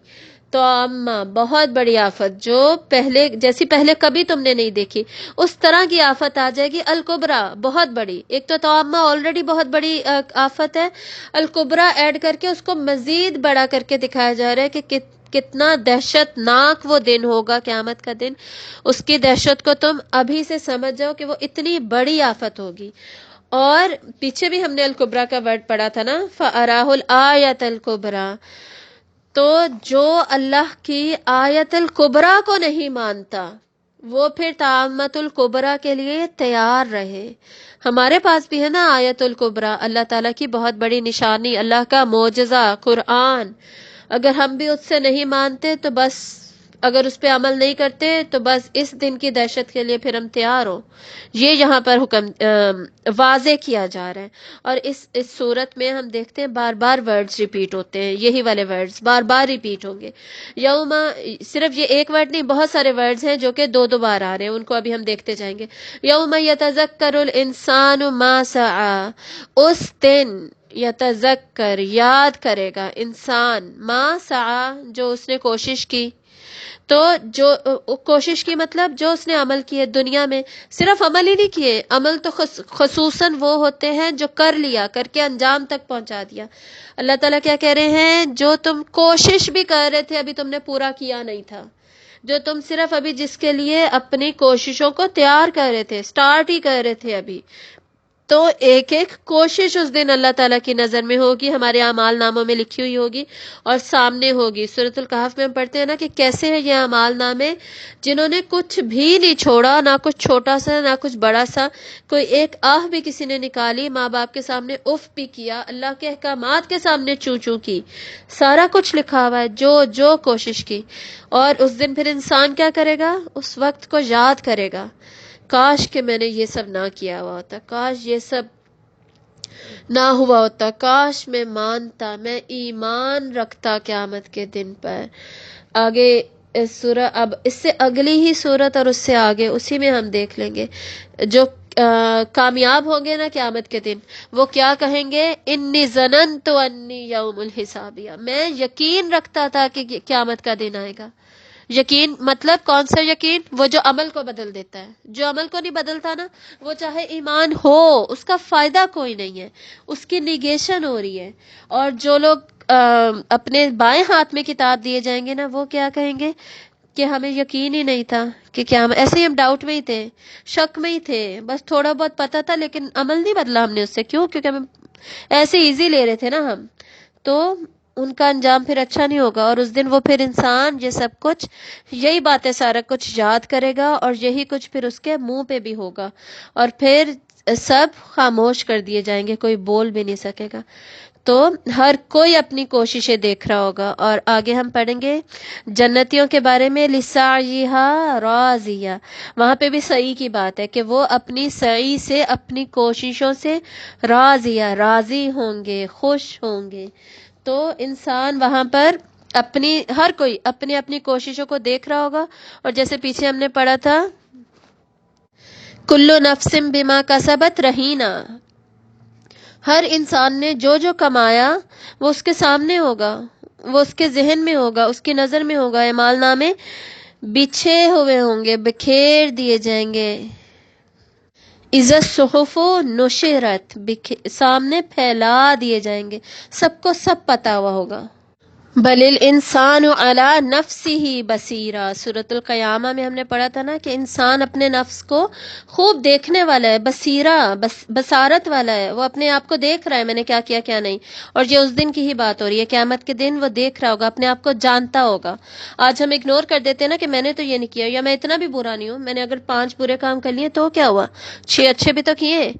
S1: طامہ بہت بڑی آفت، جو پہلے کبھی تم نے نہیں دیکھی، اس طرح کی آفت آ جائے گی. الکبرا بہت بڑی، ایک تو طامہ آلریڈی بہت بڑی آفت ہے، الکبرا ایڈ کر کے اس کو مزید بڑا کر کے دکھایا جا رہا ہے کہ کتنا دہشت ناک وہ دن ہوگا قیامت کا دن. اس کی دہشت کو تم ابھی سے سمجھ جاؤ کہ وہ اتنی بڑی آفت ہوگی. اور پیچھے بھی ہم نے الکبرا کا ورڈ پڑھا تھا نا، فَأَرَاهُ الْآيَةَ الْكُبْرَىٰ. تو جو اللہ کی آیت الکبرا کو نہیں مانتا وہ پھر طامۃ الکبرا کے لیے تیار رہے. ہمارے پاس بھی ہے نا آیت الکبرا، اللہ تعالیٰ کی بہت بڑی نشانی، اللہ کا معجزہ قرآن. اگر ہم بھی اس سے نہیں مانتے تو بس، اگر اس پہ عمل نہیں کرتے تو بس اس دن کی دہشت کے لیے پھر ہم تیار ہوں. یہ یہاں پر حکم واضح کیا جا رہا ہے. اور اس صورت میں ہم دیکھتے ہیں بار بار ورڈز ریپیٹ ہوتے ہیں، یہی والے ورڈز بار بار ریپیٹ ہوں گے. یوم، صرف یہ ایک ورڈ نہیں، بہت سارے ورڈز ہیں جو کہ 2 بار آ رہے ہیں، ان کو ابھی ہم دیکھتے جائیں گے. یوم یتذکر الانسان ما سعی، اس دن یتذکر یاد کرے گا انسان، ما سعی جو اس نے کوشش کی. تو جو کوشش کی مطلب جو اس نے عمل کیے دنیا میں، صرف عمل ہی نہیں کیے، عمل تو خصوصاً وہ ہوتے ہیں جو کر لیا، کر کے انجام تک پہنچا دیا. اللہ تعالیٰ کیا کہہ رہے ہیں، جو تم کوشش بھی کر رہے تھے ابھی تم نے پورا کیا نہیں تھا، جو تم صرف ابھی جس کے لیے اپنی کوششوں کو تیار کر رہے تھے، سٹارٹ ہی کر رہے تھے ابھی، تو ایک ایک کوشش اس دن اللہ تعالیٰ کی نظر میں ہوگی، ہمارے اعمال ناموں میں لکھی ہوئی ہوگی اور سامنے ہوگی. سورۃ الکہف میں ہم پڑھتے ہیں نا کہ کیسے ہیں یہ اعمال نامے، جنہوں نے کچھ بھی نہیں چھوڑا، نہ کچھ چھوٹا سا نہ کچھ بڑا سا، کوئی ایک آہ بھی کسی نے نکالی، ماں باپ کے سامنے اف بھی کیا، اللہ کے احکامات کے سامنے چوں چوں کی، سارا کچھ لکھا ہوا ہے، جو کوشش کی. اور اس دن پھر انسان کیا کرے گا، اس وقت کو یاد کرے گا، کاش کہ میں نے یہ سب نہ کیا ہوا ہوتا، کاش یہ سب نہ ہوا ہوتا، کاش میں مانتا، میں ایمان رکھتا قیامت کے دن پر. آگے سورہ، اب اس سے اگلی ہی صورت اور اس سے آگے اسی میں ہم دیکھ لیں گے جو کامیاب ہوں گے نا قیامت کے دن، وہ کیا کہیں گے، انی ظننت انی یوم الحسابیہ، میں یقین رکھتا تھا کہ قیامت کا دن آئے گا. یقین مطلب کون سا یقین، وہ جو عمل کو بدل دیتا ہے. جو عمل کو نہیں بدلتا نا، وہ چاہے ایمان ہو اس کا فائدہ کوئی نہیں ہے، اس کی نیگیشن ہو رہی ہے. اور جو لوگ اپنے بائیں ہاتھ میں کتاب دیے جائیں گے نا، وہ کیا کہیں گے کہ ہمیں یقین ہی نہیں تھا کہ کیا، ایسے ہی ہم ڈاؤٹ میں ہی تھے، شک میں ہی تھے، بس تھوڑا بہت پتا تھا لیکن عمل نہیں بدلا ہم نے اس سے. کیوں؟ کیونکہ ہم ایسے ایزی لے رہے تھے نا ہم. تو ان کا انجام پھر اچھا نہیں ہوگا. اور اس دن وہ پھر انسان یہ سب کچھ، یہی باتیں سارا کچھ یاد کرے گا اور یہی کچھ پھر اس کے منہ پہ بھی ہوگا، اور پھر سب خاموش کر دیے جائیں گے، کوئی بول بھی نہیں سکے گا. تو ہر کوئی اپنی کوششیں دیکھ رہا ہوگا. اور آگے ہم پڑھیں گے جنتیوں کے بارے میں، لِسَعْيِهَا رَاضِيَةٌ، وہاں پہ بھی سعی کی بات ہے کہ وہ اپنی سعی سے، اپنی کوششوں سے راضیہ، راضی ہوں گے، خوش ہوں گے. تو انسان وہاں پر ہر کوئی اپنی اپنی کوششوں کو دیکھ رہا ہوگا. اور جیسے پیچھے ہم نے پڑھا تھا، کلو نفس بما کسبت رہینہ، ہر انسان نے جو جو کمایا وہ اس کے سامنے ہوگا، وہ اس کے ذہن میں ہوگا، اس کی نظر میں ہوگا. اعمال نامے بچھے ہوئے ہوں گے، بکھیر دیے جائیں گے. اذا الصحف نشرت، سامنے پھیلا دیے جائیں گے، سب کو سب پتا ہوا ہوگا. بل الانسان علی نفسہ بصیرہ، سورۃ القیامہ میں ہم نے پڑھا تھا نا کہ انسان اپنے نفس کو خوب دیکھنے والا ہے، بصیرہ بصارت والا ہے، وہ اپنے آپ کو دیکھ رہا ہے میں نے کیا کیا کیا نہیں. اور یہ اس دن کی ہی بات ہو رہی ہے، قیامت کے دن وہ دیکھ رہا ہوگا، اپنے آپ کو جانتا ہوگا. آج ہم اگنور کر دیتے ہیں نا کہ میں نے تو یہ نہیں کیا، یا میں اتنا بھی برا نہیں ہوں، میں نے اگر 5 برے کام کر لیے تو کیا ہوا، 6 اچھے بھی تو کیے.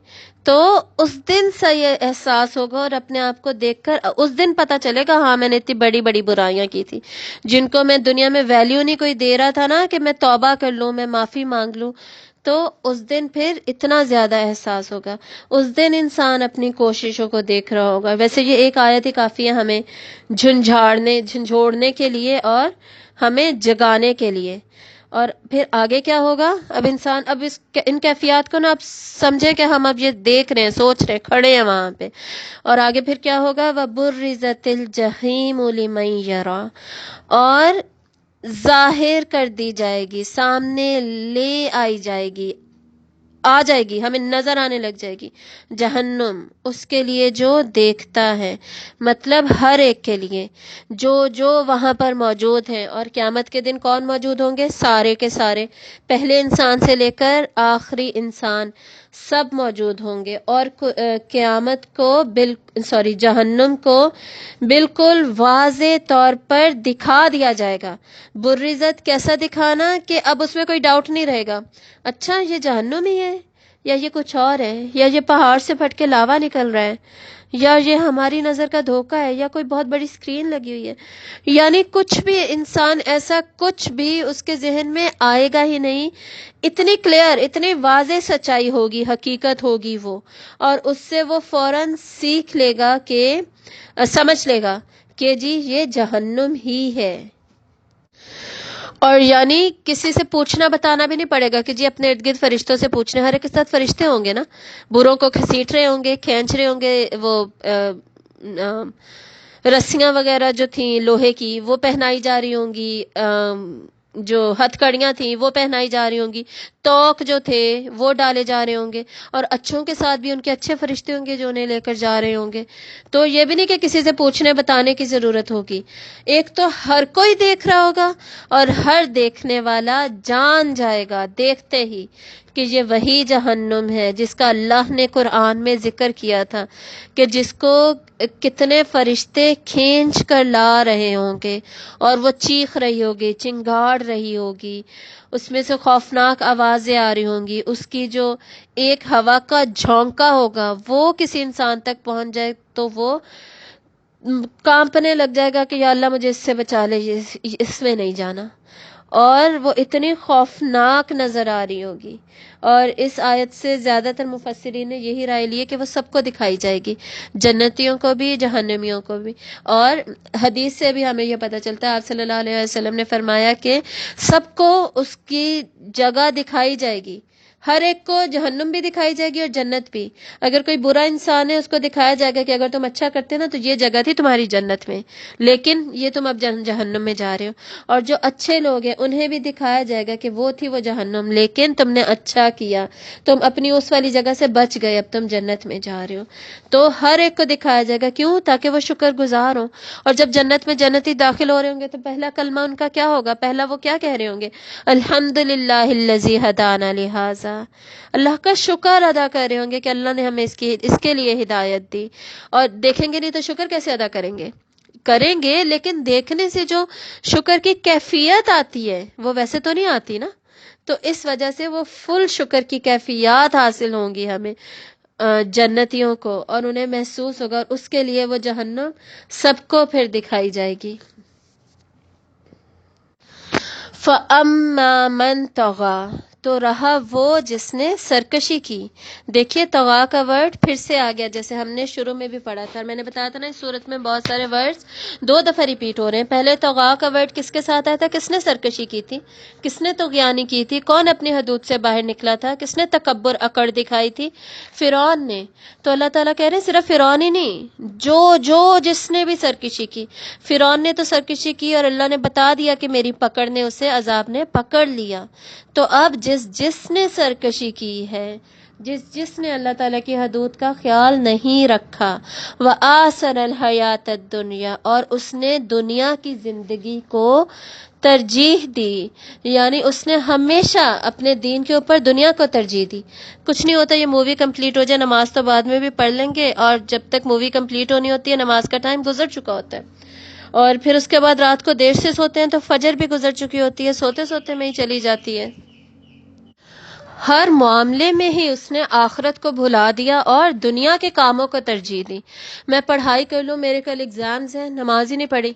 S1: تو اس دن سے یہ احساس ہوگا، اور اپنے آپ کو دیکھ کر اس دن پتہ چلے گا ہاں میں نے اتنی بڑی بڑی برائیاں کی تھی جن کو میں دنیا میں ویلیو نہیں کوئی دے رہا تھا نا کہ میں توبہ کر لوں، میں معافی مانگ لوں. تو اس دن پھر اتنا زیادہ احساس ہوگا، اس دن انسان اپنی کوششوں کو دیکھ رہا ہوگا. ویسے یہ ایک آیت ہی کافی ہے ہمیں جھنجھوڑنے کے لیے اور ہمیں جگانے کے لیے. اور پھر آگے کیا ہوگا، اب انسان اب ان کیفیات کو نا اب سمجھے کہ ہم اب یہ دیکھ رہے ہیں، سوچ رہے ہیں، کھڑے ہیں وہاں پہ. اور آگے پھر کیا ہوگا، وَبُرِّزَتِ الْجَحِیمُ لِمَن یَرَیٰ، اور ظاہر کر دی جائے گی، سامنے لے آئی جائے گی، آ جائے گی، ہمیں نظر آنے لگ جائے گی جہنم اس کے لیے جو دیکھتا ہے، مطلب ہر ایک کے لیے جو جو وہاں پر موجود ہیں. اور قیامت کے دن کون موجود ہوں گے، سارے کے سارے، پہلے انسان سے لے کر آخری انسان سب موجود ہوں گے. اور قیامت کو جہنم کو بالکل واضح طور پر دکھا دیا جائے گا. برزت کیسا دکھانا کہ اب اس میں کوئی ڈاؤٹ نہیں رہے گا، اچھا یہ جہنم ہی ہے، یا یہ کچھ اور ہے، یا یہ پہاڑ سے پھٹ کے لاوا نکل رہا ہے، یا یہ ہماری نظر کا دھوکہ ہے، یا کوئی بہت بڑی اسکرین لگی ہوئی ہے. یعنی کچھ بھی انسان ایسا کچھ بھی اس کے ذہن میں آئے گا ہی نہیں. اتنی کلیئر، اتنی واضح سچائی ہوگی، حقیقت ہوگی وہ، اور اس سے وہ فوراً سیکھ لے گا کہ سمجھ لے گا کہ جی یہ جہنم ہی ہے. اور یعنی کسی سے پوچھنا بتانا بھی نہیں پڑے گا کہ جی اپنے ارد گرد فرشتوں سے پوچھنے، ہر ایک کے ساتھ فرشتے ہوں گے نا، بروں کو گھسیٹ رہے ہوں گے، کھینچ رہے ہوں گے، وہ رسیاں وغیرہ جو تھیں لوہے کی وہ پہنائی جا رہی ہوں گی، جو ہتھ کڑیاں تھیں وہ پہنائی جا رہی ہوں گی، توق جو تھے وہ ڈالے جا رہے ہوں گے، اور اچھوں کے ساتھ بھی ان کے اچھے فرشتے ہوں گے جو انہیں لے کر جا رہے ہوں گے. تو یہ بھی نہیں کہ کسی سے پوچھنے بتانے کی ضرورت ہوگی. ایک تو ہر کوئی دیکھ رہا ہوگا، اور ہر دیکھنے والا جان جائے گا دیکھتے ہی کہ یہ وہی جہنم ہے جس کا اللہ نے قرآن میں ذکر کیا تھا کہ جس کو کتنے فرشتے کھینچ کر لا رہے ہوں گے، اور وہ چیخ رہی ہوگی، چنگاڑ رہی ہوگی، اس میں سے خوفناک آوازیں آ رہی ہوں گی، اس کی جو ایک ہوا کا جھونکا ہوگا وہ کسی انسان تک پہنچ جائے تو وہ کانپنے لگ جائے گا کہ یا اللہ مجھے اس سے بچا لے، اس میں نہیں جانا. اور وہ اتنی خوفناک نظر آ رہی ہوگی. اور اس آیت سے زیادہ تر مفسرین نے یہی رائے لی ہے کہ وہ سب کو دکھائی جائے گی، جنتیوں کو بھی، جہنمیوں کو بھی. اور حدیث سے بھی ہمیں یہ پتہ چلتا ہے، آپ صلی اللہ علیہ وسلم نے فرمایا کہ سب کو اس کی جگہ دکھائی جائے گی، ہر ایک کو جہنم بھی دکھائی جائے گی اور جنت بھی. اگر کوئی برا انسان ہے اس کو دکھایا جائے گا کہ اگر تم اچھا کرتے نا تو یہ جگہ تھی تمہاری جنت میں، لیکن یہ تم اب جہنم میں جا رہے ہو. اور جو اچھے لوگ ہیں انہیں بھی دکھایا جائے گا کہ وہ تھی وہ جہنم، لیکن تم نے اچھا کیا، تم اپنی اس والی جگہ سے بچ گئے، اب تم جنت میں جا رہے ہو. تو ہر ایک کو دکھایا جائے گا، کیوں؟ تاکہ وہ شکر گزار ہوں. اور جب جنت میں جنتی داخل ہو رہے ہوں گے تو پہلا کلمہ ان کا کیا ہوگا؟ پہلا وہ کیا کہہ رہے ہوں گے؟ الحمدللہ الذی ہدانا لہذا، اللہ کا شکر ادا کر رہے ہوں گے کہ اللہ نے ہمیں اس کے لیے ہدایت دی. اور دیکھیں گے نہیں تو شکر کیسے ادا کریں گے؟ کریں گے، لیکن دیکھنے سے جو شکر کی کیفیت آتی ہے وہ ویسے تو نہیں آتی نا. تو اس وجہ سے وہ فل شکر کی کیفیات حاصل ہوں گی ہمیں جنتیوں کو، اور انہیں محسوس ہوگا، اور اس کے لیے وہ جہنم سب کو پھر دکھائی جائے گی. فَأَمَّا مَن طَغَىٰ، تو رہا وہ جس نے سرکشی کی. دیکھیے طغا کا ورڈ پھر سے آ گیا، جیسے ہم نے شروع میں بھی پڑھا تھا. میں نے بتایا تھا نا اس صورت میں بہت سارے ورڈز 2 دفعہ ریپیٹ ہو رہے ہیں. پہلے طغا کا ورڈ کس کے ساتھ آیا تھا؟ کس نے سرکشی کی تھی، کس نے طغیانی کی تھی، کون اپنی حدود سے باہر نکلا تھا، کس نے تکبر اکڑ دکھائی تھی؟ فرعون نے. تو اللہ تعالیٰ کہہ رہے ہیں صرف فرعون ہی نہیں، جو جس نے بھی سرکشی کی. فرعون نے تو سرکشی کی اور اللہ نے بتا دیا کہ میری پکڑ نے اسے، عذاب نے پکڑ لیا. تو اب جس نے سرکشی کی ہے جس نے اللہ تعالیٰ کی حدود کا خیال نہیں رکھا، وآثر الحیات الدنیا، اور اس نے دنیا کی زندگی کو ترجیح دی، یعنی اس نے ہمیشہ اپنے دین کے اوپر دنیا کو ترجیح دی۔ کچھ نہیں ہوتا، یہ مووی کمپلیٹ ہو جائے، نماز تو بعد میں بھی پڑھ لیں گے، اور جب تک مووی کمپلیٹ ہونی ہوتی ہے نماز کا ٹائم گزر چکا ہوتا ہے، اور پھر اس کے بعد رات کو دیر سے سوتے ہیں تو فجر بھی گزر چکی ہوتی ہے، سوتے سوتے میں ہی چلی جاتی ہے۔ ہر معاملے میں ہی اس نے آخرت کو بھلا دیا اور دنیا کے کاموں کو ترجیح دی۔ میں پڑھائی کر لوں، میرے کل ایگزامز ہیں، نماز ہی نہیں پڑھی۔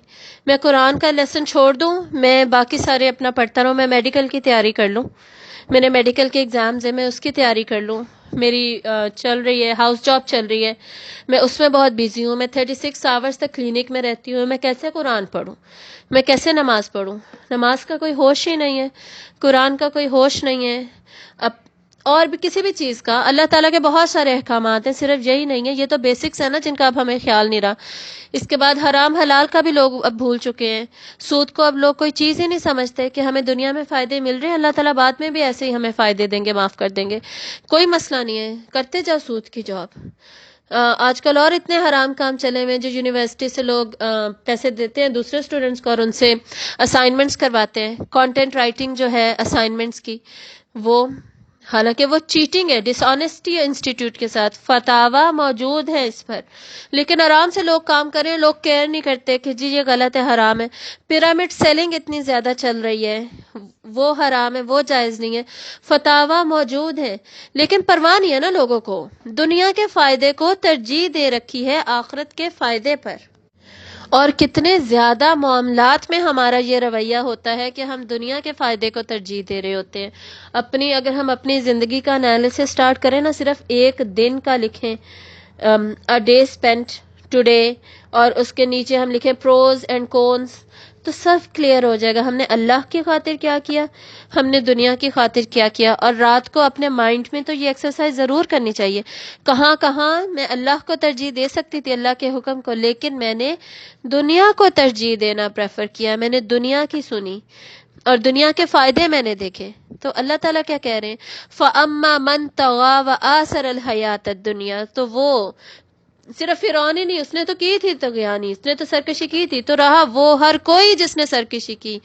S1: میں قرآن کا لیسن چھوڑ دوں، میں باقی سارے اپنا پڑھتا رہوں، میں میڈیکل کی تیاری کر لوں، میرے میڈیکل کے ایگزامز ہیں، میں اس کی تیاری کر لوں، میری چل رہی ہے ہاؤس جاب چل رہی ہے، میں اس میں بہت بیزی ہوں، میں 36 آورز تک کلینک میں رہتی ہوں، میں کیسے قرآن پڑھوں، میں کیسے نماز پڑھوں؟ نماز کا کوئی ہوش ہی نہیں ہے، قرآن کا کوئی ہوش نہیں ہے، اب اور بھی کسی بھی چیز کا۔ اللہ تعالیٰ کے بہت سارے احکامات ہیں، صرف یہی نہیں ہے، یہ تو بیسکس ہے نا جن کا اب ہمیں خیال نہیں رہا۔ اس کے بعد حرام حلال کا بھی لوگ اب بھول چکے ہیں، سود کو اب لوگ کوئی چیز ہی نہیں سمجھتے کہ ہمیں دنیا میں فائدے مل رہے ہیں، اللہ تعالیٰ بعد میں بھی ایسے ہی ہمیں فائدے دیں گے، معاف کر دیں گے، کوئی مسئلہ نہیں ہے، کرتے جاؤ سود کی جاب۔ آج کل اور اتنے حرام کام چلے ہوئے ہیں، جو یونیورسٹی سے لوگ پیسے دیتے ہیں دوسرے اسٹوڈنٹس کو اور ان سے اسائنمنٹس کرواتے ہیں، کانٹینٹ رائٹنگ جو ہے اسائنمنٹس کی، وہ حالانکہ وہ چیٹنگ ہے، ڈس آنیسٹی ہے انسٹیٹیوٹ کے ساتھ، فتاوی موجود ہے اس پر، لیکن آرام سے لوگ کام کریں، لوگ کیئر نہیں کرتے کہ جی یہ غلط ہے، حرام ہے۔ پیرامڈ سیلنگ اتنی زیادہ چل رہی ہے، وہ حرام ہے، وہ جائز نہیں ہے، فتاوی موجود ہے، لیکن پرواہ نہیں ہے نا لوگوں کو، دنیا کے فائدے کو ترجیح دے رکھی ہے آخرت کے فائدے پر۔ اور کتنے زیادہ معاملات میں ہمارا یہ رویہ ہوتا ہے کہ ہم دنیا کے فائدے کو ترجیح دے رہے ہوتے ہیں۔ اگر ہم اپنی زندگی کا انالیسس سٹارٹ کریں نا، صرف ایک دن کا لکھیں، a day spent today، اور اس کے نیچے ہم لکھیں pros and cons، تو سب کلیئر ہو جائے گا ہم نے اللہ کی خاطر کیا کیا، ہم نے دنیا کی خاطر کیا کیا۔ اور رات کو اپنے مائنڈ میں تو یہ ایکسرسائز ضرور کرنی چاہیے، کہاں کہاں میں اللہ کو ترجیح دے سکتی تھی، اللہ کے حکم کو، لیکن میں نے دنیا کو ترجیح دینا پریفر کیا، میں نے دنیا کی سنی اور دنیا کے فائدے میں نے دیکھے۔ تو اللہ تعالیٰ کیا کہہ رہے ہیں؟ فَأَمَّا مَن طَغَىٰ وَآثَرَ الْحَيَاةَ الدُّنْيَا، تو وہ صرف فرعون ہی نہیں، اس نے تو کی تھی طغیانی، اس نے تو سرکشی کی تھی، تو رہا وہ ہر کوئی جس نے سرکشی کی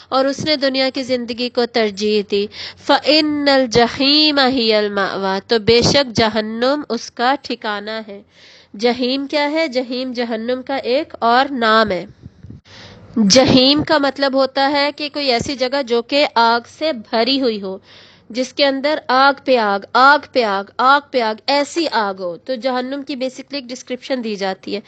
S1: اور اس نے دنیا کی زندگی کو ترجیح دی، فَإِنَّ الْجَحِيمَ هِيَ الْمَأْوَىٰ، تو بے شک جہنم اس کا ٹھکانہ ہے۔ جہیم کیا ہے؟ جہیم جہنم کا ایک اور نام ہے۔ جہیم کا مطلب ہوتا ہے کہ کوئی ایسی جگہ جو کہ آگ سے بھری ہوئی ہو، جس کے اندر آگ پہ آگ، آگ پہ آگ، آگ پہ آگ، ایسی آگ ہو۔ تو جہنم کی بیسکلی ایک ڈسکرپشن دی جاتی ہے،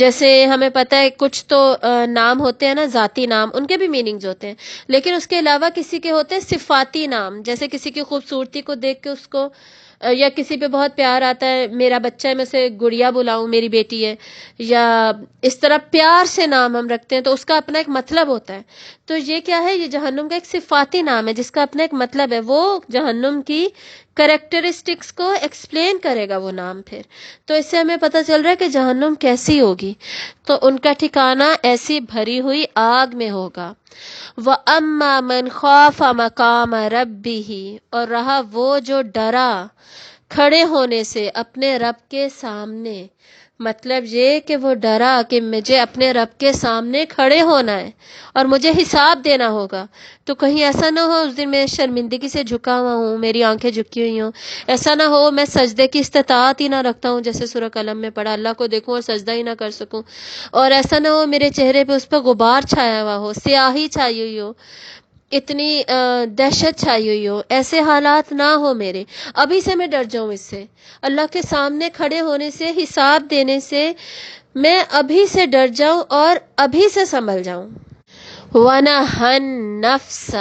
S1: جیسے ہمیں پتہ ہے کچھ تو نام ہوتے ہیں نا ذاتی نام، ان کے بھی میننگز ہوتے ہیں، لیکن اس کے علاوہ کسی کے ہوتے ہیں صفاتی نام، جیسے کسی کی خوبصورتی کو دیکھ کے اس کو یا کسی پہ بہت پیار آتا ہے، میرا بچہ ہے میں اسے گڑیا بلاؤں، میری بیٹی ہے، یا اس طرح پیار سے نام ہم رکھتے ہیں تو اس کا اپنا ایک مطلب ہوتا ہے۔ تو یہ کیا ہے؟ یہ جہنم کا ایک صفاتی نام ہے جس کا اپنا ایک مطلب ہے، وہ جہنم کی کریکٹرسٹکس کو ایکسپلین کرے گا وہ نام پھر۔ تو اس سے ہمیں پتہ چل رہا ہے کہ جہنم کیسی ہوگی، تو ان کا ٹھکانہ ایسی بھری ہوئی آگ میں ہوگا۔ وَأَمَّا مَنْ خَافَ مَقَامَ رَبِّهِ، اور رہا وہ جو ڈرا کھڑے ہونے سے اپنے رب کے سامنے، مطلب یہ کہ وہ ڈرا کہ مجھے اپنے رب کے سامنے کھڑے ہونا ہے اور مجھے حساب دینا ہوگا، تو کہیں ایسا نہ ہو اس دن میں شرمندگی سے جھکا ہوا ہوں، میری آنکھیں جھکی ہوئی ہوں، ایسا نہ ہو میں سجدے کی استطاعت ہی نہ رکھتا ہوں، جیسے سورہ قلم میں پڑھا، اللہ کو دیکھوں اور سجدہ ہی نہ کر سکوں، اور ایسا نہ ہو میرے چہرے پہ اس پہ غبار چھایا ہوا ہو، سیاہی چھائی ہوئی ہو، اتنی دہشت چھائی ہوئی ہو، ایسے حالات نہ ہو میرے، ابھی سے میں ڈر جاؤں اس سے، اللہ کے سامنے کھڑے ہونے سے، حساب دینے سے میں ابھی سے ڈر جاؤں اور ابھی سے سنبھل جاؤں۔ وَنَهَى النَّفْسَ،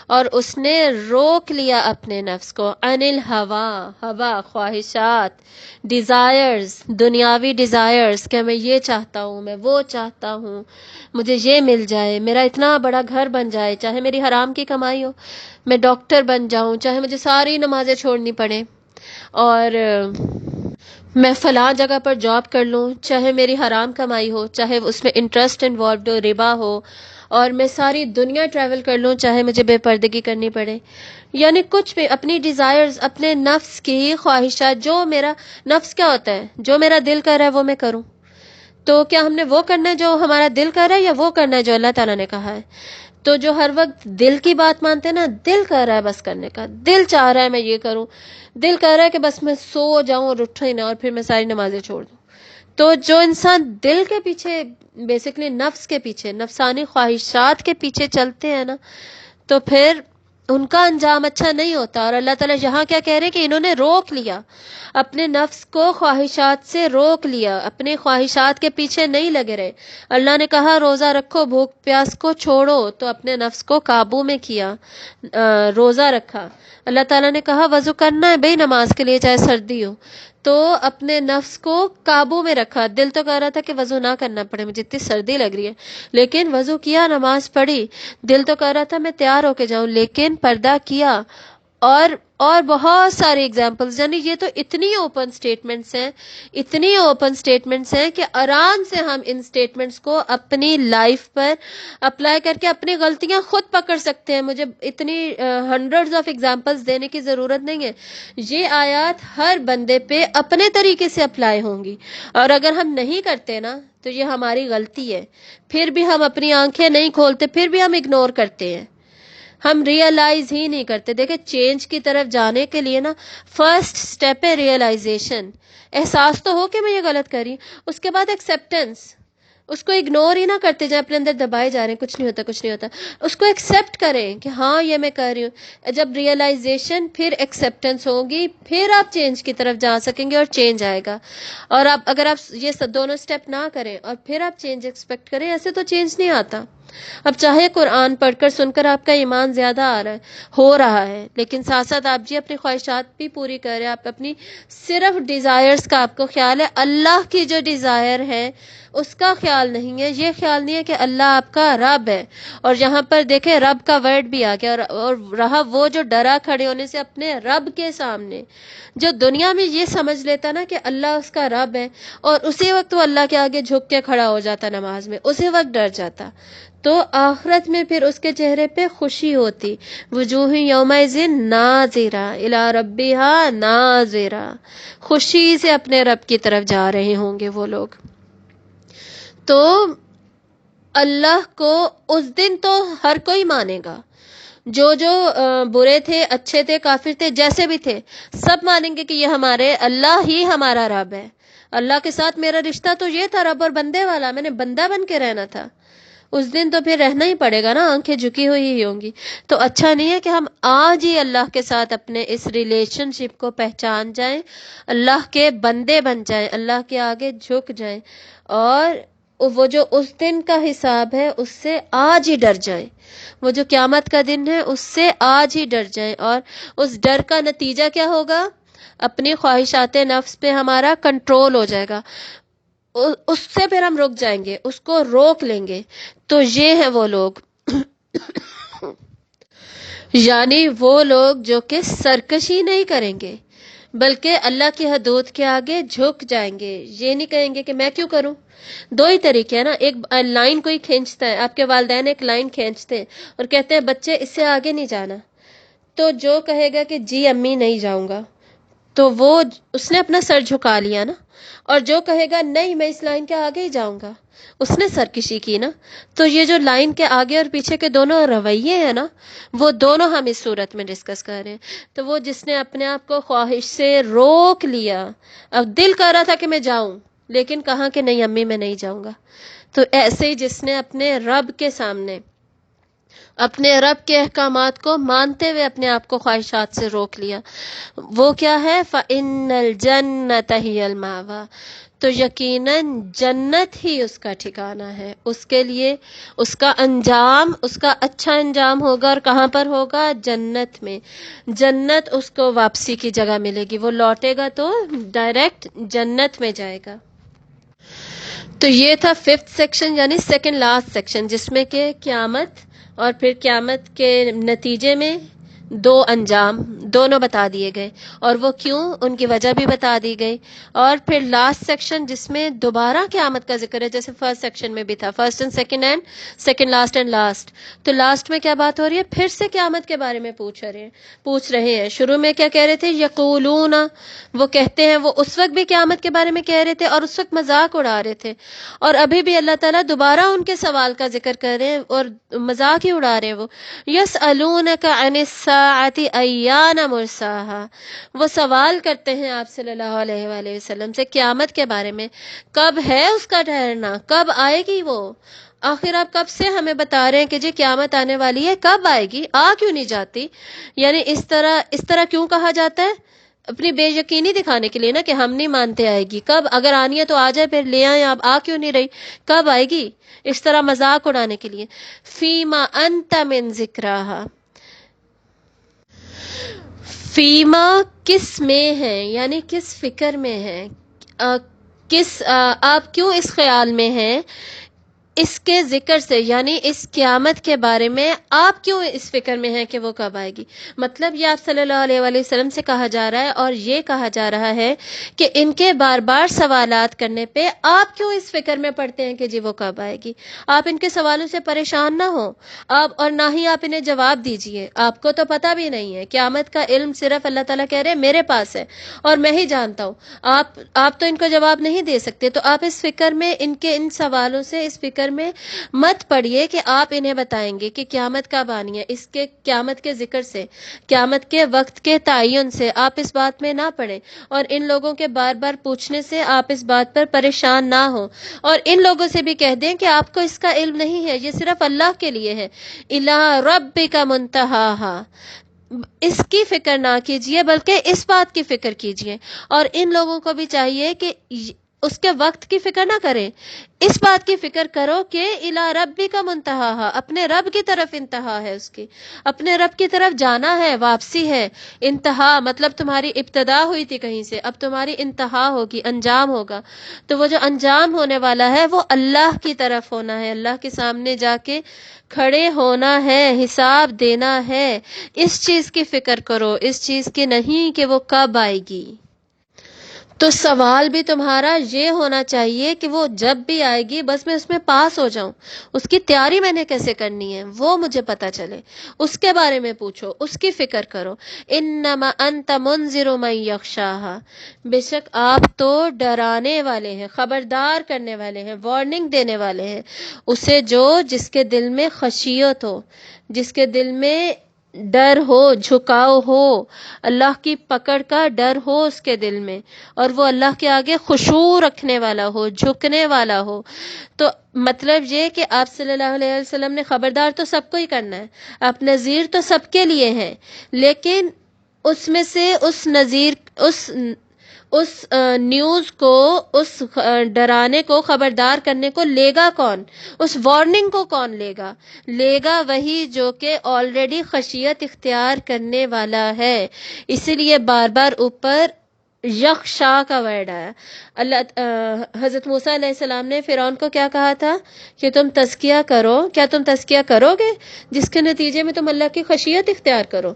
S1: اور اس نے روک لیا اپنے نفس کو، عن الہوا، ہوا، خواہشات، ڈیزائرز، دنیاوی ڈیزائرز، کہ میں یہ چاہتا ہوں، میں وہ چاہتا ہوں، مجھے یہ مل جائے، میرا اتنا بڑا گھر بن جائے، چاہے میری حرام کی کمائی ہو، میں ڈاکٹر بن جاؤں، چاہے مجھے ساری نمازیں چھوڑنی پڑیں، اور میں فلاں جگہ پر جاب کر لوں، چاہے میری حرام کمائی ہو، چاہے اس میں انٹرسٹ انوالوڈ ہو، ربا ہو، اور میں ساری دنیا ٹریول کر لوں چاہے مجھے بے پردگی کرنی پڑے، یعنی کچھ بھی اپنی ڈیزائرز، اپنے نفس کی خواہشات، جو میرا نفس کیا ہوتا ہے، جو میرا دل کر رہا ہے وہ میں کروں. تو کیا ہم نے وہ کرنا ہے جو ہمارا دل کر رہا ہے، یا وہ کرنا ہے جو اللہ تعالیٰ نے کہا ہے؟ تو جو ہر وقت دل کی بات مانتے ہیں نا، دل کر رہا ہے بس کرنے کا، دل چاہ رہا ہے میں یہ کروں، دل کر رہا ہے کہ بس میں سو جاؤں اور اٹھوں ہی نہ، اور پھر میں ساری نمازیں چھوڑ دوں. تو جو انسان دل کے پیچھے، بیسیکلی نفس کے پیچھے، نفسانی خواہشات کے پیچھے چلتے ہیں نا، تو پھر ان کا انجام اچھا نہیں ہوتا. اور اللہ تعالیٰ یہاں کیا کہہ رہے ہیں کہ انہوں نے روک لیا، اپنے نفس کو خواہشات سے روک لیا، اپنے خواہشات کے پیچھے نہیں لگے رہے. اللہ نے کہا روزہ رکھو، بھوک پیاس کو چھوڑو، تو اپنے نفس کو قابو میں کیا، روزہ رکھا. اللہ تعالیٰ نے کہا وضو کرنا ہے بھئی نماز کے لیے چاہے سردی ہو، تو اپنے نفس کو قابو میں رکھا. دل تو کہہ رہا تھا کہ وضو نہ کرنا پڑے، مجھے اتنی سردی لگ رہی ہے، لیکن وضو کیا، نماز پڑھی. دل تو کہہ رہا تھا میں تیار ہو کے جاؤں، لیکن پردہ کیا. اور بہت سارے اگزامپلز، یعنی یہ تو اتنی اوپن سٹیٹمنٹس ہیں، اتنی اوپن سٹیٹمنٹس ہیں کہ آرام سے ہم ان سٹیٹمنٹس کو اپنی لائف پر اپلائی کر کے اپنی غلطیاں خود پکڑ سکتے ہیں. مجھے اتنی ہنڈریڈز آف ایگزامپلز دینے کی ضرورت نہیں ہے. یہ آیات ہر بندے پہ اپنے طریقے سے اپلائی ہوں گی، اور اگر ہم نہیں کرتے نا تو یہ ہماری غلطی ہے. پھر بھی ہم اپنی آنکھیں نہیں کھولتے، پھر بھی ہم اگنور کرتے ہیں، ہم ریئلائز ہی نہیں کرتے. دیکھیں چینج کی طرف جانے کے لیے نا فرسٹ سٹیپ ہے ریئلائزیشن. احساس تو ہو کہ میں یہ غلط کر رہی ہوں، اس کے بعد ایکسیپٹنس. اس کو اگنور ہی نہ کرتے جائیں، اپنے اندر دبائے جا رہے ہیں کچھ نہیں ہوتا کچھ نہیں ہوتا. اس کو ایکسیپٹ کریں کہ ہاں یہ میں کر رہی ہوں. جب ریئلائزیشن پھر ایکسیپٹنس ہوگی، پھر آپ چینج کی طرف جا سکیں گے اور چینج آئے گا. اور اگر آپ یہ دونوں سٹیپ نہ کریں اور پھر آپ چینج ایکسپیکٹ کریں، ایسے تو چینج نہیں آتا. اب چاہے قرآن پڑھ کر سن کر آپ کا ایمان زیادہ ہو رہا ہے، لیکن ساتھ ساتھ آپ جی اپنی خواہشات بھی پوری کر رہے ہیں. آپ اپنی صرف ڈیزائرز کا آپ کو خیال ہے، اللہ کی جو ڈیزائر ہے اس کا خیال نہیں ہے. یہ خیال نہیں ہے کہ اللہ آپ کا رب ہے. اور یہاں پر دیکھیں رب کا ورڈ بھی آ گیا، اور رہا وہ جو ڈرا کھڑے ہونے سے اپنے رب کے سامنے. جو دنیا میں یہ سمجھ لیتا نا کہ اللہ اس کا رب ہے، اور اسی وقت وہ اللہ کے آگے جھک کے کھڑا ہو جاتا نماز میں، اسی وقت ڈر جاتا، تو آخرت میں پھر اس کے چہرے پہ خوشی ہوتی. وجوہ یومئذ ناظرہ الی ربہا ناظرہ، خوشی سے اپنے رب کی طرف جا رہے ہوں گے وہ لوگ. تو اللہ کو اس دن تو ہر کوئی مانے گا، جو برے تھے، اچھے تھے، کافر تھے، جیسے بھی تھے، سب مانیں گے کہ یہ ہمارے اللہ ہی ہمارا رب ہے. اللہ کے ساتھ میرا رشتہ تو یہ تھا رب اور بندے والا، میں نے بندہ بن کے رہنا تھا. اس دن تو پھر رہنا ہی پڑے گا نا، آنکھیں جھکی ہوئی ہی ہوں گی. تو اچھا نہیں ہے کہ ہم آج ہی اللہ کے ساتھ اپنے اس ریلیشن شپ کو پہچان جائیں، اللہ کے بندے بن جائیں، اللہ کے آگے جھک جائیں، اور وہ جو اس دن کا حساب ہے اس سے آج ہی ڈر جائیں. وہ جو قیامت کا دن ہے اس سے آج ہی ڈر جائیں. اور اس ڈر کا نتیجہ کیا ہوگا؟ اپنی خواہشات نفس پہ ہمارا کنٹرول ہو جائے گا، اس سے پھر ہم رک جائیں گے، اس کو روک لیں گے. تو یہ ہیں وہ لوگ یعنی وہ لوگ جو کہ سرکشی نہیں کریں گے، بلکہ اللہ کی حدود کے آگے جھک جائیں گے. یہ نہیں کہیں گے کہ میں کیوں کروں. دو ہی طریقے ہیں نا، ایک لائن کوئی کھینچتا ہے، آپ کے والدین ایک لائن کھینچتے ہیں اور کہتے ہیں بچے اس سے آگے نہیں جانا، تو جو کہے گا کہ جی امی نہیں جاؤں گا، تو وہ اس نے اپنا سر جھکا لیا نا. اور جو کہے گا نہیں میں اس لائن کے آگے ہی جاؤں گا، اس نے سرکشی کی نا. تو یہ جو لائن کے آگے اور پیچھے کے دونوں رویے ہیں نا، وہ دونوں ہم اس صورت میں ڈسکس کر رہے ہیں. تو وہ جس نے اپنے آپ کو خواہش سے روک لیا، اب دل کر رہا تھا کہ میں جاؤں، لیکن کہا کہ نہیں امی میں نہیں جاؤں گا. تو ایسے ہی جس نے اپنے رب کے سامنے اپنے رب کے احکامات کو مانتے ہوئے اپنے آپ کو خواہشات سے روک لیا، وہ کیا ہے؟ فَإِنَّ الْجَنَّةَ هِيَ الْمَأْوَىٰ، تو یقیناً جنت ہی اس کا ٹھکانہ ہے. اس کے لیے اس کا انجام، اس کا اچھا انجام ہوگا. اور کہاں پر ہوگا؟ جنت میں. جنت اس کو واپسی کی جگہ ملے گی، وہ لوٹے گا تو ڈائریکٹ جنت میں جائے گا. تو یہ تھا 5th سیکشن، یعنی سیکنڈ لاسٹ سیکشن، جس میں کہ قیامت اور پھر قیامت کے نتیجے میں دو انجام دونوں بتا دیے گئے، اور وہ کیوں، ان کی وجہ بھی بتا دی گئی. اور پھر لاسٹ سیکشن جس میں دوبارہ قیامت کا ذکر ہے، جیسے فرسٹ سیکشن میں بھی تھا، first and second last and last. تو لاسٹ میں کیا بات ہو رہی ہے؟ پھر سے قیامت کے بارے میں پوچھ رہے ہیں. شروع میں کیا کہہ رہے تھے؟ یقولون، وہ کہتے ہیں. وہ اس وقت بھی قیامت کے بارے میں کہہ رہے تھے اور اس وقت مذاق اڑا رہے تھے، اور ابھی بھی اللہ تعالیٰ دوبارہ ان کے سوال کا ذکر کر رہے ہیں اور مذاق ہی اڑا رہے ہیں. وہ یسألونک عن الساعۃ ایان مرساہا، وہ سوال کرتے ہیں آپ صلی اللہ علیہ وآلہ وسلم سے قیامت کے بارے میں، کب ہے اس کا ٹھہرنا، کب آئے گی وہ. آخر آپ کب سے ہمیں بتا رہے ہیں کہ جی قیامت آنے والی ہے، کب آئے گی، آ کیوں نہیں جاتی؟ یعنی اس طرح کیوں کہا جاتا ہے؟ اپنی بے یقینی دکھانے کے لیے نا، کہ ہم نہیں مانتے آئے گی. کب؟ اگر آنی ہے تو آ جائے، پھر لے آئیں. آپ آ کیوں نہیں رہی، کب آئے گی؟ اس طرح مذاق اڑانے کے لیے. فیما انت من ذکراہا، فیما کس میں ہے، یعنی کس فکر میں ہے، آپ کیوں اس خیال میں ہیں اس کے ذکر سے، یعنی اس قیامت کے بارے میں آپ کیوں اس فکر میں ہیں کہ وہ کب آئے گی. مطلب یہ آپ صلی اللہ علیہ وآلہ وسلم سے کہا جا رہا ہے، اور یہ کہا جا رہا ہے کہ ان کے بار بار سوالات کرنے پہ آپ کیوں اس فکر میں پڑتے ہیں کہ جی وہ کب آئے گی. آپ ان کے سوالوں سے پریشان نہ ہوں، آپ اور نہ ہی آپ انہیں جواب دیجئے. آپ کو تو پتہ بھی نہیں ہے، قیامت کا علم صرف اللہ تعالیٰ کہہ رہے ہیں میرے پاس ہے اور میں ہی جانتا ہوں. آپ تو ان کو جواب نہیں دے سکتے. تو آپ اس فکر میں، ان سوالوں سے اس فکر میں مت پڑھیے کہ آپ انہیں بتائیں گے کہ قیامت کب آنی ہے. اس کے قیامت کے ذکر سے، قیامت کے وقت کے تعین سے آپ اس بات میں نہ پڑیں، اور ان لوگوں کے بار بار پوچھنے سے آپ اس بات پر پریشان نہ ہوں. اور ان لوگوں سے بھی کہہ دیں کہ آپ کو اس کا علم نہیں ہے، یہ صرف اللہ کے لیے ہے. اِلَىٰ رَبِّكَ مُنتَهَاهَا، اس کی فکر نہ کیجئے بلکہ اس بات کی فکر کیجئے. اور ان لوگوں کو بھی چاہیے کہ اس کے وقت کی فکر نہ کریں، اس بات کی فکر کرو کہ اِلَىٰ رَبِّكَ مُنتَهَاهَا، اپنے رب کی طرف انتہا ہے، اس کی اپنے رب کی طرف جانا ہے، واپسی ہے. انتہا مطلب تمہاری ابتدا ہوئی تھی کہیں سے، اب تمہاری انتہا ہوگی، انجام ہوگا. تو وہ جو انجام ہونے والا ہے وہ اللہ کی طرف ہونا ہے، اللہ کے سامنے جا کے کھڑے ہونا ہے، حساب دینا ہے. اس چیز کی فکر کرو، اس چیز کی نہیں کہ وہ کب آئے گی. تو سوال بھی تمہارا یہ ہونا چاہیے کہ وہ جب بھی آئے گی بس میں اس میں پاس ہو جاؤں، اس کی تیاری میں نے کیسے کرنی ہے وہ مجھے پتہ چلے. اس کے بارے میں پوچھو، اس کی فکر کرو. انما انت منذر من یخشاہا، بے شک آپ تو ڈرانے والے ہیں، خبردار کرنے والے ہیں، وارننگ دینے والے ہیں اسے جس کے دل میں خشیت ہو، جس کے دل میں ڈر ہو، جھکاؤ ہو، اللہ کی پکڑ کا ڈر ہو اس کے دل میں، اور وہ اللہ کے آگے خشوع رکھنے والا ہو، جھکنے والا ہو. تو مطلب یہ کہ آپ صلی اللہ علیہ وسلم نے خبردار تو سب کو ہی کرنا ہے، آپ نذیر تو سب کے لیے ہیں، لیکن اس میں سے اس نذیر، اس نیوز کو، اس ڈرانے کو، خبردار کرنے کو لے گا کون؟ اس وارننگ کو کون لے گا وہی جو کہ آلریڈی خشیت اختیار کرنے والا ہے. اسی لیے بار بار اوپر یخشا کا ورڈ آیا. حضرت موسیٰ علیہ السلام نے فرعون کو کیا کہا تھا کہ تم تزکیہ کرو. کیا تم تزکیہ کرو گے جس کے نتیجے میں تم اللہ کی خشیت اختیار کرو؟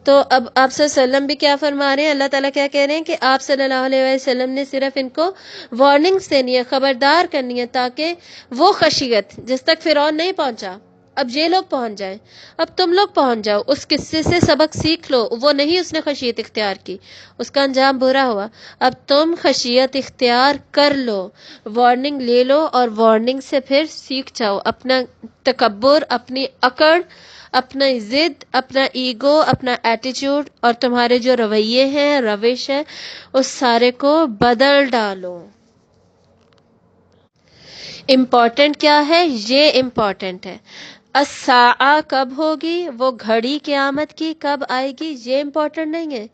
S1: تو اب آپ صلی اللہ علیہ وسلم بھی کیا فرما رہے ہیں، اللہ تعالیٰ کیا کہہ رہے ہیں کہ آپ صلی اللہ علیہ وسلم نے صرف ان کو وارننگز دینی ہے، خبردار کرنی ہے، تاکہ وہ خشیت جس تک فرعون نہیں پہنچا اب یہ لوگ پہنچ جائیں، اب تم لوگ پہنچ جاؤ، اس قصے سے سبق سیکھ لو. وہ نہیں اس نے خشیت اختیار کی، اس کا انجام برا ہوا. اب تم خشیت اختیار کر لو، وارننگ لے لو، اور وارننگ سے پھر سیکھ جاؤ. اپنا تکبر، اپنی اکڑ، اپنا ضد، اپنا ایگو، اپنا ایٹیٹیوڈ اور تمہارے جو رویے ہیں، روش ہے، اس سارے کو بدل ڈالو. امپورٹنٹ کیا ہے؟ یہ امپورٹنٹ ہے. الساعہ کب ہوگی، وہ گھڑی قیامت کی کب آئے گی، یہ امپورٹنٹ نہیں ہے.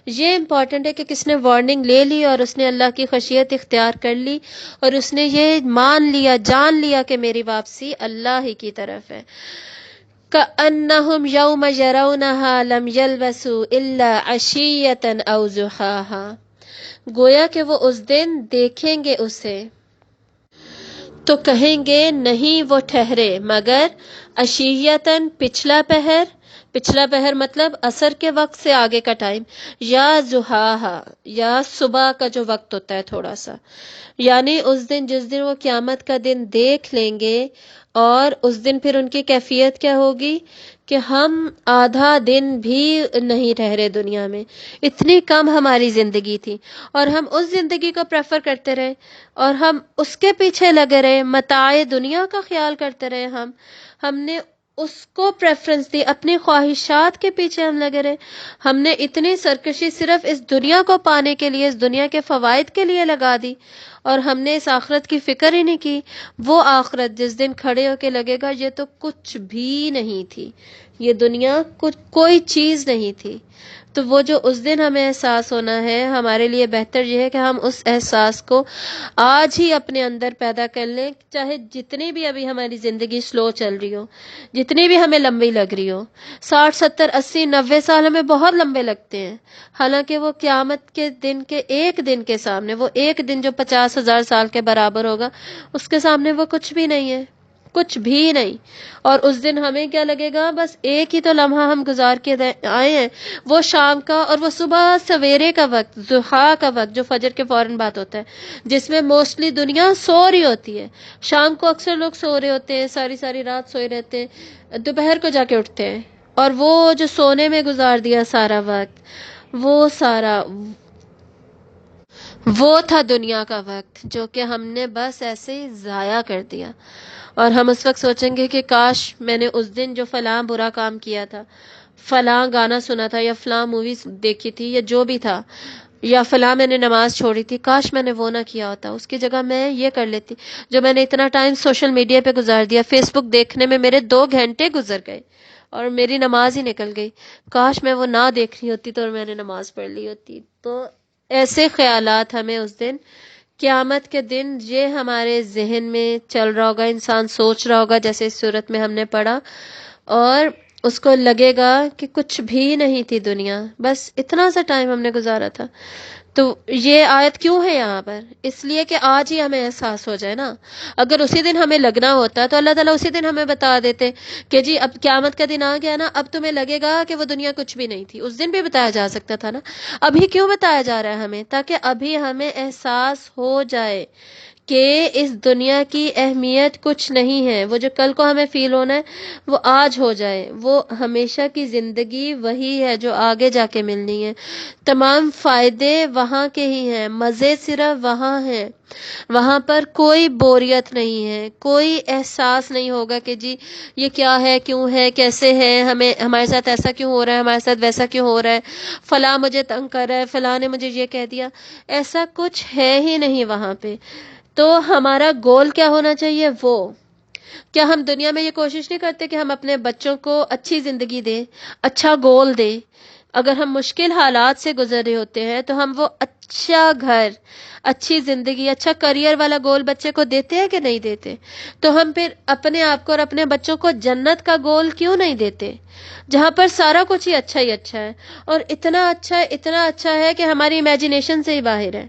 S1: یہ امپورٹنٹ ہے کہ کس نے وارننگ لے لی اور اس نے اللہ کی خشیت اختیار کر لی، اور اس نے یہ مان لیا، جان لیا کہ میری واپسی اللہ ہی کی طرف ہے. كَأَنَّهُمْ يَوْمَ يَرَوْنَهَا لَمْ يَلْبَثُوا إِلَّا عَشِيَّةً أَوْ ضُحَاهَا، گویا کہ وہ اس دن دیکھیں گے اسے تو کہیں گے نہیں وہ ٹھہرے مگر عشیتاً، پچھلا پہر، پچھلا پہر مطلب عصر کے وقت سے آگے کا ٹائم، یا ضحاہا، یا صبح کا جو وقت ہوتا ہے تھوڑا سا، یعنی اس دن جس دن وہ قیامت کا دن دیکھ لیں گے، اور اس دن پھر ان کی کیفیت کیا ہوگی کہ ہم آدھا دن بھی نہیں ٹھہرے دنیا میں، اتنی کم ہماری زندگی تھی، اور ہم اس زندگی کو پریفر کرتے رہے، اور ہم اس کے پیچھے لگے رہے، متاع دنیا کا خیال کرتے رہے، ہم نے اس کو پریفرنس دی، اپنی خواہشات کے پیچھے ہم لگے رہے، ہم نے اتنی سرکشی صرف اس دنیا کو پانے کے لیے، اس دنیا کے فوائد کے لیے لگا دی، اور ہم نے اس آخرت کی فکر ہی نہیں کی۔ وہ آخرت جس دن کھڑے ہو کے لگے گا یہ تو کچھ بھی نہیں تھی، یہ دنیا کوئی چیز نہیں تھی۔ تو وہ جو اس دن ہمیں احساس ہونا ہے، ہمارے لیے بہتر یہ ہے کہ ہم اس احساس کو آج ہی اپنے اندر پیدا کر لیں، چاہے جتنی بھی ابھی ہماری زندگی سلو چل رہی ہو، جتنی بھی ہمیں لمبی لگ رہی ہو، 60 70 80 90 سال ہمیں بہت لمبے لگتے ہیں، حالانکہ وہ قیامت کے دن کے ایک دن کے سامنے، وہ ایک دن جو 50,000 سال کے برابر ہوگا، اس کے سامنے وہ کچھ بھی نہیں ہے، کچھ بھی نہیں۔ اور اس دن ہمیں کیا لگے گا، بس ایک ہی تو لمحہ ہم گزار کے آئے ہیں، وہ شام کا، اور وہ صبح سویرے کا وقت، ضحیٰ کا وقت جو فجر کے فوراً بعد ہوتا ہے، جس میں موسٹلی دنیا سو رہی ہوتی ہے۔ شام کو اکثر لوگ سو رہے ہوتے ہیں، ساری ساری رات سوئے رہتے ہیں، دوپہر کو جا کے اٹھتے ہیں، اور وہ جو سونے میں گزار دیا سارا وقت، وہ سارا وہ تھا دنیا کا وقت جو کہ ہم نے بس ایسے ہی ضائع کر دیا، اور ہم اس وقت سوچیں گے کہ کاش میں نے اس دن جو فلاں برا کام کیا تھا، فلاں گانا سنا تھا، یا فلاں موویز دیکھی تھی، یا جو بھی تھا، یا فلاں میں نے نماز چھوڑی تھی، کاش میں نے وہ نہ کیا ہوتا، اس کی جگہ میں یہ کر لیتی، جو میں نے اتنا ٹائم سوشل میڈیا پہ گزار دیا، فیس بک دیکھنے میں میرے 2 گھنٹے گزر گئے اور میری نماز ہی نکل گئی، کاش میں وہ نہ دیکھ رہی ہوتی تو میں نے نماز پڑھ لی ہوتی۔ تو ایسے خیالات ہمیں اس دن، قیامت کے دن، یہ ہمارے ذہن میں چل رہا ہوگا، انسان سوچ رہا ہوگا جیسے اس صورت میں ہم نے پڑھا، اور اس کو لگے گا کہ کچھ بھی نہیں تھی دنیا، بس اتنا سا ٹائم ہم نے گزارا تھا۔ تو یہ آیت کیوں ہے یہاں پر؟ اس لیے کہ آج ہی ہمیں احساس ہو جائے نا، اگر اسی دن ہمیں لگنا ہوتا تو اللہ تعالیٰ اسی دن ہمیں بتا دیتے کہ جی اب قیامت کا دن آ گیا نا، اب تمہیں لگے گا کہ وہ دنیا کچھ بھی نہیں تھی، اس دن بھی بتایا جا سکتا تھا نا۔ ابھی کیوں بتایا جا رہا ہے ہمیں؟ تاکہ ابھی ہمیں احساس ہو جائے کہ اس دنیا کی اہمیت کچھ نہیں ہے، وہ جو کل کو ہمیں فیل ہونا ہے وہ آج ہو جائے، وہ ہمیشہ کی زندگی وہی ہے جو آگے جا کے ملنی ہے، تمام فائدے وہاں کے ہی ہیں، مزے صرف وہاں ہیں، وہاں پر کوئی بوریت نہیں ہے، کوئی احساس نہیں ہوگا کہ جی یہ کیا ہے، کیوں ہے، کیسے ہے، ہمارے ساتھ ایسا کیوں ہو رہا ہے، ہمارے ساتھ ویسا کیوں ہو رہا ہے، فلاں مجھے تنگ کر رہا ہے، فلاں نے مجھے یہ کہہ دیا، ایسا کچھ ہے ہی نہیں وہاں پہ۔ تو ہمارا گول کیا ہونا چاہیے؟ وہ کیا ہم دنیا میں یہ کوشش نہیں کرتے کہ ہم اپنے بچوں کو اچھی زندگی دیں، اچھا گول دیں؟ اگر ہم مشکل حالات سے گزر رہے ہوتے ہیں تو ہم وہ اچھا گھر، اچھی زندگی، اچھا کریئر والا گول بچے کو دیتے ہیں کہ نہیں دیتے؟ تو ہم پھر اپنے آپ کو اور اپنے بچوں کو جنت کا گول کیوں نہیں دیتے، جہاں پر سارا کچھ ہی اچھا ہے، اور اتنا اچھا ہے کہ ہماری امیجنیشن سے ہی باہر ہے۔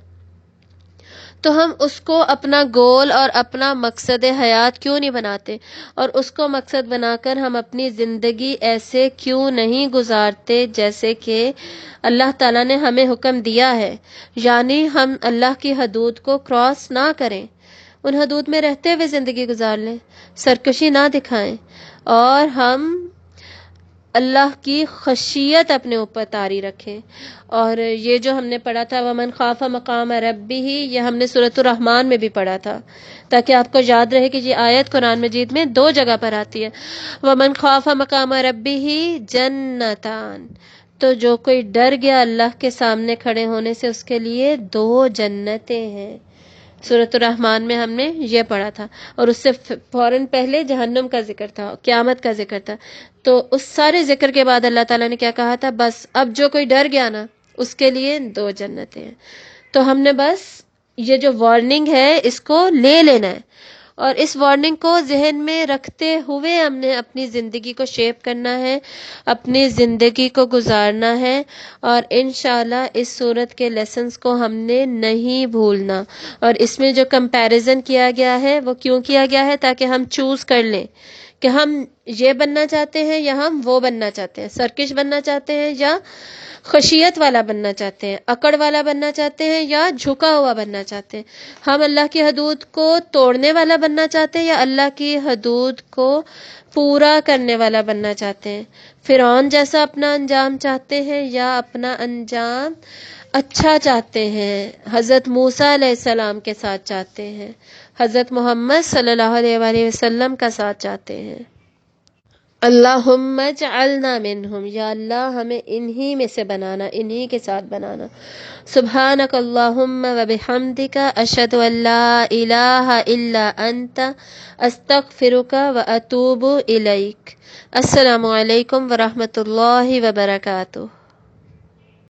S1: تو ہم اس کو اپنا گول اور اپنا مقصد حیات کیوں نہیں بناتے، اور اس کو مقصد بنا کر ہم اپنی زندگی ایسے کیوں نہیں گزارتے جیسے کہ اللہ تعالیٰ نے ہمیں حکم دیا ہے، یعنی ہم اللہ کی حدود کو کراس نہ کریں، ان حدود میں رہتے ہوئے زندگی گزار لیں، سرکشی نہ دکھائیں، اور ہم اللہ کی خشیت اپنے اوپر طاری رکھیں۔ اور یہ جو ہم نے پڑھا تھا وَمَنْ خَافَ مَقَامَ رَبِّهِ، یہ ہم نے سورۃ الرحمن میں بھی پڑھا تھا، تاکہ آپ کو یاد رہے کہ یہ آیت قرآن مجید میں 2 جگہ پر آتی ہے، وَمَنْ خَافَ مَقَامَ رَبِّهِ جَنَّتَانِ، تو جو کوئی ڈر گیا اللہ کے سامنے کھڑے ہونے سے، اس کے لیے 2 جنتیں ہیں۔ سورۃ الرحمن میں ہم نے یہ پڑھا تھا، اور اس سے فوراً پہلے جہنم کا ذکر تھا، قیامت کا ذکر تھا۔ تو اس سارے ذکر کے بعد اللہ تعالیٰ نے کیا کہا تھا؟ بس اب جو کوئی ڈر گیا نا، اس کے لیے 2 جنتیں ہیں۔ تو ہم نے بس یہ جو وارننگ ہے اس کو لے لینا ہے، اور اس وارننگ کو ذہن میں رکھتے ہوئے ہم نے اپنی زندگی کو شیپ کرنا ہے، اپنی زندگی کو گزارنا ہے، اور انشاءاللہ اس صورت کے لیسنز کو ہم نے نہیں بھولنا۔ اور اس میں جو کمپیریزن کیا گیا ہے وہ کیوں کیا گیا ہے؟ تاکہ ہم چوز کر لیں کہ ہم یہ بننا چاہتے ہیں یا ہم وہ بننا چاہتے ہیں، سرکش بننا چاہتے ہیں یا خشیت والا بننا چاہتے ہیں، اکڑ والا بننا چاہتے ہیں یا جھکا ہوا بننا چاہتے ہیں، ہم اللہ کی حدود کو توڑنے والا بننا چاہتے ہیں یا اللہ کی حدود کو پورا کرنے والا بننا چاہتے ہیں، فرعون جیسا اپنا انجام چاہتے ہیں یا اپنا انجام اچھا چاہتے ہیں، حضرت موسیٰ علیہ السلام کے ساتھ چاہتے ہیں، حضرت محمد صلی اللہ علیہ وآلہ وسلم کا ساتھ چاہتے ہیں۔ اللہم اجعلنا منہم، یا اللہ ہمیں انہی میں سے بنانا، انہی کے ساتھ بنانا۔ سبحانک اللہم و بحمدک، اشہد ان لا الہ الا انت، استغفرک و اتوب الیک۔ السلام علیکم ورحمۃ اللہ وبرکاتہ۔